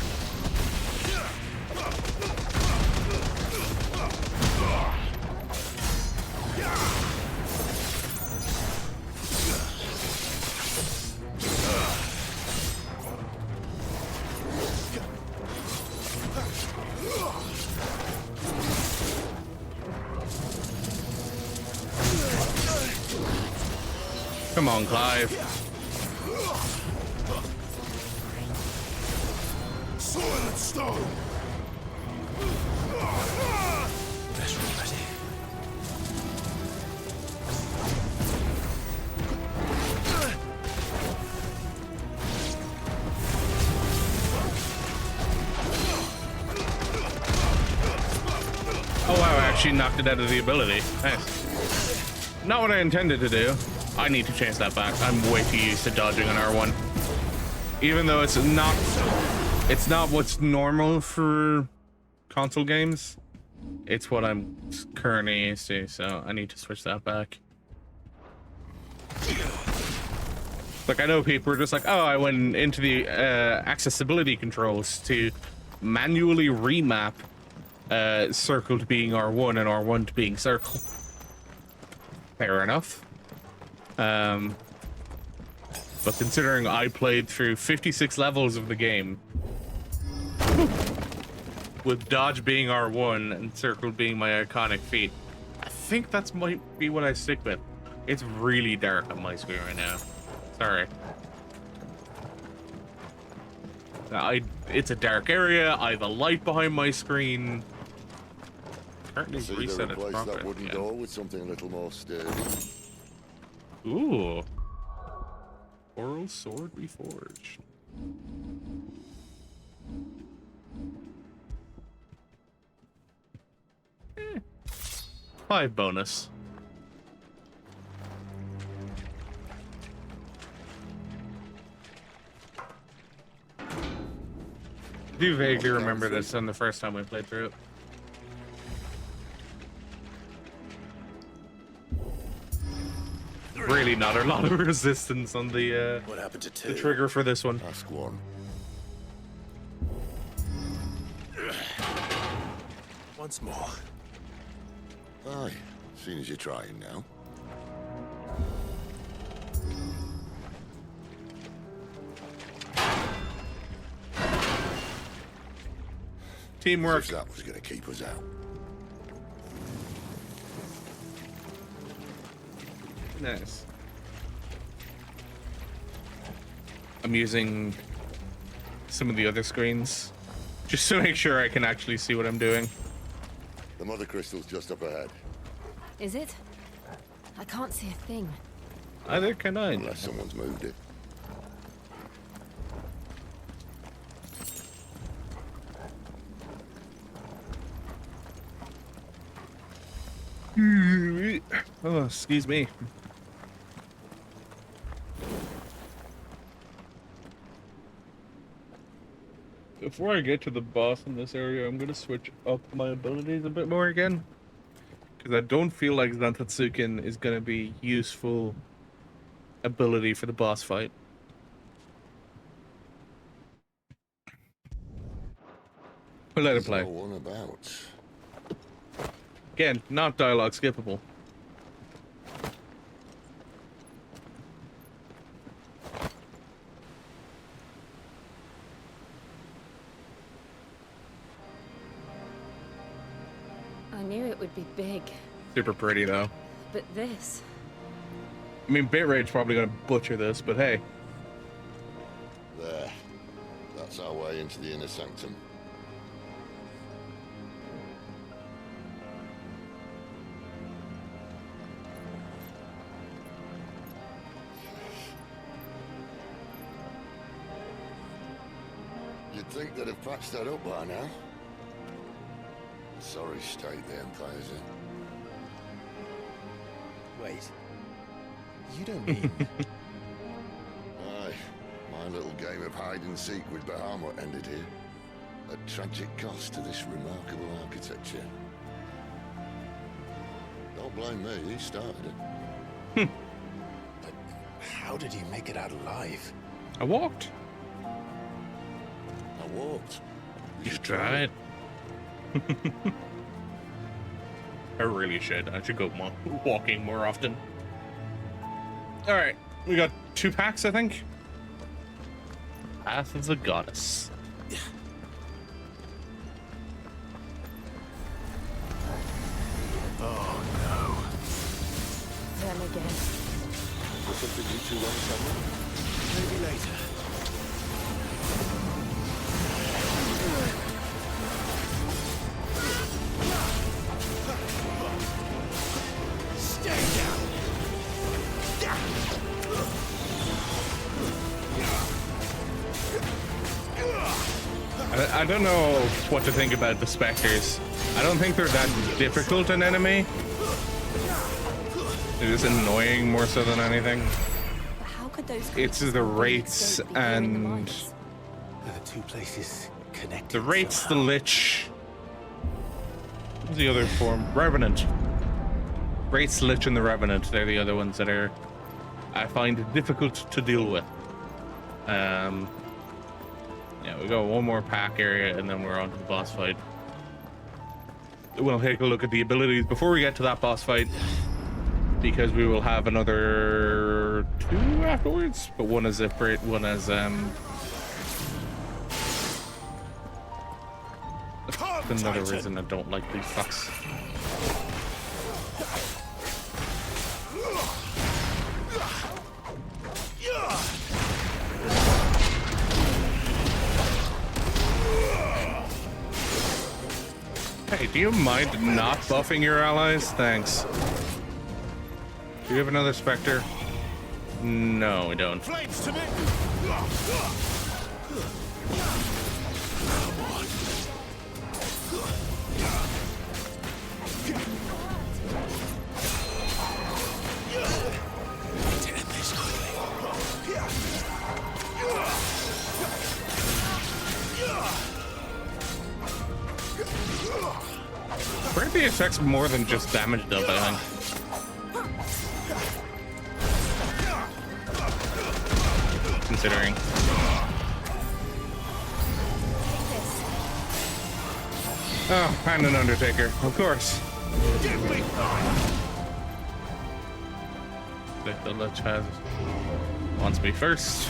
Come on, Clive. Silent stone. Better already. she knocked it out of the ability. Nice. Not what I intended to do. I need to change that back. I'm way too used to dodging on R1. Even though it's not what's normal for console games. It's what I'm currently used to, so I need to switch that back. Like, I know people are just like, oh, I went into the accessibility controls to manually remap circle to being R1 and R1 to being circle. Fair enough. But considering I played through 56 levels of the game with dodge being R1 and circle being my iconic feat, I think that's might be what I stick with. It's really dark on my screen right now. Sorry. It's a dark area. I have a light behind my screen. Currently reset it Replace that properly. wooden door with something a little more sturdy. Ooh. Oral sword reforged. Eh. 5 bonus. I do vaguely remember this on the first time we played through it. Really not a lot of resistance on the What happened to the trigger for this one. Ask one. Once more. Aye, seeing as you're trying now. Teamwork. As if that was going to keep us out. Nice. I'm using some of the other screens just to make sure I can actually see what I'm doing. The mother crystal's just up ahead. Is it? I can't see a thing. Either can I. Unless someone's moved it. Oh, excuse me. Before I get to the boss in this area, I'm gonna switch up my abilities a bit more again. Because I don't feel like Zantatsuken is gonna be useful ability for the boss fight. We'll let it play. No one about. Again, not dialogue skippable. I knew it would be big, Super pretty though. but this... I mean, Bitrate's probably gonna butcher this, but hey. There. That's our way into the inner sanctum. You'd think they'd have patched that up by now. Sorry state the Empire's in. Wait. You don't mean... Aye. My little game of hide-and-seek with Bahamut ended here. A tragic cost to this remarkable architecture. Don't blame me, he started it. But how did he make it out alive? I walked. I walked. You should try it. I really should. I should go walking more often. Alright, we got 2 packs, I think. Path of the Goddess. Oh no. Them again. Was something you two want somewhere? Maybe later. Stay down. I I don't know what to think about the specters. I don't think they're that difficult an enemy. They're just annoying more so than anything. But how could those It's the wraiths and Are the two places connected? the wraiths, the lich. What's the other form? Revenant. Wraiths, lich, and the revenant. They're the other ones that are I find difficult to deal with. Yeah, we got one more pack area and then we're on to the boss fight. We'll take a look at the abilities before we get to that boss fight, because we will have another 2 afterwards, but one is Ifrit, one is another reason I don't like these fucks. Hey, do you mind not buffing your allies? Thanks. Do you have another Spectre? No, we don't. Flames to me! Aren't the effects more than just damage though, I think? Considering. Oh, and an Undertaker, of course. The Lich has wants me first.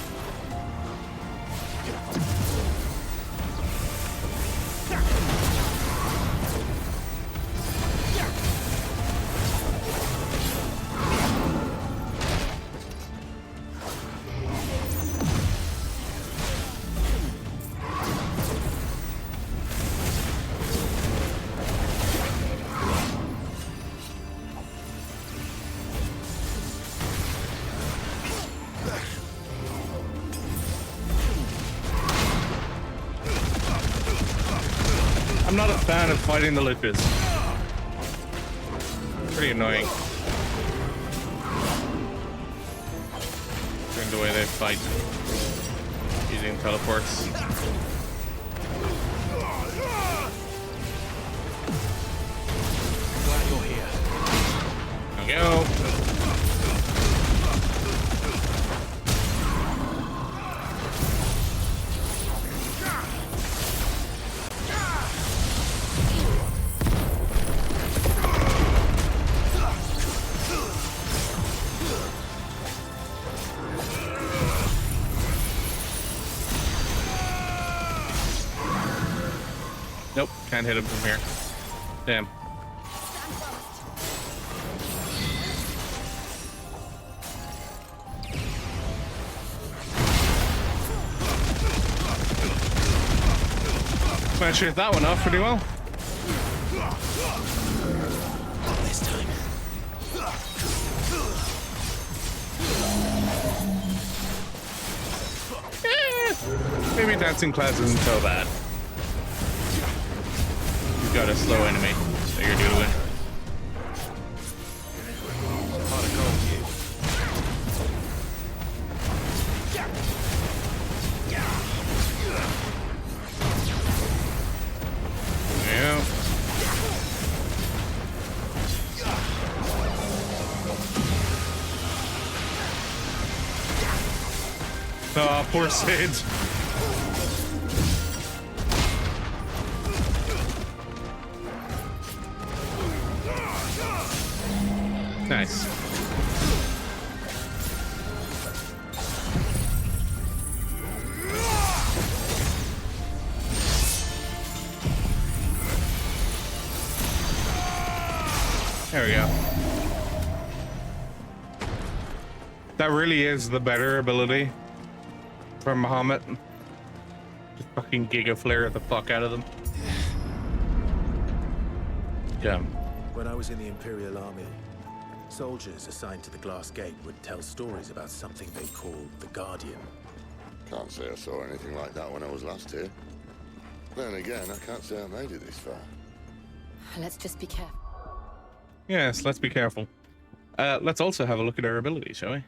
I'm not a fan of fighting the liches. Pretty annoying. During the way they fight using teleports. Glad you're here. There we go. Nope, can't hit him from here. Damn. Managed to hit that one off pretty well. Not this time. Maybe Dancing Clouds isn't so bad. You've got a slow enemy that you're doing. Hard to go with you. Yeah. Oh, poor Sid. Nice. There we go. That really is the better ability from Muhammad. Just fucking Giga Flare the fuck out of them. Yeah. When I was in the Imperial Army, soldiers assigned to the Glass Gate would tell stories about something they called the Guardian. Can't say I saw anything like that when I was last here. Then again, I can't say I made it this far. Let's just be careful. Yes, let's be careful. Let's also have a look at our abilities, shall we?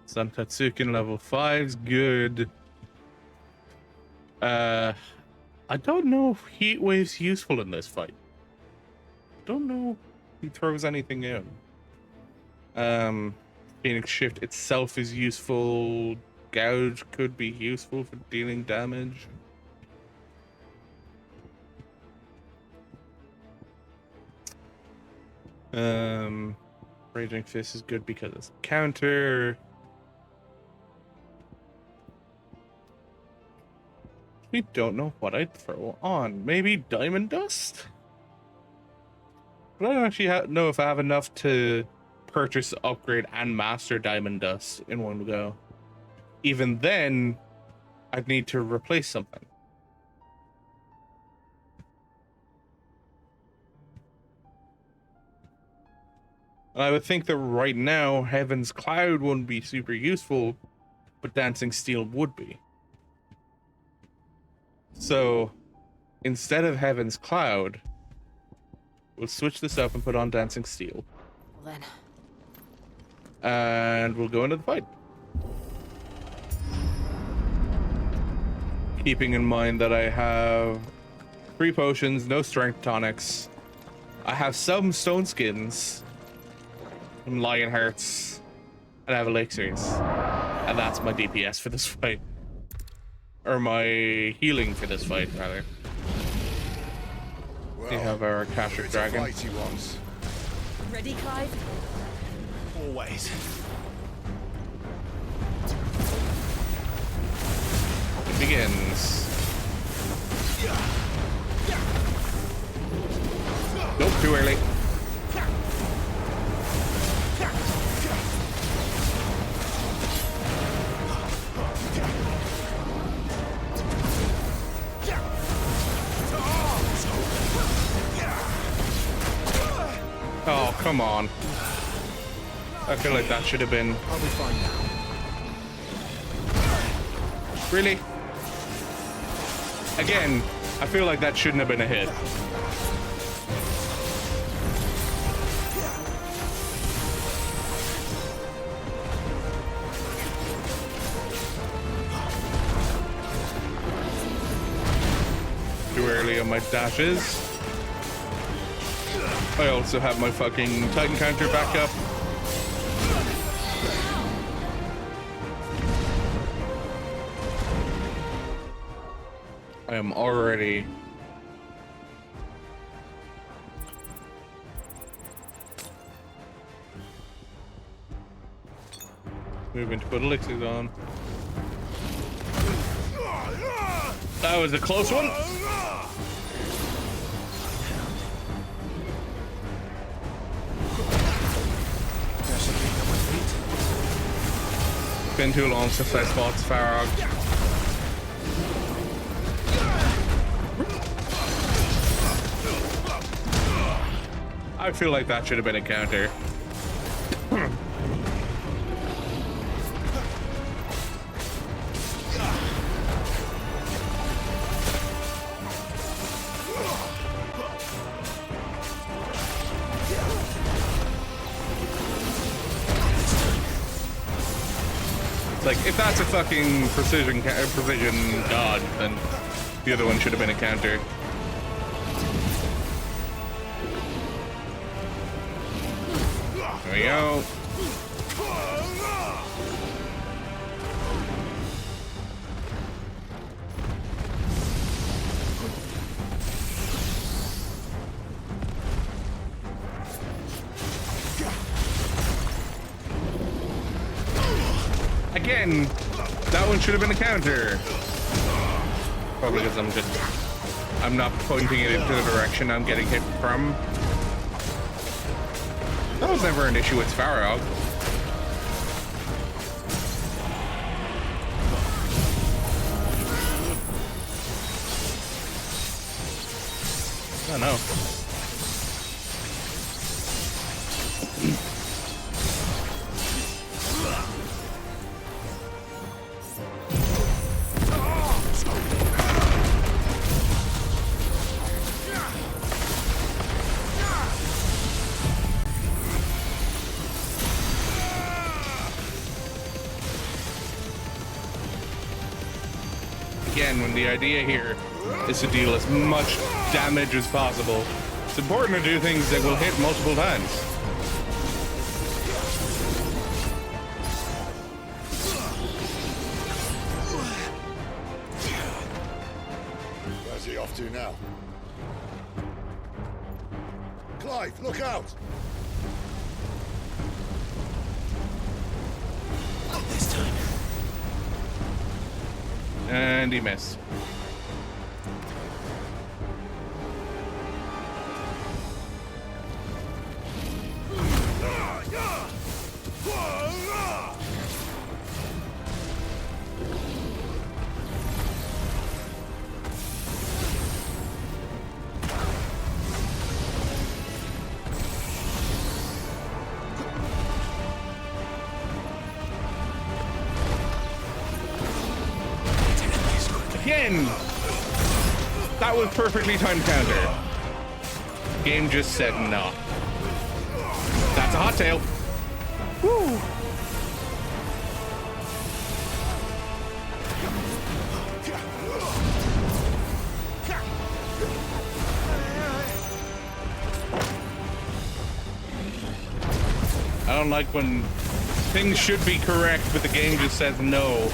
Santatsuken level 5's good. I don't know if Heat Wave's useful in this fight. Don't know if he throws anything in. Phoenix Shift itself is useful. Gouge could be useful for dealing damage. Raging Fist is good because it's counter. We don't know what I'd throw on. Maybe Diamond Dust? But I don't actually know if I have enough to purchase, upgrade, and master Diamond Dust in one go. Even then, I'd need to replace something. And I would think that right now, Heaven's Cloud wouldn't be super useful, but Dancing Steel would be. So, instead of Heaven's Cloud, we'll switch this up and put on Dancing Steel. Well then. And we'll go into the fight. Keeping in mind that I have 3 potions, no strength tonics. I have some stone skins, some lion hearts, and I have elixirs. And that's my DPS for this fight. Or my healing for this fight, rather. Well, we have our Akashic Dragon. Ready, Clive? Always. It begins. Nope, too early. Oh, come on. I feel like that should have been... I'll be fine now. Really? Again, I feel like that shouldn't have been a hit. Too early on my dashes. I also have my fucking Titan counter back up. I am already moving to put elixirs on. That was a close one. Been too long since I fought Farog. I feel like that should have been a counter. Like, if that's a fucking precision dodge, then the other one should have been a counter. There we go. Again, that one should have been a counter. Probably because I'm not pointing it into the direction I'm getting hit from. That was never an issue with Farog. I don't know. again, when the idea here is to deal as much damage as possible, it's important to do things that will hit multiple times. Where's he off to now? Clive, look out! Not this time. And he missed. Again! That was perfectly timed counter. Game just said no. That's a hot tail. Woo! I don't like when things should be correct, but the game just says no.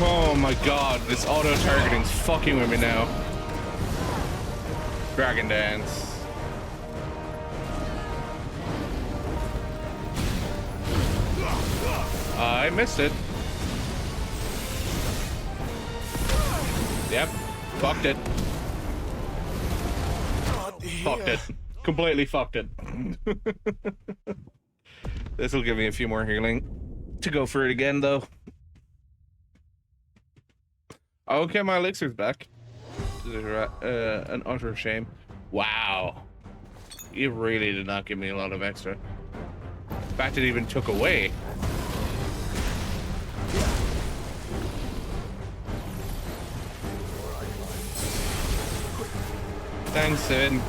Oh my god, this auto-targeting's fucking with me now. Dragon Dance. I missed it. Yep, fucked it. Fucked it. Completely fucked it. This will give me a few more healing to go for it again, though. Okay, my elixir's back. An utter shame. Wow. You really did not give me a lot of extra. In fact, it even took away. Thanks, Sid.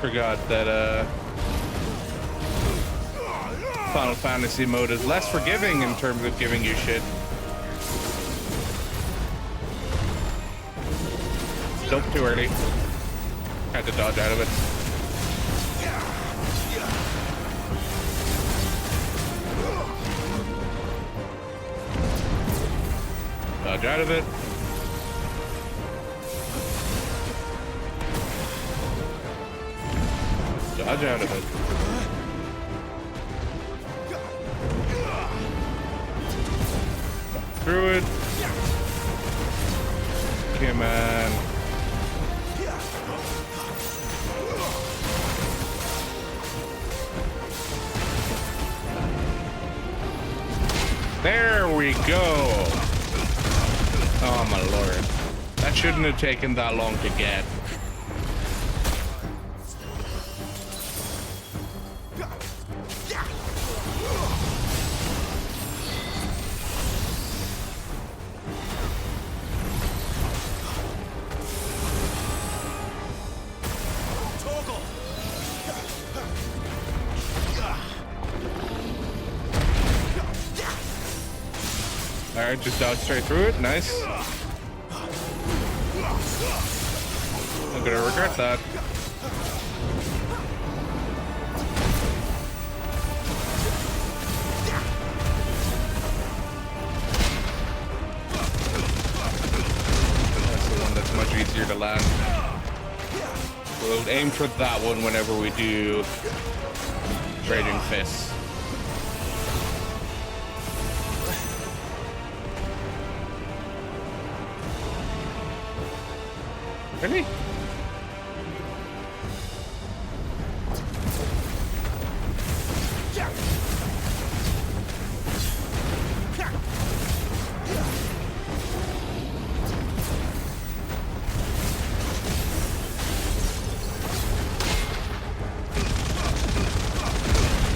Forgot that, Final Fantasy mode is less forgiving in terms of giving you shit. Nope, too early. Had to dodge out of it. Dodge out of it. Dodge out of it. Through it. Come on. There we go. Oh my lord. That shouldn't have taken that long to get. Alright, just dodge straight through it. Nice. I'm gonna regret that. That's the one that's much easier to land. We'll aim for that one whenever we do Raging Fists. Really?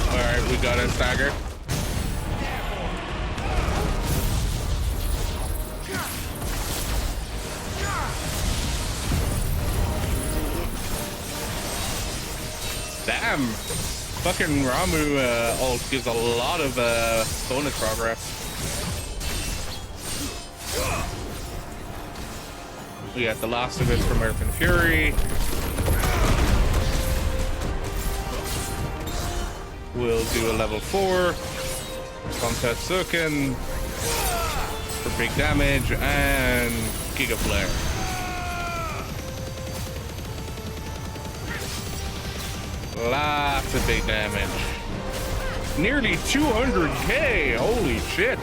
Alright, we got a stagger. Damn! Fucking Ramu ult gives a lot of bonus progress. We got the last of it from Earth and Fury. We'll do a level 4 from Tetsuken for big damage and Giga Flare. Lots of big damage. Nearly 200k! Holy shit!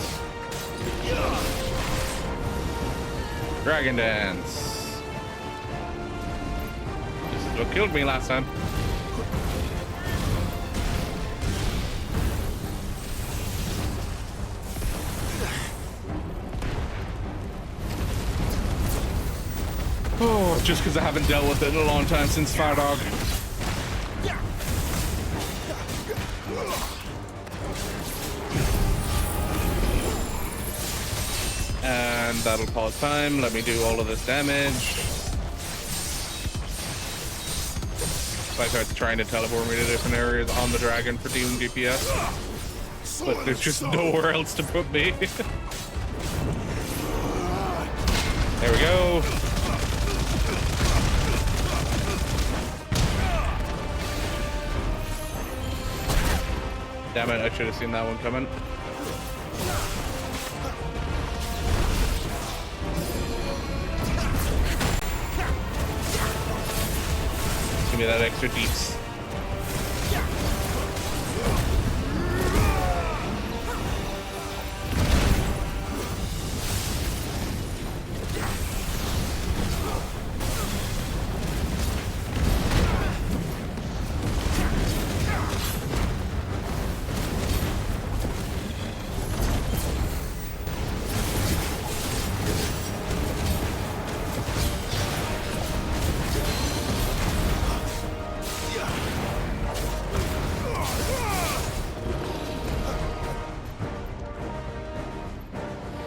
Dragon Dance. This is what killed me last time. Oh, just because I haven't dealt with it in a long time since Fire Dog. And that'll pause time. Let me do all of this damage. Like I was trying to teleport me to different areas on the dragon for dealing DPS. But there's just nowhere else to put me. There we go. Damn it, I should have seen that one coming. Give me that extra deeps.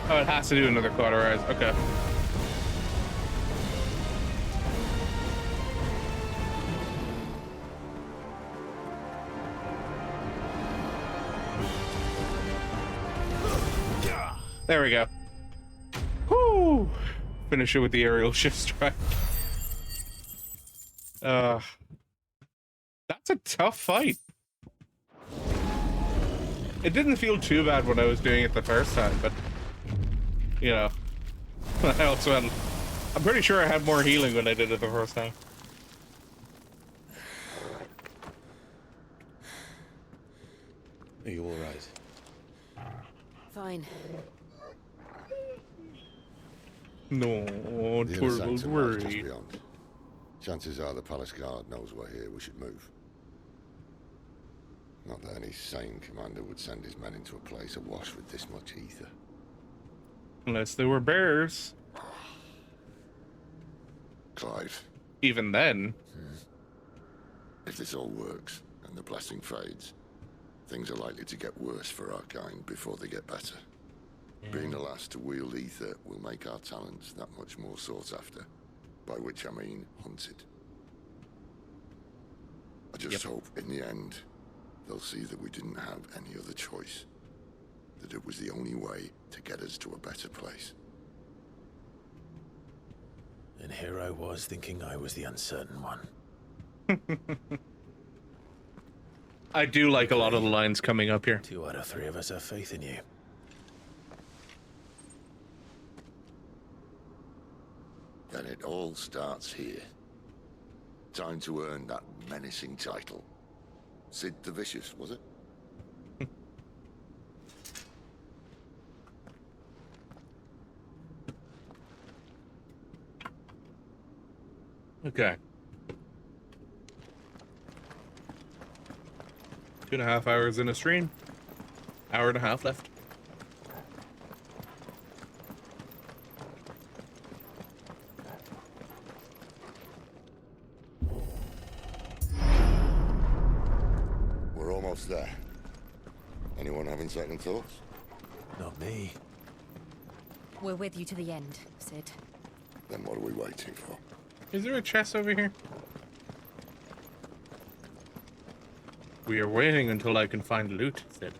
Oh, it has to do another cauterize. Okay. There we go. Whoo! Finish it with the aerial shift strike. That's a tough fight. It didn't feel too bad when I was doing it the first time, but you know, I also had, I'm pretty sure I had more healing when I did it the first time. Are you alright? Fine. No, The Turbo's inner sanctum lies just worried. beyond. Chances are the palace guard knows we're here. We should move. Not that any sane commander would send his men into a place awash with this much ether. Unless they were bears. Clive. Even then. If this all works and the blessing fades, things are likely to get worse for our kind before they get better. Being the last to wield ether will make our talents that much more sought after, by which I mean hunted. I just hope in the end they'll see that we didn't have any other choice, that it was the only way to get us to a better place. And here I was thinking I was the uncertain one. I do like a lot of the lines coming up here. 2 out of 3 of us have faith in you. Then it all starts here. Time to earn that menacing title. Sid the Vicious, was it? Okay. 2.5 hours in a stream. Hour and a half left. We're almost there. Anyone having second thoughts? Not me. We're with you to the end, Sid. Then what are we waiting for? Is there a chest over here? We are waiting until I can find loot instead.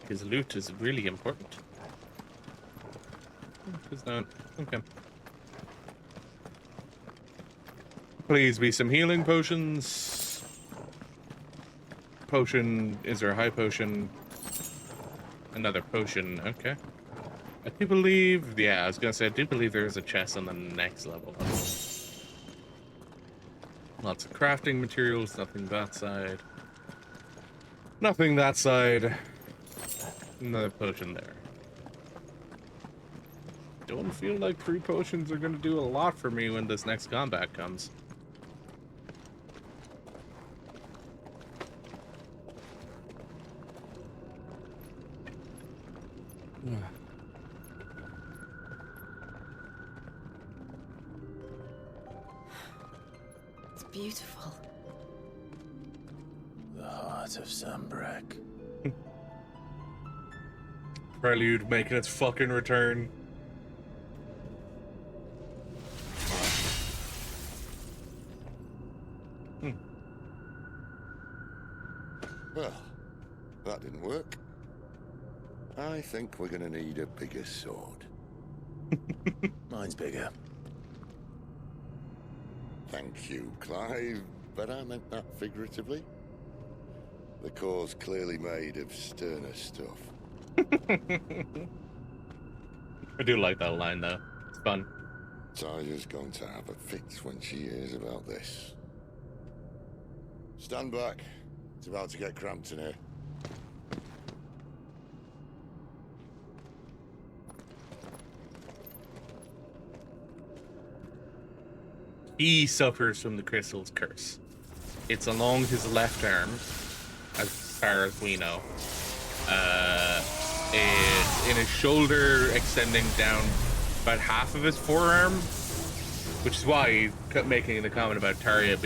Because loot is really important. It's not. Okay. Please be some healing potions. Potion. Is there a high potion? Another potion. Okay. I do believe. Yeah, I was gonna say, I do believe there's a chest on the next level. Lots of crafting materials. Nothing that side. Nothing that side. Another potion there. Don't feel like 3 potions are gonna do a lot for me when this next combat comes. It's beautiful. The heart of Sunbreak. Prelude making its fucking return. Well, that didn't work. I think we're gonna need a bigger sword. Mine's bigger. Thank you, Clive, but I meant that figuratively. The core's clearly made of sterner stuff. I do like that line, though. It's fun. Taya's going to have a fit when she hears about this. Stand back. It's about to get cramped in here. He suffers from the crystal's curse. It's along his left arm, as far as we know. It's in his shoulder, extending down about half of his forearm, which is why he kept making the comment about Tarja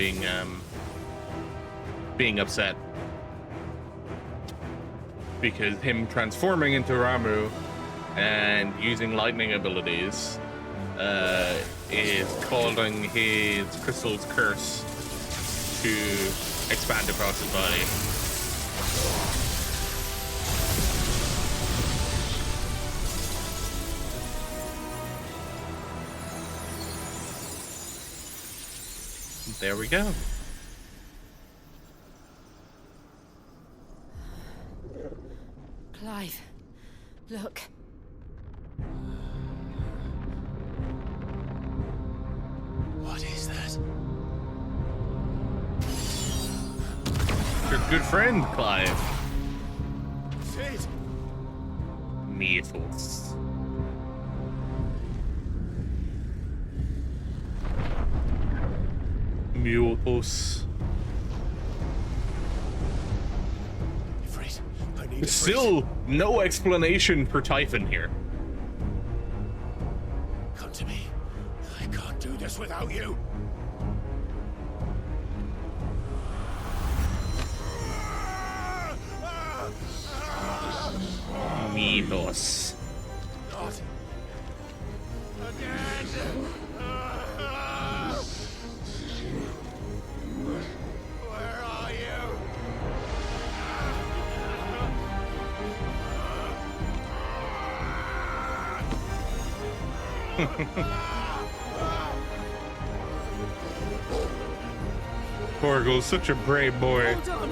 being upset. Because him transforming into Ramu and using lightning abilities is causing his crystal's curse to expand across his body. There we go. Clive, look. What is that? Your good friend, Clive. Sid! Mythos. Mythos. Still no explanation for Typhon here. Come to me. I can't do this without you. Mythos. Not again. Where are you? Torgal's such a brave boy. Hold on.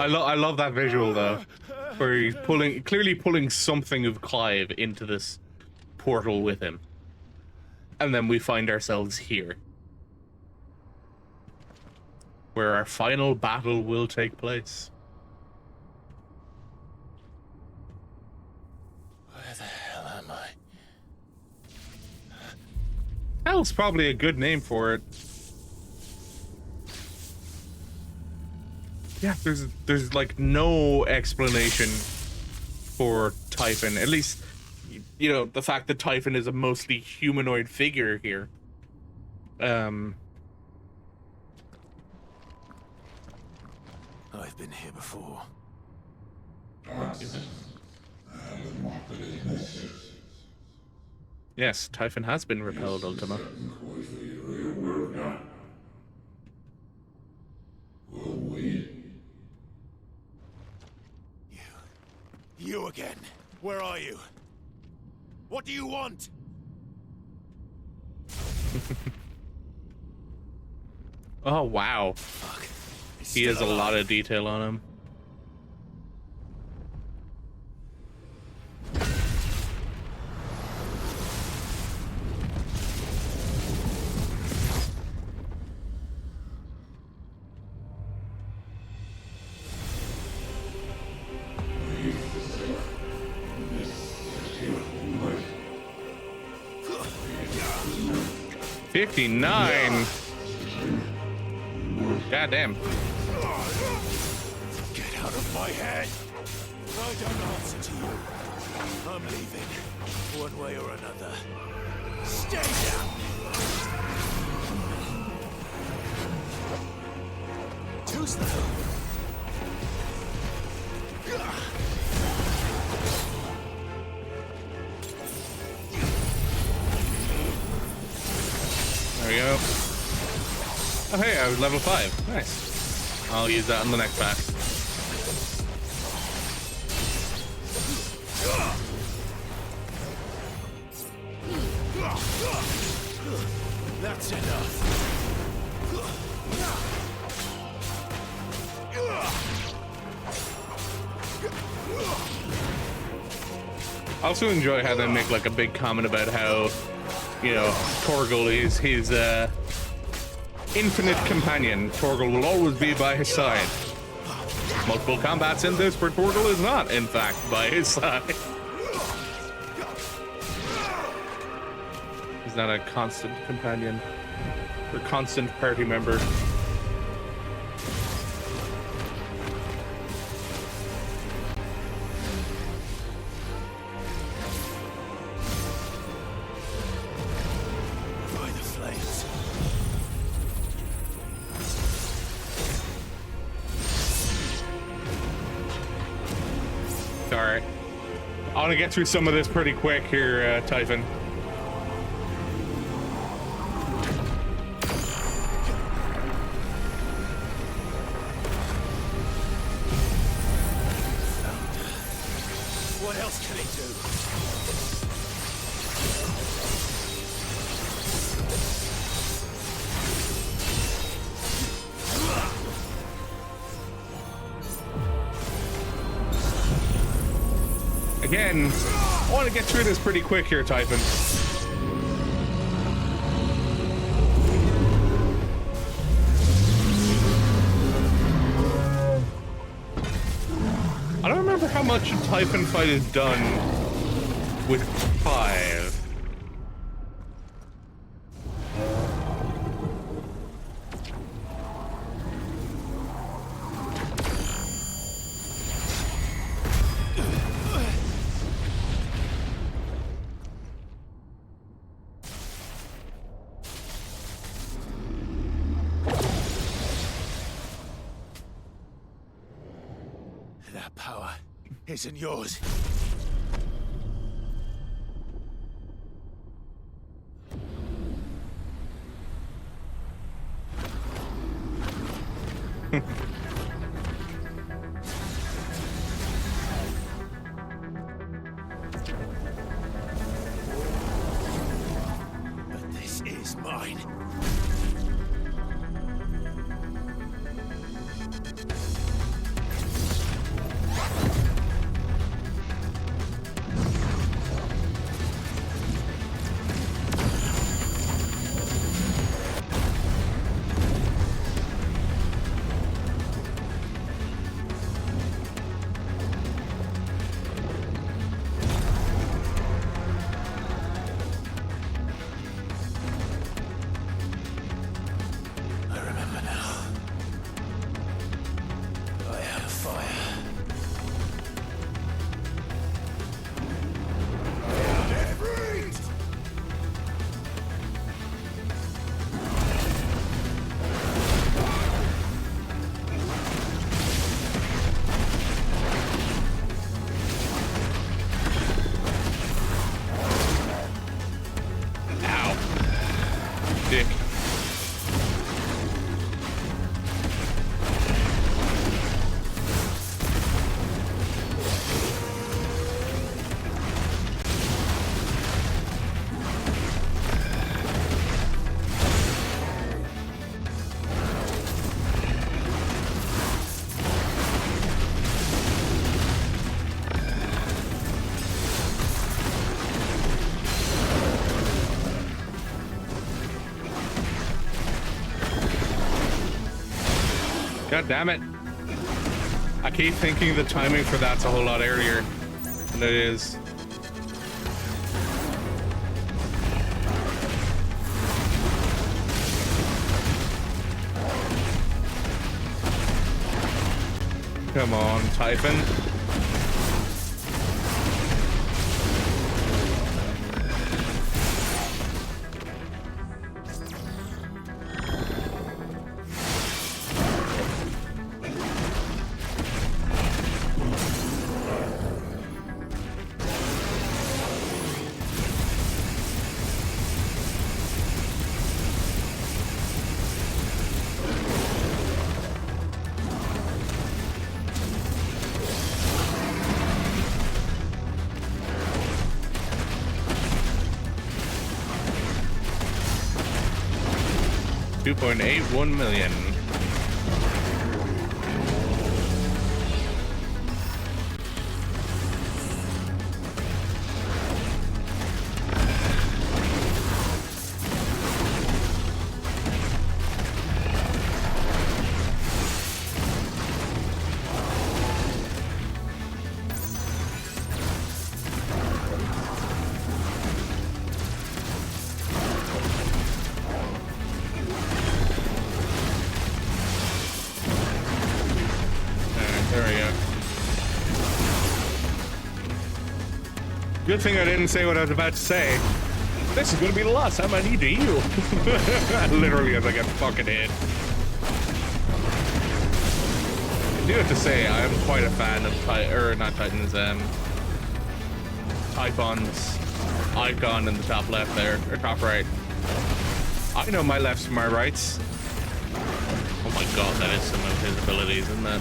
I love that visual though, where he's clearly pulling something of Clive into this portal with him, and then we find ourselves here, where our final battle will take place. Where the hell am I? Hell's probably a good name for it. Yeah, there's like no explanation for Typhon. At least, you know, the fact that Typhon is a mostly humanoid figure here. I've been here before. Yes, Typhon has been repelled, Ultima. You again. Where are you? What do you want? Oh, wow. He has a lot of detail on him. $59. Goddamn. Get out of my head! I don't answer to you. I'm leaving, one way or another. Stay down! Too slow. There we go. Oh hey, I was level 5. Nice. I'll use that in the next pack. That's enough. I also enjoy how they make like a big comment about how, you know, Torgal is his infinite companion. Torgal will always be by his side. Multiple combats in this where Torgal is not, in fact, by his side. He's not a constant companion or constant party member. Sorry. I want to get through some of this pretty quick here, Typhon. What else can he do? Again, I want to get through this pretty quick here, Typhon. I don't remember how much a Typhon fight is done with 5. That power isn't yours. But this is mine. God damn it. I keep thinking the timing for that's a whole lot earlier than it is. Come on, Typhon. $2.81 million. Good thing I didn't say what I was about to say. This is gonna be the last time I need to heal. Literally as I get fucking hit. I do have to say, I am quite a fan of Typhon's icon in the top left there, or top right. I know my lefts from my rights. Oh my god, that is some of his abilities, isn't it?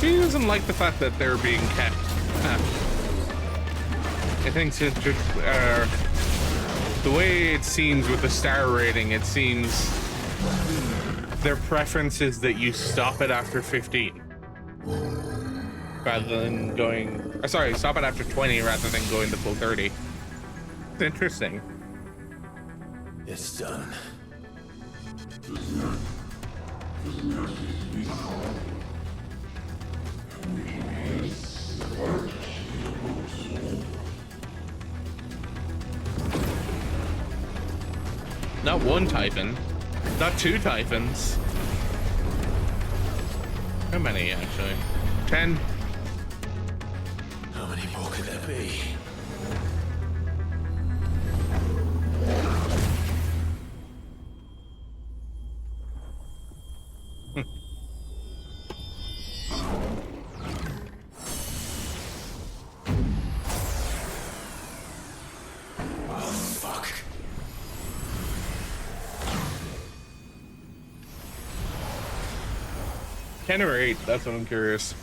He doesn't like the fact that they're being kept. I think it just, the way it seems with the star rating, it seems their preference is that you stop it after 15 rather than going, or sorry, stop it after 20 rather than going the full 30. It's interesting. It's done. Not one Typhon, not two Typhons. How many actually? 10? How many more could there be? Ten or 8, that's what I'm curious.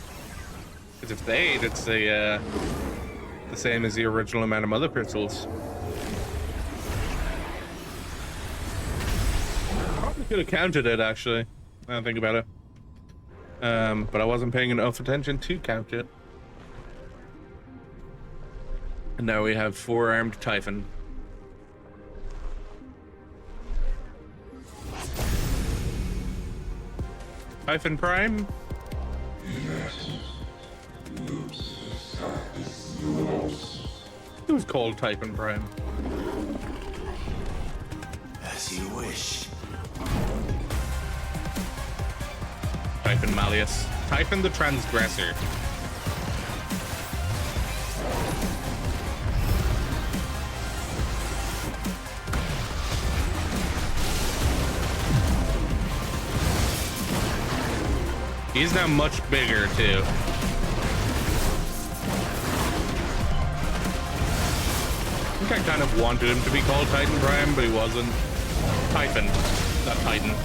Because if it's 8, it's the same as the original amount of mother crystals. Probably could have counted it, actually. I don't think about it. But I wasn't paying enough attention to count it. And now we have 4-armed Typhon. Typhon Prime? It was called Typhon Prime. As you wish. Typhon Malleus. Typhon the Transgressor. He's now much bigger, too. I think I kind of wanted him to be called Titan Prime, but he wasn't. Typhon, not Titan.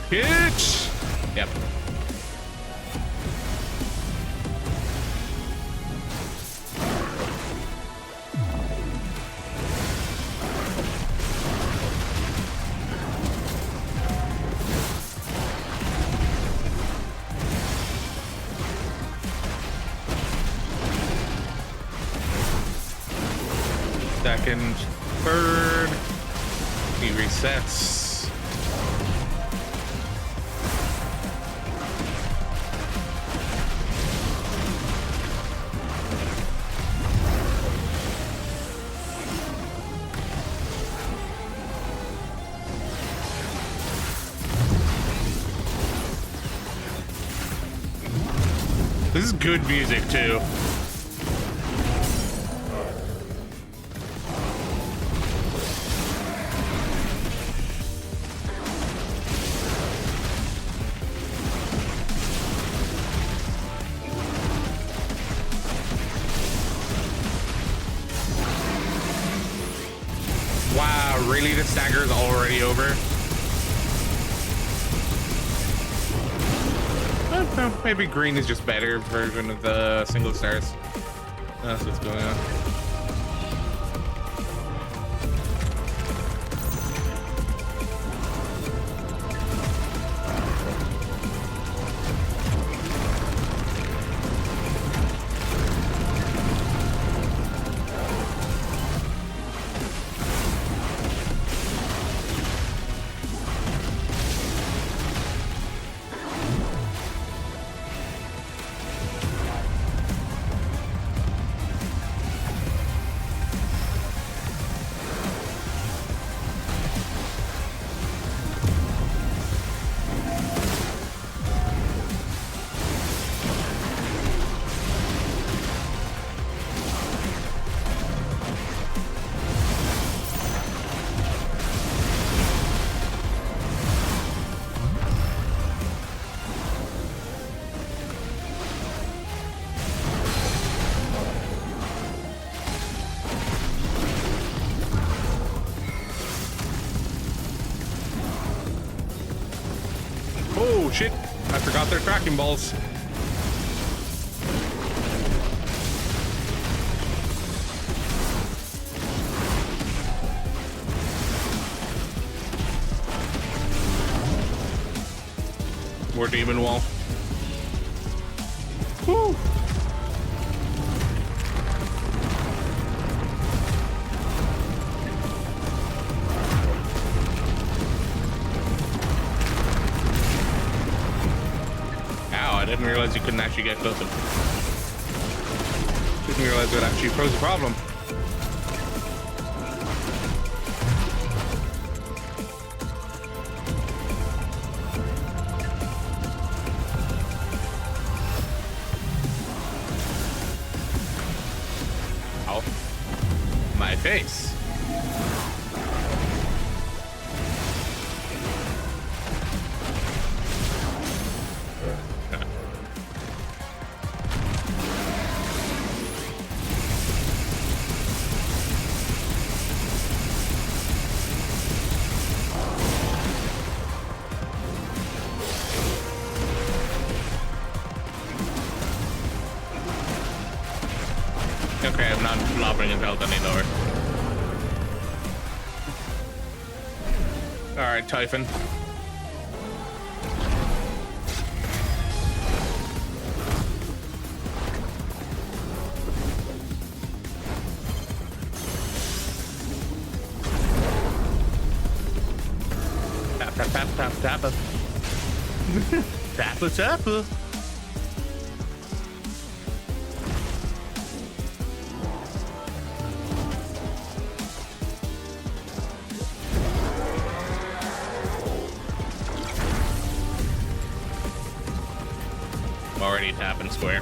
Hitch! Yep. Second, third, he resets. This is good music, too. Wow, really? The stagger is already over? No, maybe green is just better version of the single stars. That's what's going on. Oh shit, I forgot their tracking balls. More demon wall. Woo! I didn't realize you couldn't actually get closer. Didn't realize it actually pose a problem. Ow. My face. Okay, I'm not flopping his health any lower. Alright, Typhon. Tap, tap, tap, tap, tappa. Tappa, tappa. Already tapping square.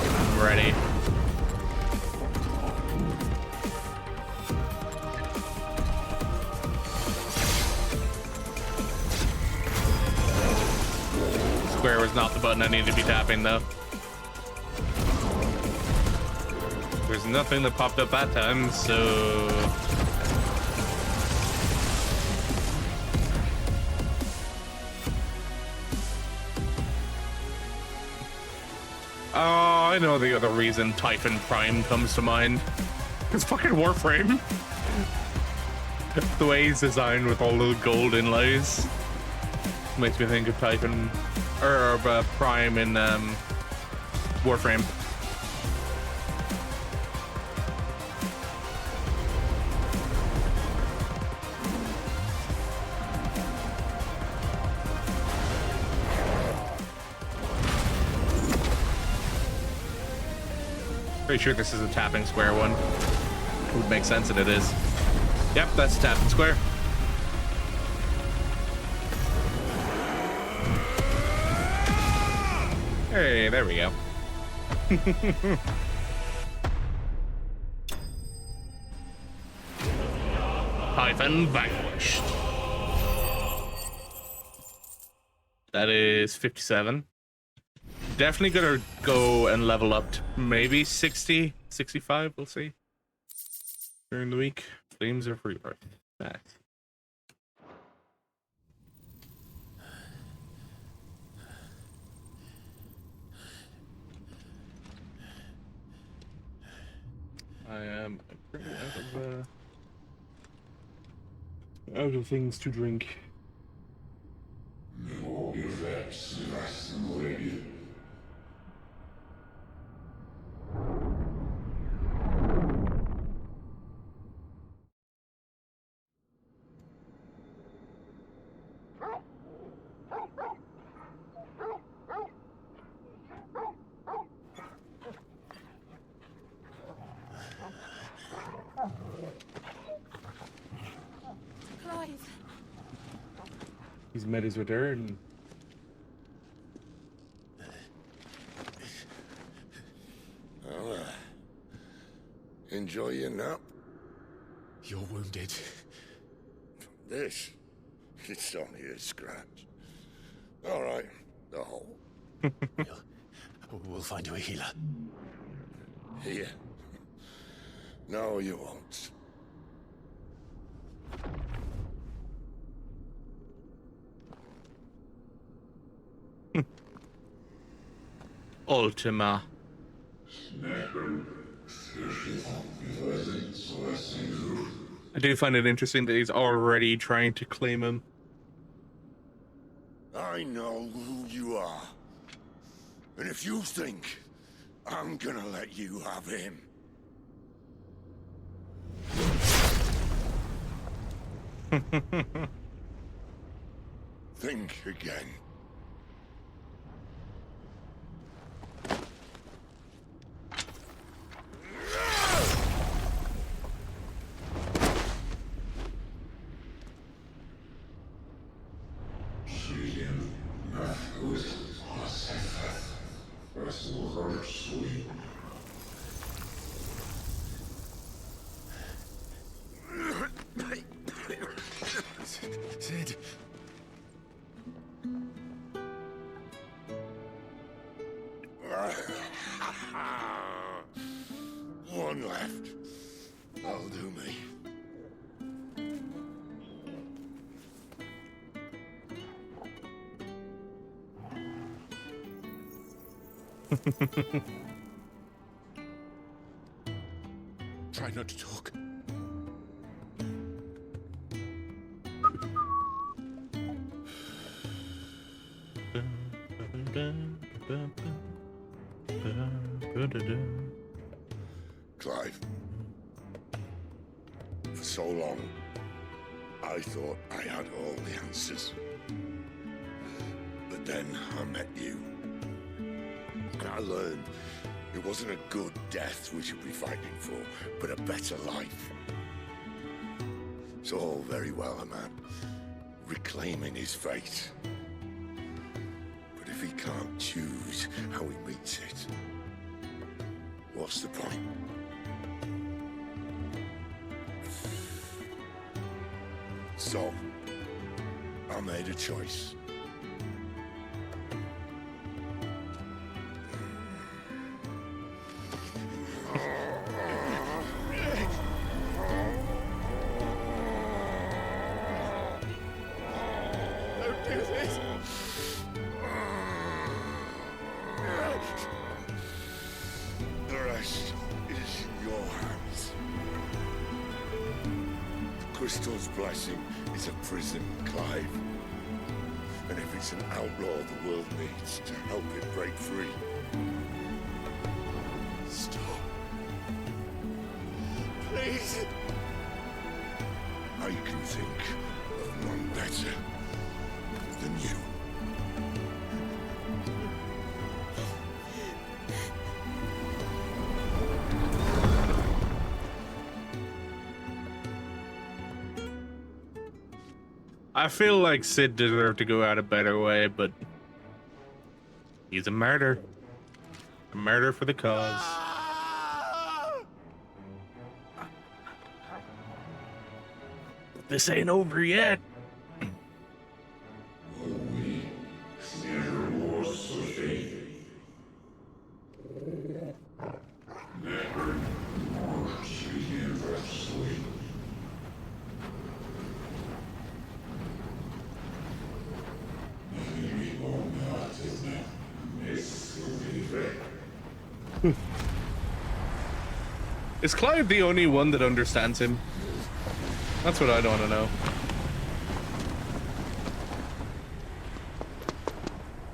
I'm ready. Square was not the button I needed to be tapping though. There's nothing that popped up that time, so... Oh, I know the other reason Typhon Prime comes to mind. It's fucking Warframe. The way he's designed with all the gold inlays makes me think of Typhon or Prime in Warframe. Pretty sure this is a tapping square one. It would make sense that it is. Yep, that's a tapping square. Hey, there we go. Typhon vanquished. That is 57. Definitely gonna go and level up to maybe 60, 65, we'll see. During the week. Flames are free part. Nice. I am pretty out of things to drink. Clive. He's met his return. Well, enjoy your nap. You're wounded. This? It's only a scratch. All right, the hole. We'll find you a healer. Here? No, you won't. Ultima. I do find it interesting that he's already trying to claim him. I know who you are. And if you think I'm gonna let you have him... think again. Sid. One left. That'll do me. Clive, for so long, I thought I had all the answers. But then I met you. And I learned it wasn't a good death we should be fighting for, but a better life. It's all very well, a man reclaiming his fate. But if he can't choose how he meets it, what's the point? So, I made a choice. The rest is in your hands. The crystal's blessing is a prison, Clive. And if it's an outlaw the world needs to help it break free. Stop. Please. I can think of none better than you. I feel like Sid deserved to go out a better way, but he's a martyr. A martyr for the cause. This ain't over yet. Is Clive the only one that understands him? That's what I'd want to know.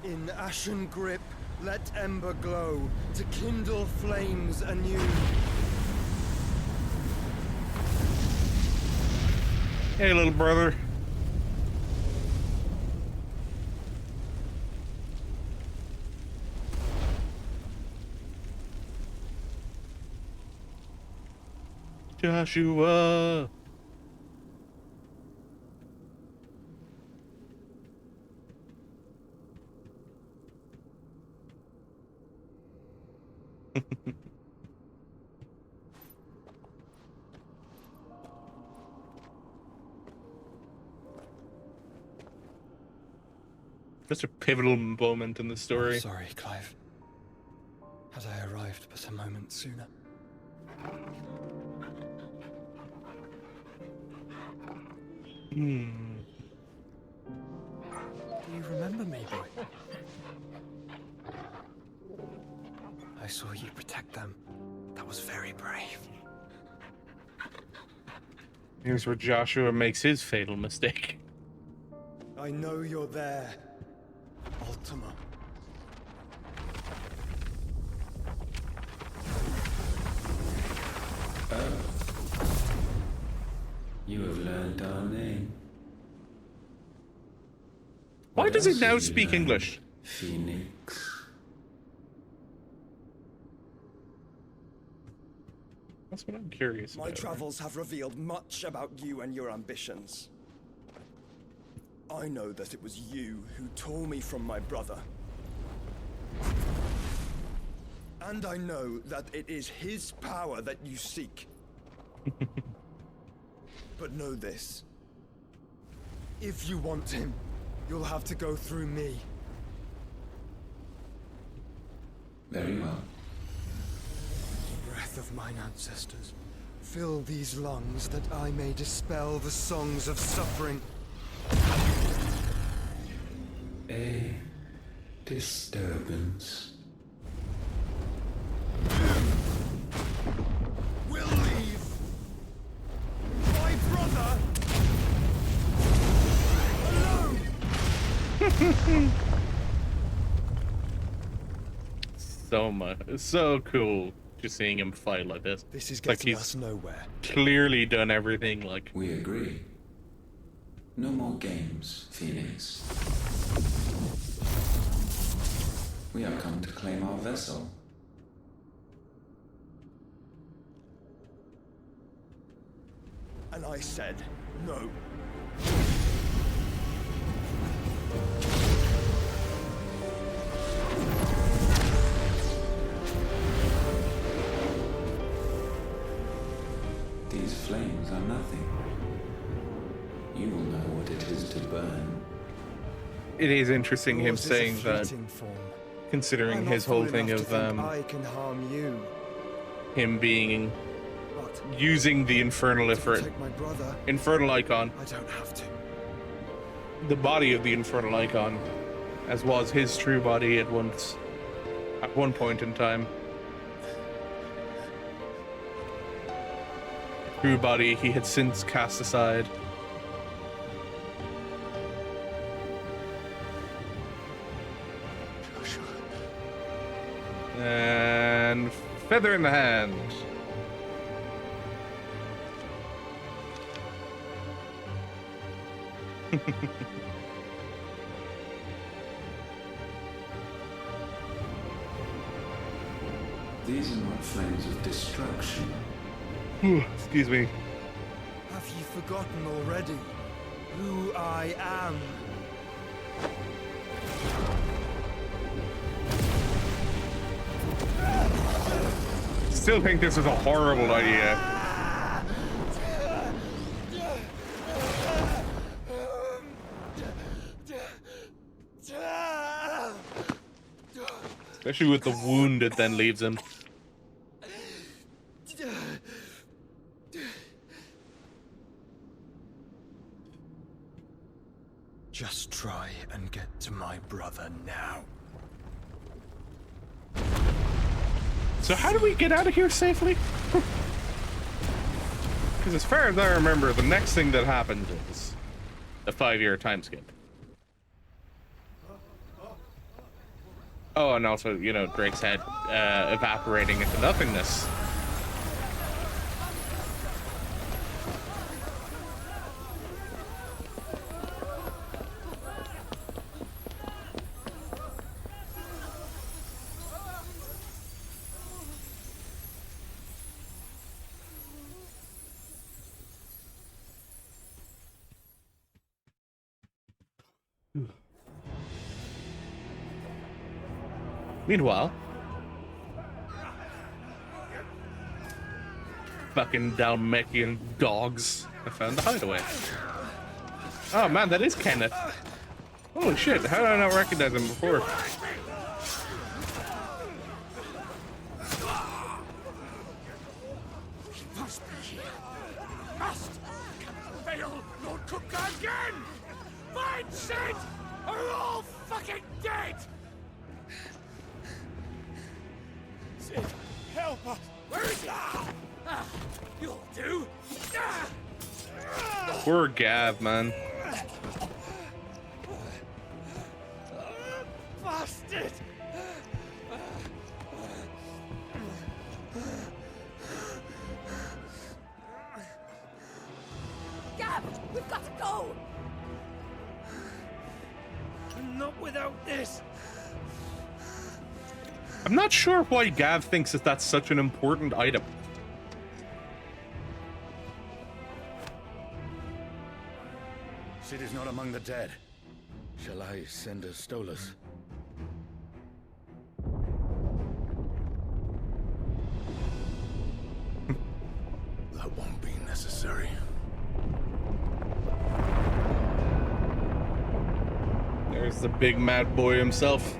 In ashen grip, let ember glow to kindle flames anew. Hey, little brother. Joshua. Just a pivotal moment in the story. I'm sorry, Clive. Had I arrived but a moment sooner. Do you remember me, boy? I saw you protect them. That was very brave. Here's where Joshua makes his fatal mistake. I know you're there, Ultima. You have learned our name. Why does he now speak English? Phoenix. That's what I'm curious about. My travels have revealed much about you and your ambitions. I know that it was you who tore me from my brother. And I know that it is his power that you seek. But know this. If you want him, you'll have to go through me. Very well. Breath of mine ancestors, fill these lungs that I may dispel the songs of suffering. A disturbance. We'll leave. My brother alone. so much. It's so cool just seeing him fight like this. This is It's like getting he's us nowhere. clearly done everything. Like, We agree. No more games, Phoenix. We have come to claim our vessel. And I said no. These flames are nothing. You will know what it is to burn. it is interesting him Yours is a saying that, fleeting form. considering I'm his not whole fool thing enough of to think I can harm you. him being using the infernal Protect my brother. infernal icon, I don't have to. the body of the infernal icon, as was his true body at one point in time. True body he had since cast aside. And feather in the hand. These are not flames of destruction. Excuse me. Have you forgotten already who I am? Still think this is a horrible idea. Especially with the wound it then leaves him. Just try and get to my brother now. So how do we get out of here safely? Because as far as I remember, the next thing that happens is the 5-year time skip. Oh, and also, you know, Drake's head evaporating into nothingness. Meanwhile, fucking Dalmatian dogs have found the hideaway. Oh man, that is Kenneth. Holy shit, how did I not recognize him before? He must be here. Must! Fail, Lord Cook again! Mine said are all fucking dead! Sid, help us! Where is he? You'll do! Poor Gav, man. Bastard! Gab, we've got to go! Not without this! I'm not sure why Gav thinks that that's such an important item. Sid is not among the dead. Shall I send a Stolas? That won't be necessary. There's the big mad boy himself.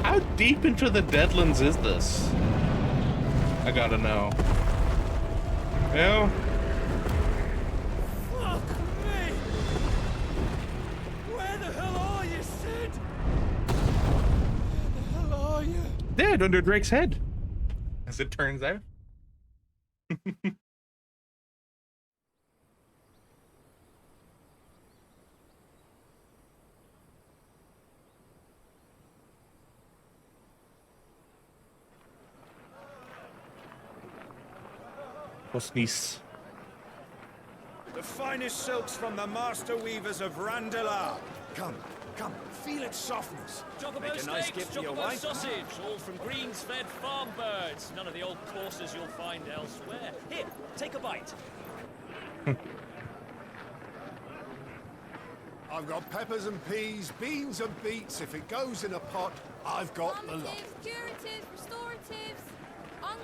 How deep into the Deadlands is this? I gotta know. You? Fuck me! Where the hell are you, Sid? Where the hell are you? Dead under Drake's head, as it turns out. What's nice? The finest silks from the master weavers of Randalar. Come, come, feel its softness. Chocobo Make a nice steaks, gift for your chocobo wife. sausage, all from greens-fed farm birds. None of the old courses you'll find elsewhere. Here, take a bite. I've got peppers and peas, beans and beets. If it goes in a pot, I've got the lot. Curatives, restoratives,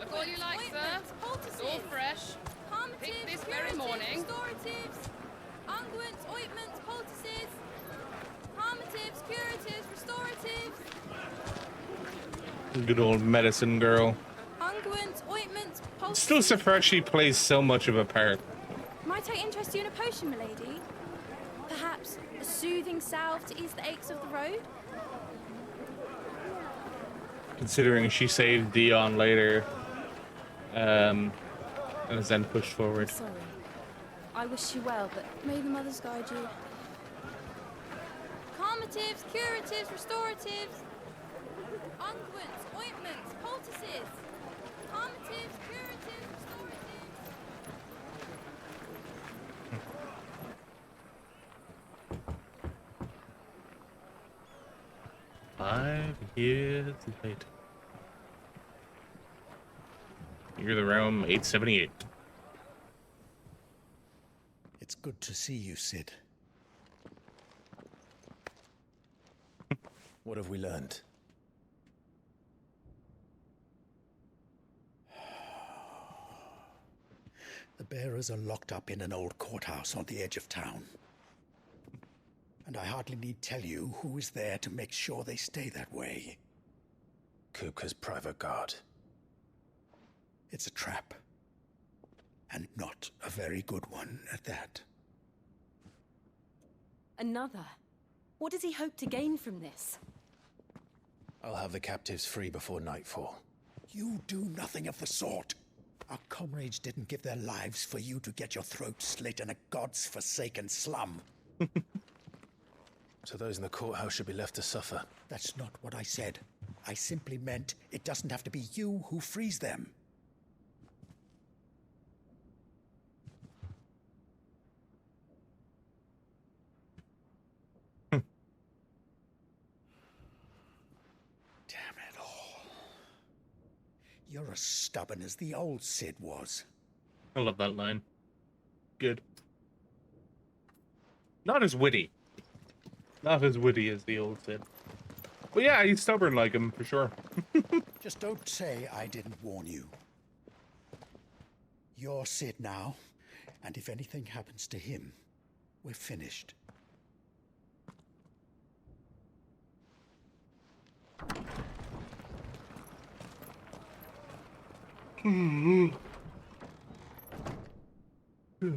Look all you like, sir. It's all fresh. Picked this very morning. Restoratives, unguents, ointments, poultices, harmatives, curatives, restoratives, Good old medicine girl. unguents, ointments, poultices. Still surprised she plays so much of a part. Might I interest you in a potion, milady? Perhaps a soothing salve to ease the aches of the road? Considering she saved Dion later. And is then pushed forward. Sorry. I wish you well, but may the mothers guide you. Calmatives, curatives, restoratives, unguents, ointments, poultices. Calmatives, curatives, restoratives. 5 years later. You're the realm 878. It's good to see you, Sid. What have we learned? The bearers are locked up in an old courthouse on the edge of town. And I hardly need tell you who is there to make sure they stay that way. Kupka's private guard. It's a trap. And not a very good one at that. Another? What does he hope to gain from this? I'll have the captives free before nightfall. You do nothing of the sort. Our comrades didn't give their lives for you to get your throat slit in a god's forsaken slum. So those in the courthouse should be left to suffer. That's not what I said. I simply meant it doesn't have to be you who frees them. Damn it all. You're as stubborn as the old Sid was. I love that line. Good. Not as witty. Not as witty as the old Sid. But yeah, he's stubborn like him, for sure. Just don't say I didn't warn you. You're Sid now, and if anything happens to him, we're finished.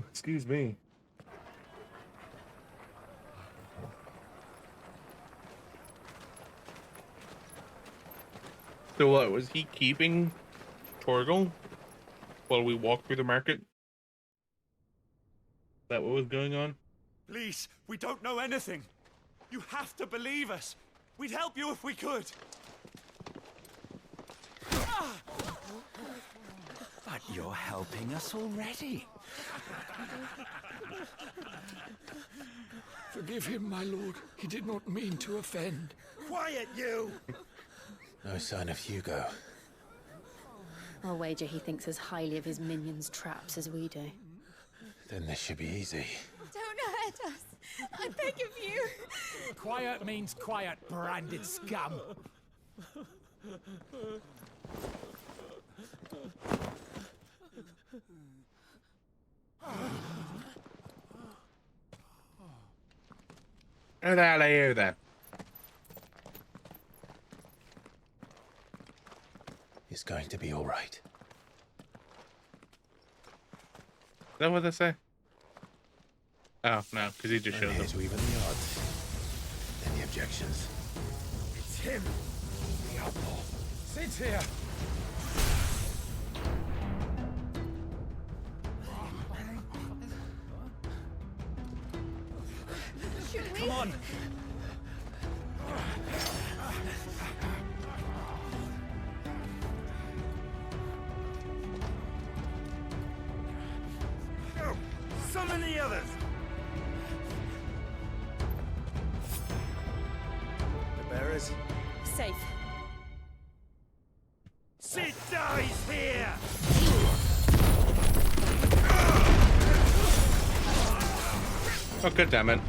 Excuse me. So what, was he keeping Torgal while we walked through the market? Is that what was going on? Please, we don't know anything. You have to believe us. We'd help you if we could. But you're helping us already. Forgive him, my lord. He did not mean to offend. Quiet, you! No sign of Hugo. I'll wager he thinks as highly of his minions' traps as we do. Then this should be easy. Don't hurt us. I beg of you. Quiet means quiet, branded scum. Get out of here then. It's going to be all right. Is that what they say? Oh, no, because he just showed them. To even the odds. Any objections? It's him, the outlaw. Sit here. Come on! says? Safe. Sid dies here! Oh, good damn it.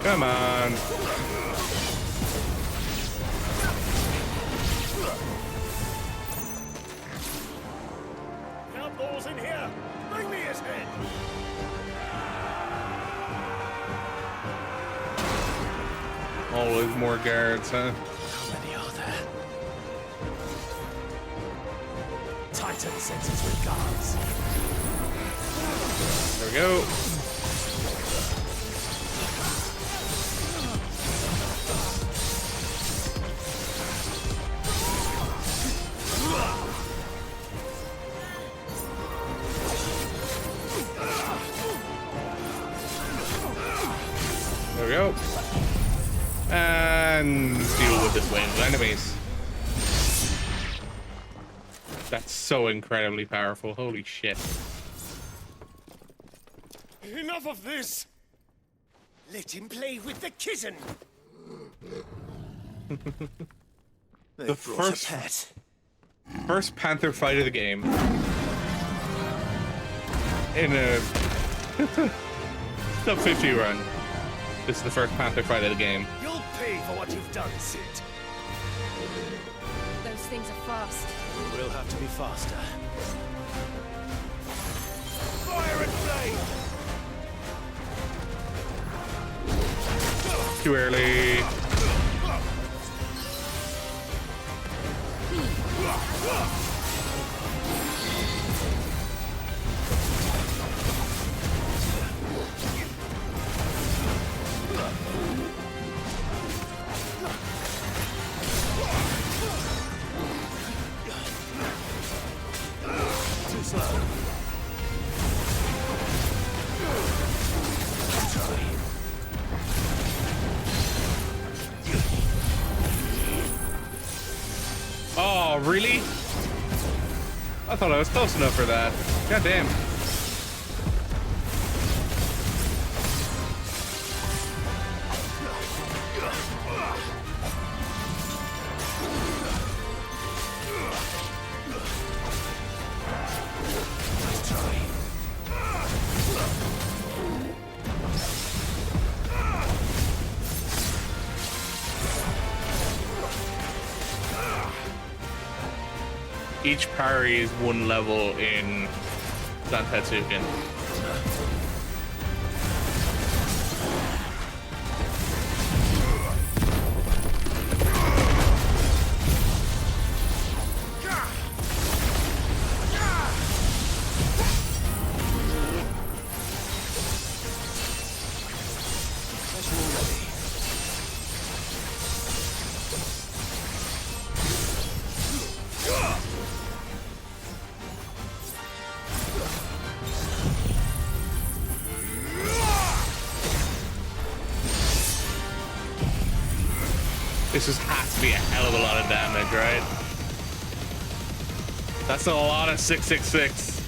Come on. Outlaws in here! Bring me his head! Always more guards, huh? How many are there? Titan sends his regards. There we go. There we go. And deal with this wave of enemies. That's so incredibly powerful. Holy shit. Enough of this! Let him play with the kitten! The first Panther fight of the game. In a sub 50 run. This is the first Panther fight of the game. You'll pay for what you've done, Sid. Those things are fast. We'll have to be faster. Fire and flame! Too early. Too slow. Oh, really? I thought I was close enough for that. God damn. Each parry is one level in Zantetsuken. This just has to be a hell of a lot of damage, right? That's a lot of 666.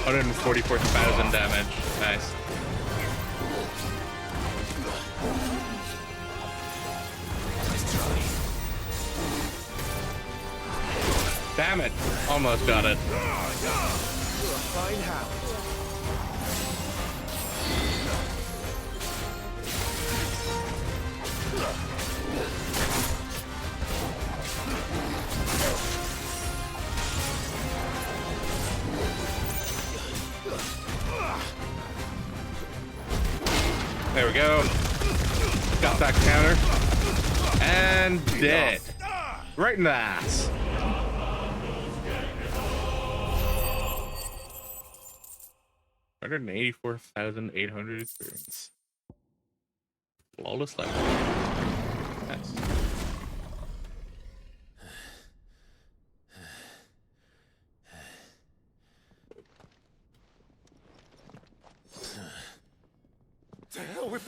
144,000 damage. Nice. Damn it. Almost got it. Fine how. There we go. Got that counter. And dead. Right in the ass. $184,800 experience. Flawless level. Nice.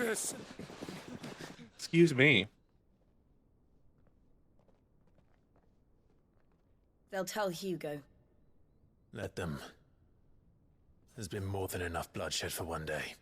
of this. Excuse me. They'll tell Hugo. Let them. There's been more than enough bloodshed for one day.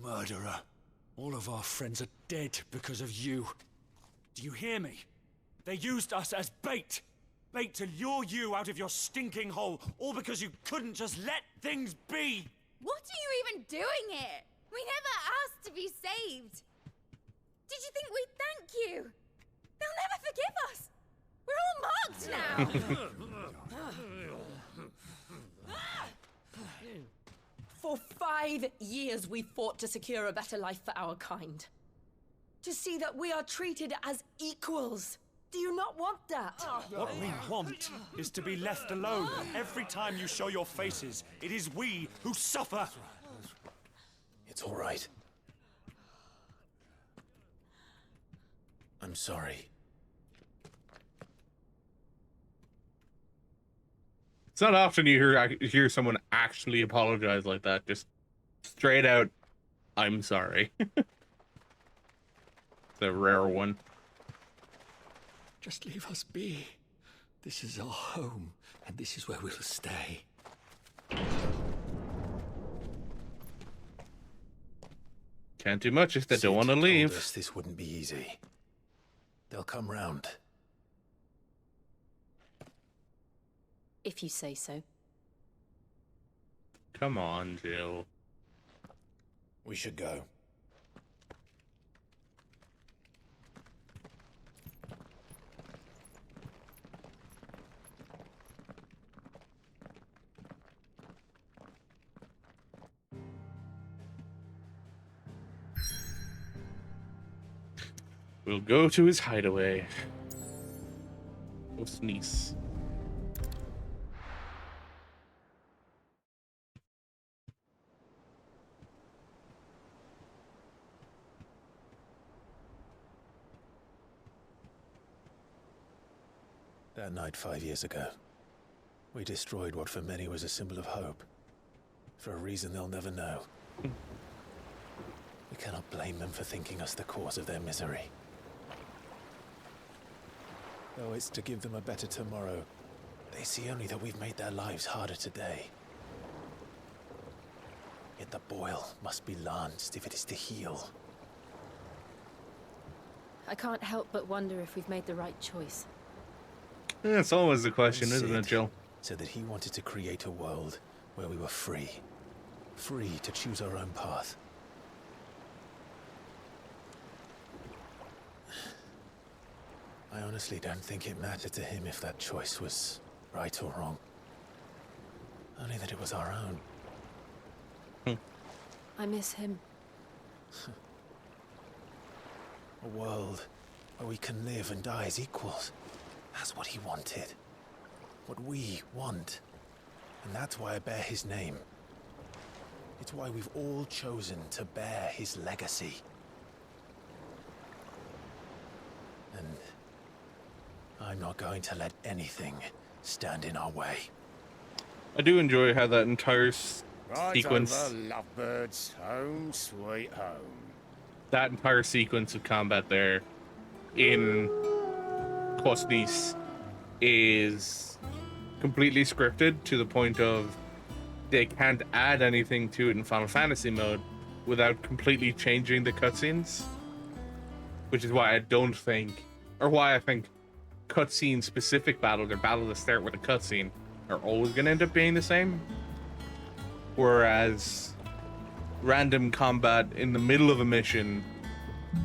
Murderer. All of our friends are dead because of you. Do you hear me? They used us as bait. Bait to lure you out of your stinking hole, all because you couldn't just let things be. What are you even doing here? We never asked to be saved. Did you think we'd thank you? They'll never forgive us. We're all marked now. For 5 years we fought to secure a better life for our kind. To see that we are treated as equals. Do you not want that? What we want is to be left alone. Every time you show your faces, it is we who suffer. It's all right. I'm sorry. It's not often you hear someone actually apologize like that. Just straight out, I'm sorry. It's a rare one. Just leave us be. This is our home, and this is where we'll stay. Can't do much if they don't want to told leave. us this wouldn't be easy. They'll come round. If you say so. Come on, Jill. We should go. We'll go to his hideaway. Go sneeze. That night 5 years ago, we destroyed what for many was a symbol of hope. For a reason they'll never know. We cannot blame them for thinking us the cause of their misery. Though it's to give them a better tomorrow, they see only that we've made their lives harder today. Yet the boil must be lanced if it is to heal. I can't help but wonder if we've made the right choice. That's always the question, And isn't it, Sid Jill? said that he wanted to create a world where we were free. Free to choose our own path. I honestly don't think it mattered to him if that choice was right or wrong. Only that it was our own. I miss him. A world where we can live and die as equals. That's what he wanted. What we want. And that's why I bear his name. It's why we've all chosen to bear his legacy. And I'm not going to let anything stand in our way. I do enjoy how that entire sequence, Over, lovebirds, home sweet home. that entire sequence of combat there in Cosnis is completely scripted to the point of they can't add anything to it in Final Fantasy mode without completely changing the cutscenes. Which is why I don't think, or why I think cutscene specific battles or battles that start with a cutscene are always going to end up being the same. Whereas random combat in the middle of a mission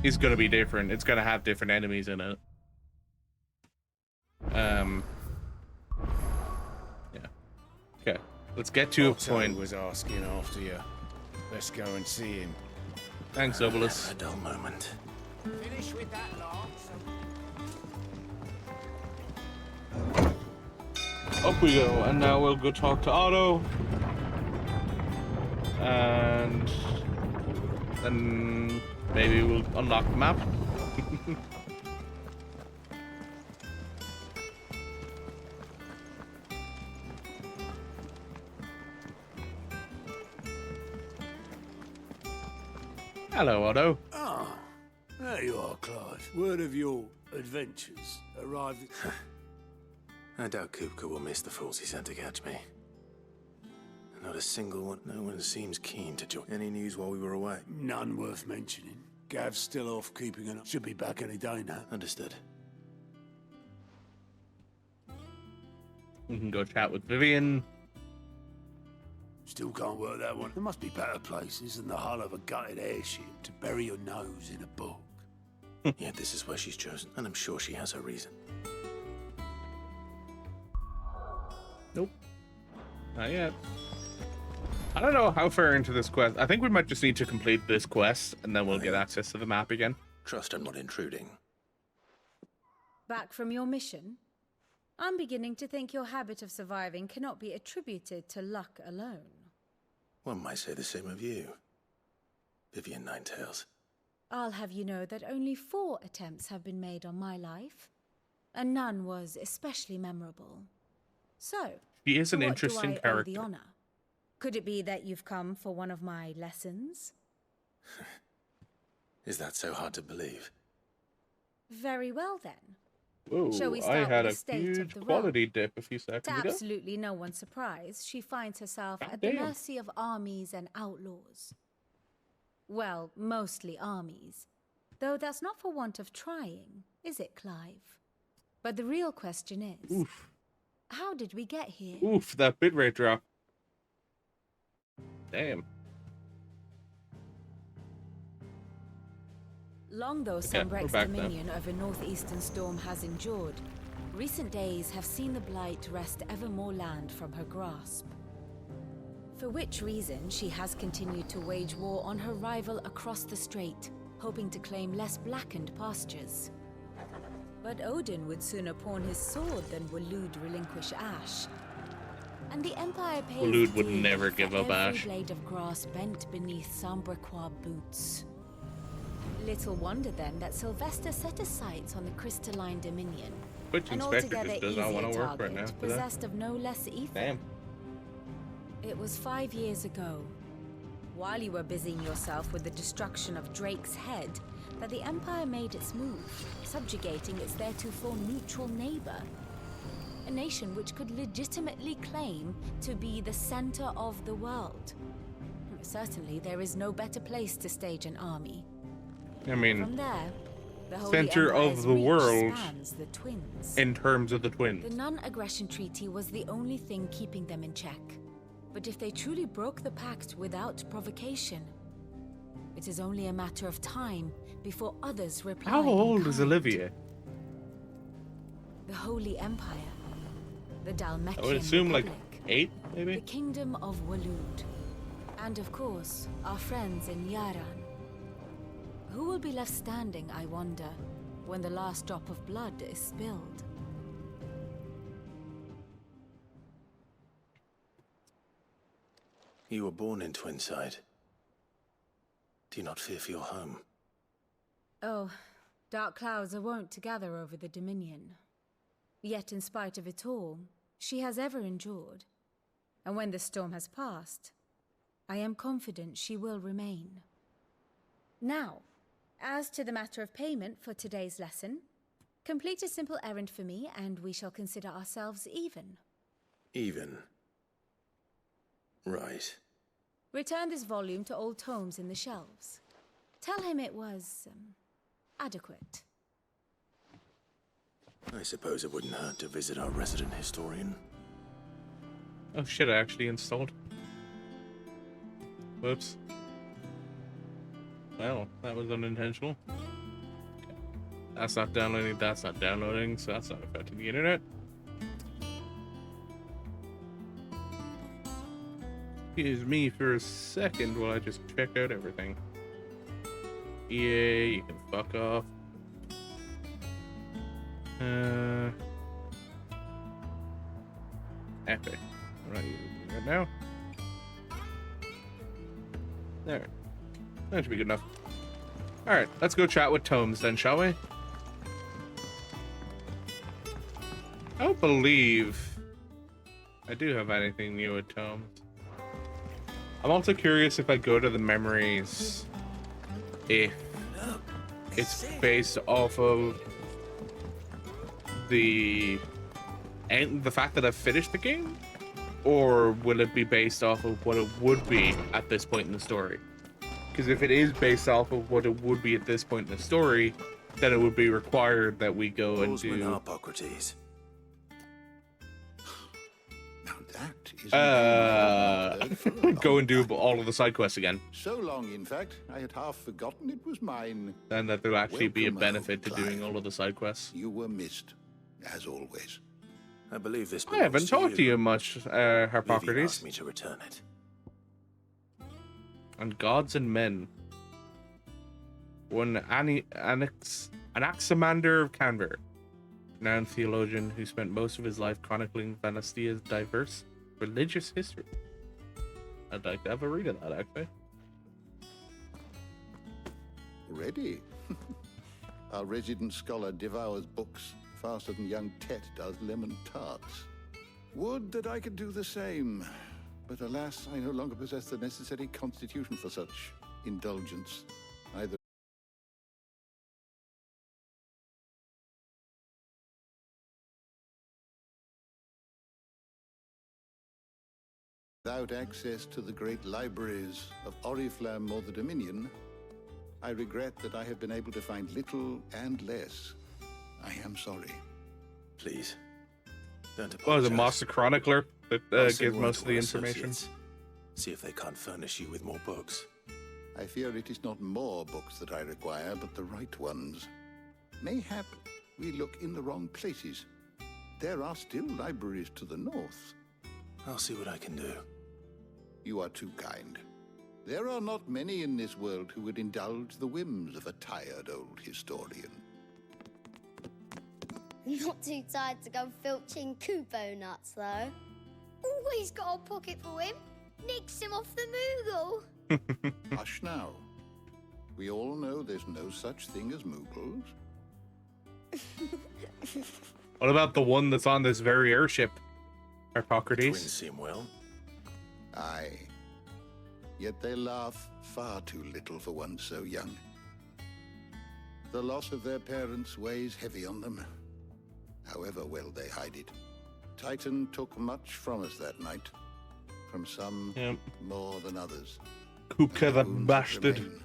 is going to be different. It's going to have different enemies in it. Yeah. Okay. Let's get to a point. Was asking after you. Let's go and see him. Thanks, Obelus. A dull moment. Finish with that, Lance. Up we go, and now we'll go talk to Otto. And then maybe we'll unlock the map. Hello, Otto. Ah, there you are, Clive. Word of your adventures arrived at... I doubt Kupka will miss the fools he sent to catch me. Not a single one. No one seems keen to join. Any news while we were away? None worth mentioning. Gav's still off keeping an eye. Should be back any day now. Understood. We can go chat with Vivian. Still can't work that one. There must be better places than the hull of a gutted airship to bury your nose in a book. Yet this is where she's chosen, and I'm sure she has her reason. Nope. Not yet. I don't know how far into this quest. I think we might just need to complete this quest, and then we'll get access to the map again. Trust I'm not intruding. Back from your mission? I'm beginning to think your habit of surviving cannot be attributed to luck alone. One might say the same of you, Vivian Ninetails. I'll have you know that only 4 attempts have been made on my life, and none was especially memorable. So, she is an for what interesting do I owe character. the honor? Could it be that you've come for one of my lessons? Is that so hard to believe? Very well then. Whoa, Shall we I start had with a the state huge of the quality realm? dip a few seconds To ago. absolutely no one's surprise, she finds herself at the damn. mercy of armies and outlaws. Well, mostly armies. Though that's not for want of trying, is it, Clive? But the real question is, Oof. how did we get here? Oof, that bitrate drop. Damn. Long though Okay, we're Sunbreck's back then. dominion over northeastern storm has endured, recent days have seen the Blight wrest ever more land from her grasp. For which reason she has continued to wage war on her rival across the strait, hoping to claim less blackened pastures. But Odin would sooner pawn his sword than Waloed relinquish Ash. And the Empire pays Waloed would dearly never for give up every Ash. blade of grass bent beneath Sambrequois boots. Little wonder then that Sylvester set his sights on the crystalline dominion, Which an inspector altogether just does not easier want to work right target, now for that. possessed of no less ether. Damn. It was 5 years ago, while you were busying yourself with the destruction of Drake's head, that the Empire made its move, subjugating its theretofore neutral neighbor. A nation which could legitimately claim to be the center of the world. Certainly, there is no better place to stage an army. I mean, From there, the Holy center Empire's of the reach world spans the twins. in terms of the twins. The non-aggression treaty was the only thing keeping them in check. But if they truly broke the pact without provocation, it is only a matter of time before others reply. How in old is kind. Olivia? The Holy Empire, the Dalmekian I would assume like Republic, 8, maybe? the Kingdom of Waloed, and of course, our friends in Yaran. Who will be left standing, I wonder, when the last drop of blood is spilled? You were born in Twinside. Do you not fear for your home? Oh, dark clouds are wont to gather over the Dominion. Yet in spite of it all, she has ever endured. And when the storm has passed, I am confident she will remain. Now, as to the matter of payment for today's lesson, complete a simple errand for me and we shall consider ourselves even. Even. Right. Return this volume to old tomes in the shelves. Tell him it was, adequate. I suppose it wouldn't hurt to visit our resident historian. Oh shit, I actually installed. Whoops. Well, that was unintentional. Okay. That's not downloading, so that's not affecting the internet. Excuse me for a second while I just check out everything. EA, you can fuck off. Epic. Right, right now. There. That should be good enough. Alright, let's go chat with Tomes then, shall we? I don't believe I do have anything new with Tomes. I'm also curious if I go to the memories, if it's based off of the fact that I've finished the game, or will it be based off of what it would be at this point in the story? Because if it is based off of what it would be at this point in the story, then it would be required that we go and do Hippocrates. go and do all of the side quests again. So long, in fact, I had half forgotten it was mine. And that there'll actually be a Welcome benefit to home, doing all of the side quests. You were missed, as always. I believe this. I haven't talked to you much, Hippocrates. Asked me to return it. And gods and men. One Anaximander of Canberra, renowned theologian who spent most of his life chronicling Valisthea's diverse religious history. I'd like to have a read of that, actually. Ready? Our resident scholar devours books faster than young Tet does lemon tarts. Would that I could do the same. But alas, I no longer possess the necessary constitution for such indulgence. Either without access to the great libraries of Oriflamme or the Dominion, I regret that I have been able to find little and less. I am sorry. Please, don't apologize. Well, the Master Chronicler that I'll send gives word most of to the our information. associates. See if they can't furnish you with more books. I fear it is not more books that I require, but the right ones. Mayhap we look in the wrong places. There are still libraries to the north. I'll see what I can do. You are too kind. There are not many in this world who would indulge the whims of a tired old historian. Not too tired to go filching Kupo nuts, though. Always got a pocket for him. Nicks him off the Moogle. Hush now. We all know there's no such thing as Moogles. What about the one that's on this very airship, Hippocrates? Twins seem well. Aye. Yet they laugh far too little for one so young. The loss of their parents weighs heavy on them, however well they hide it. Titan took much from us that night. From some more than others. Kupka the bastard.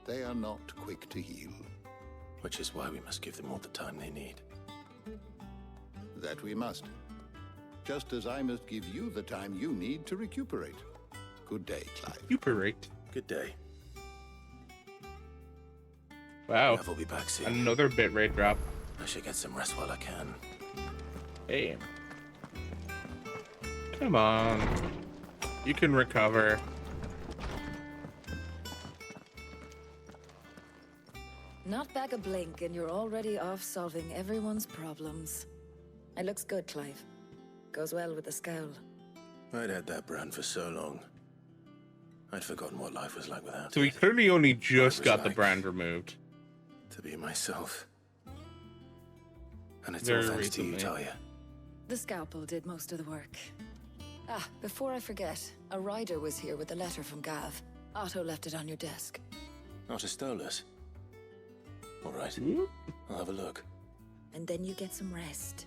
They are not quick to heal. Which is why we must give them all the time they need. That we must. Just as I must give you the time you need to recuperate. Good day, Clive. Recuperate. Good day. Wow. We'll be back soon. Another bit rate drop. I should get some rest while I can. Hey. Come on. You can recover. Not back a blink and you're already off solving everyone's problems. It looks good, Clive. Goes well with the scowl. I'd had that brand for so long. I'd forgotten what life was like without So he it. clearly only just got the like brand removed. To be myself. And it's Very all thanks to you, recently. Talia. The scalpel did most of the work. Ah, before I forget, a rider was here with a letter from Gav. Otto left it on your desk. Not a Stolas. All right. I'll have a look. And then you get some rest.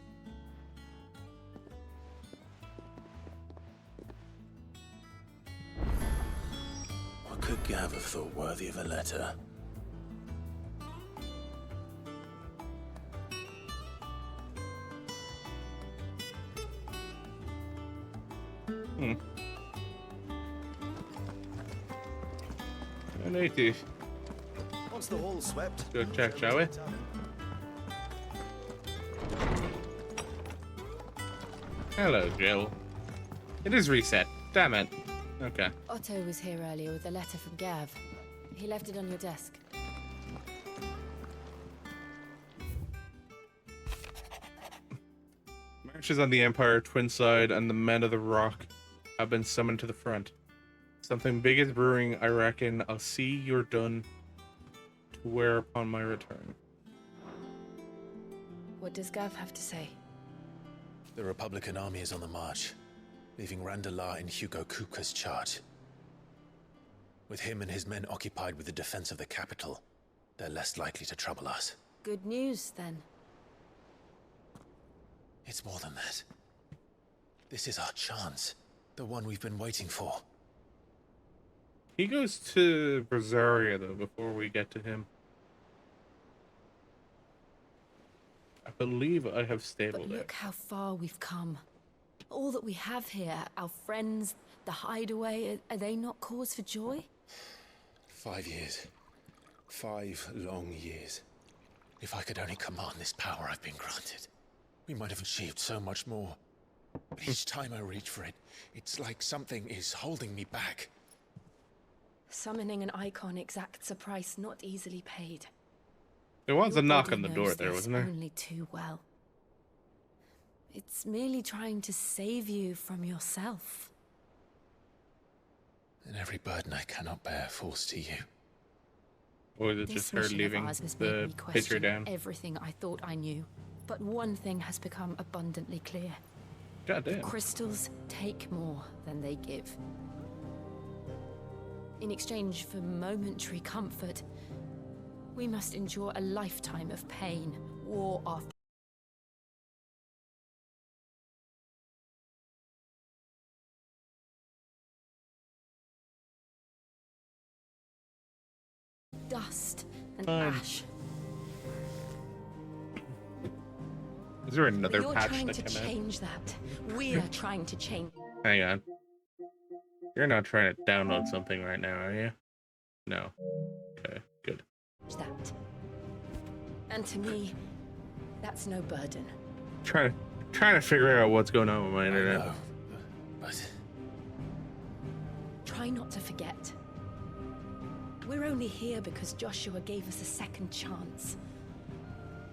What could Gav have thought worthy of a letter? I need to Once the hall's swept, go check, shall we? Hello, Jill. It is reset. Damn it. Okay. Otto was here earlier with a letter from Gav. He left it on your desk. Ashes on the Empire twin side and the men of the Rock have been summoned to the front. Something big is brewing, I reckon. I'll see you're done to wear upon my return. What does Gav have to say? The Republican army is on the march, leaving Randalar in Hugo Kupka's charge. With him and his men occupied with the defense of the capital, they're less likely to trouble us. Good news, then. It's more than that. This is our chance. The one we've been waiting for. He goes to Brazaria, though, before we get to him. I believe I have stable But there. look how far we've come. All that we have here, our friends, the hideaway, are they not cause for joy? 5 years. 5 long years. If I could only command this power I've been granted, we might have achieved so much more. But each time I reach for it, it's like something is holding me back. Summoning an Eikon exacts a price not easily paid. There was a Your knock body on the knows door there, this wasn't there? only too well. It's merely trying to save you from yourself. And every burden I cannot bear falls to you. Or is it This just her mission of leaving ours has made the me picture question down? everything I thought I knew. But one thing has become abundantly clear. God The damn. crystals take more than they give. In exchange for momentary comfort, we must endure a lifetime of pain, war after dust and Fine. ash. Is there another But you're patch trying that to came out? change that. We're trying to change Hang on. You're not trying to download something right now, are you? No. Okay, good. that. And to me, that's no burden. Trying to figure out what's going on with my internet. But Try not to forget. We're only here because Joshua gave us a second chance.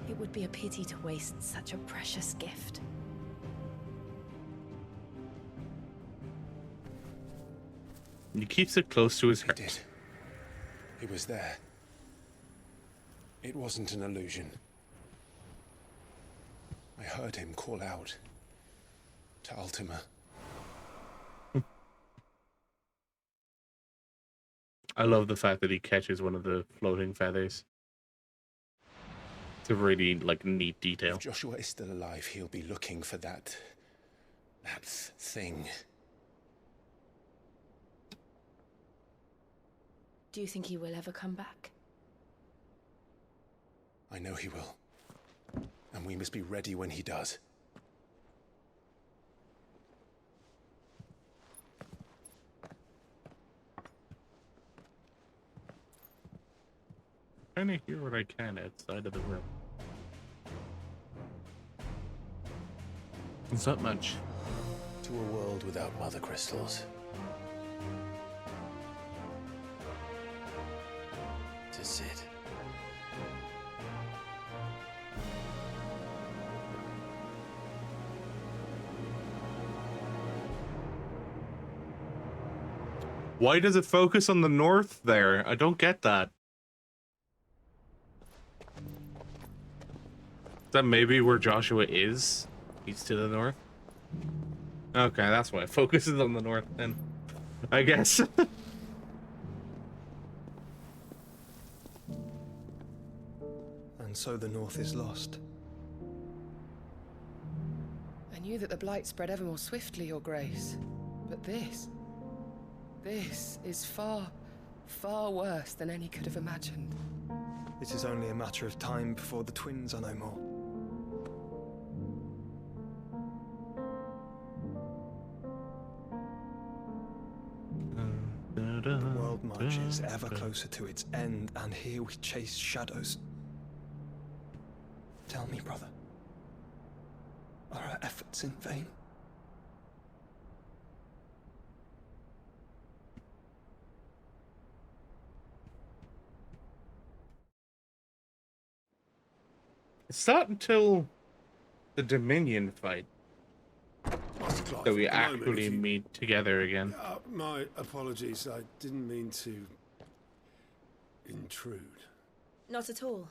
It would be a pity to waste such a precious gift. He keeps it close to his heart. He did. He was there. It wasn't an illusion. I heard him call out to Ultima. I love the fact that he catches one of the floating feathers. It's a really, like, neat detail. If Joshua is still alive, he'll be looking for that thing. Do you think he will ever come back? I know he will. And we must be ready when he does. Trying to hear what I can outside of the room. It's not much. To a world without mother crystals. To Sid. Why does it focus on the north there? I don't get that. Is that maybe where Joshua is? He's to the north? Okay, that's why it focuses on the north then. I guess. And so the north is lost. I knew that the blight spread ever more swiftly, Your Grace. But this is far, far worse than any could have imagined. It is only a matter of time before the twins are no more. The world marches ever closer to its end, and here we chase shadows. Tell me, brother, are our efforts in vain? It's not until the Dominion fight Clive, that we at the moment, actually if you- meet together again. My apologies. I didn't mean to intrude. Not at all.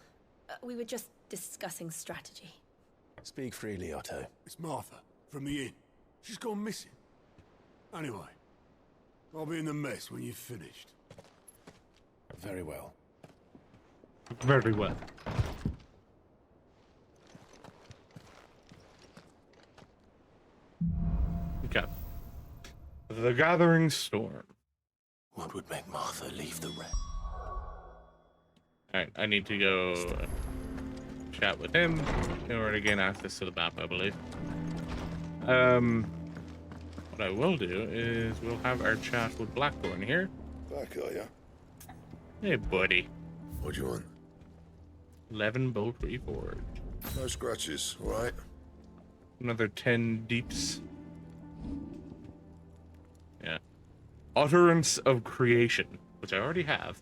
We were just discussing strategy. Speak freely, Otto. It's Martha from the inn. She's gone missing. Anyway, I'll be in the mess when you've finished. Very well. Very well. Okay. The Gathering Storm. What would make Martha leave the rest? Alright, I need to go chat with him in order to gain access to the map, I believe. What I will do is we'll have our chat with Blackthorn here. Back, are ya? Hey, buddy. What do you want? 11 bolt reforged. No scratches, alright? Another 10 deeps. Yeah. Utterance of Creation, which I already have.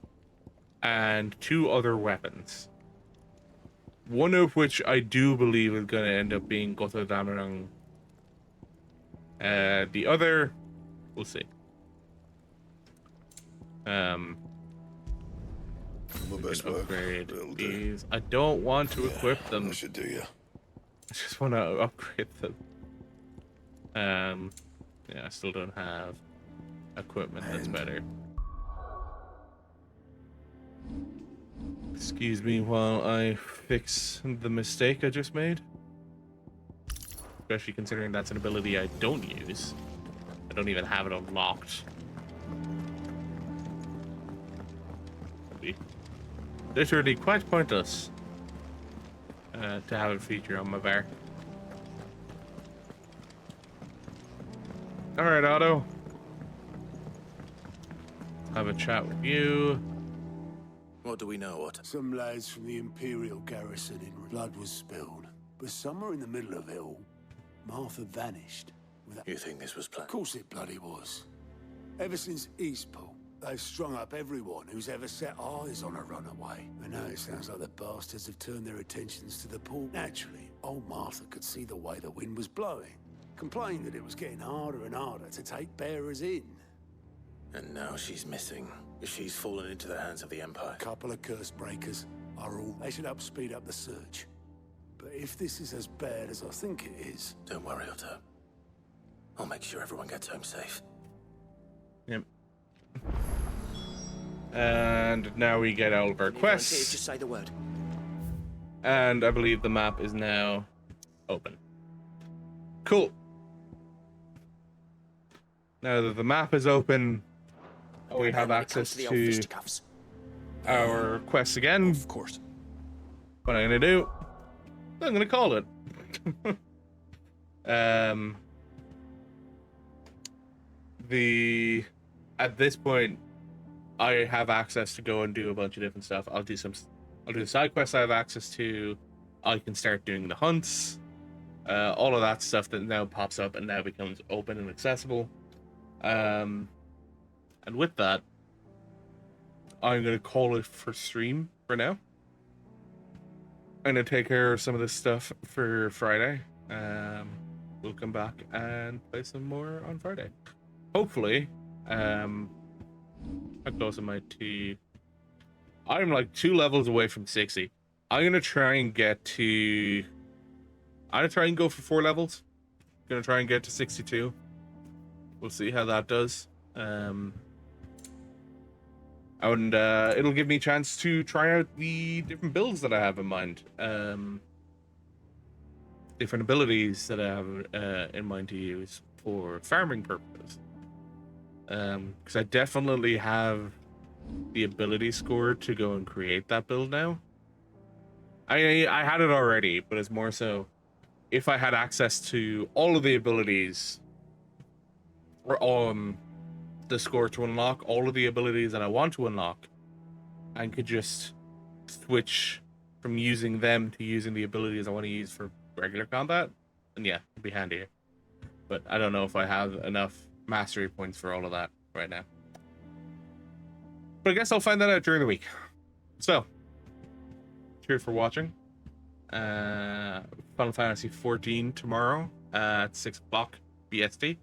And 2 other weapons. One of which I do believe is going to end up being Gotterdammerung. The other, we'll see. My best work. Upgrade these. I don't want to equip them. I should do ya. I just want to upgrade them. Yeah, I still don't have equipment that's better. Excuse me while I fix the mistake I just made. Especially considering that's an ability I don't use. I don't even have it unlocked. It'd be literally quite pointless to have it feature on my bar. Alright, Otto. Have a chat with you. What do we know, Otto? Some lads from the Imperial garrison in blood was spilled, but somewhere in the middle of it all, Martha vanished. You think this was planned? Of course it bloody was. Ever since Eastpool, they've strung up everyone who's ever set eyes on a runaway. And now it sounds like the bastards have turned their attentions to the port. Naturally, old Martha could see the way the wind was blowing. Complained that it was getting harder and harder to take bearers in. And now she's missing. She's fallen into the hands of the Empire. A couple of curse breakers are all. They should help speed up the search. But if this is as bad as I think it is... Don't worry, Otto. I'll make sure everyone gets home safe. Yep. And now we get all of our quests. Just say the word. And I believe the map is now open. Cool. Now that the map is open, we have access to our quests again. Of course. What I'm gonna do, I'm gonna call it. At this point, I have access to go and do a bunch of different stuff. I'll do the side quests I have access to. I can start doing the hunts. All of that stuff that now pops up and now becomes open and accessible. And with that, I'm going to call it for stream for now. I'm going to take care of some of this stuff for Friday. We'll come back and play some more on Friday. Hopefully, how close am I to... I'm like 2 levels away from 60. I'm going to try and get to... I'm going to try and go for 4 levels. Going to try and get to 62. We'll see how that does. And it'll give me a chance to try out the different builds that I have in mind. Different abilities that I have in mind to use for farming purposes. Because I definitely have the ability score to go and create that build now. I had it already, but it's more so if I had access to all of the abilities or the score to unlock all of the abilities that I want to unlock, and could just switch from using them to using the abilities I want to use for regular combat, then yeah, it'd be handier. But I don't know if I have enough mastery points for all of that right now. But I guess I'll find that out during the week. So, cheers for watching. Final Fantasy XIV tomorrow at 6 o'clock BST.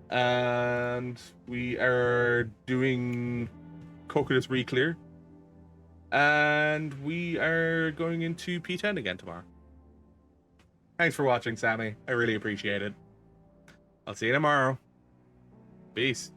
And we are doing Coconuts Reclear. And we are going into P10 again tomorrow. Thanks for watching, Sammy. I really appreciate it. I'll see you tomorrow. Peace.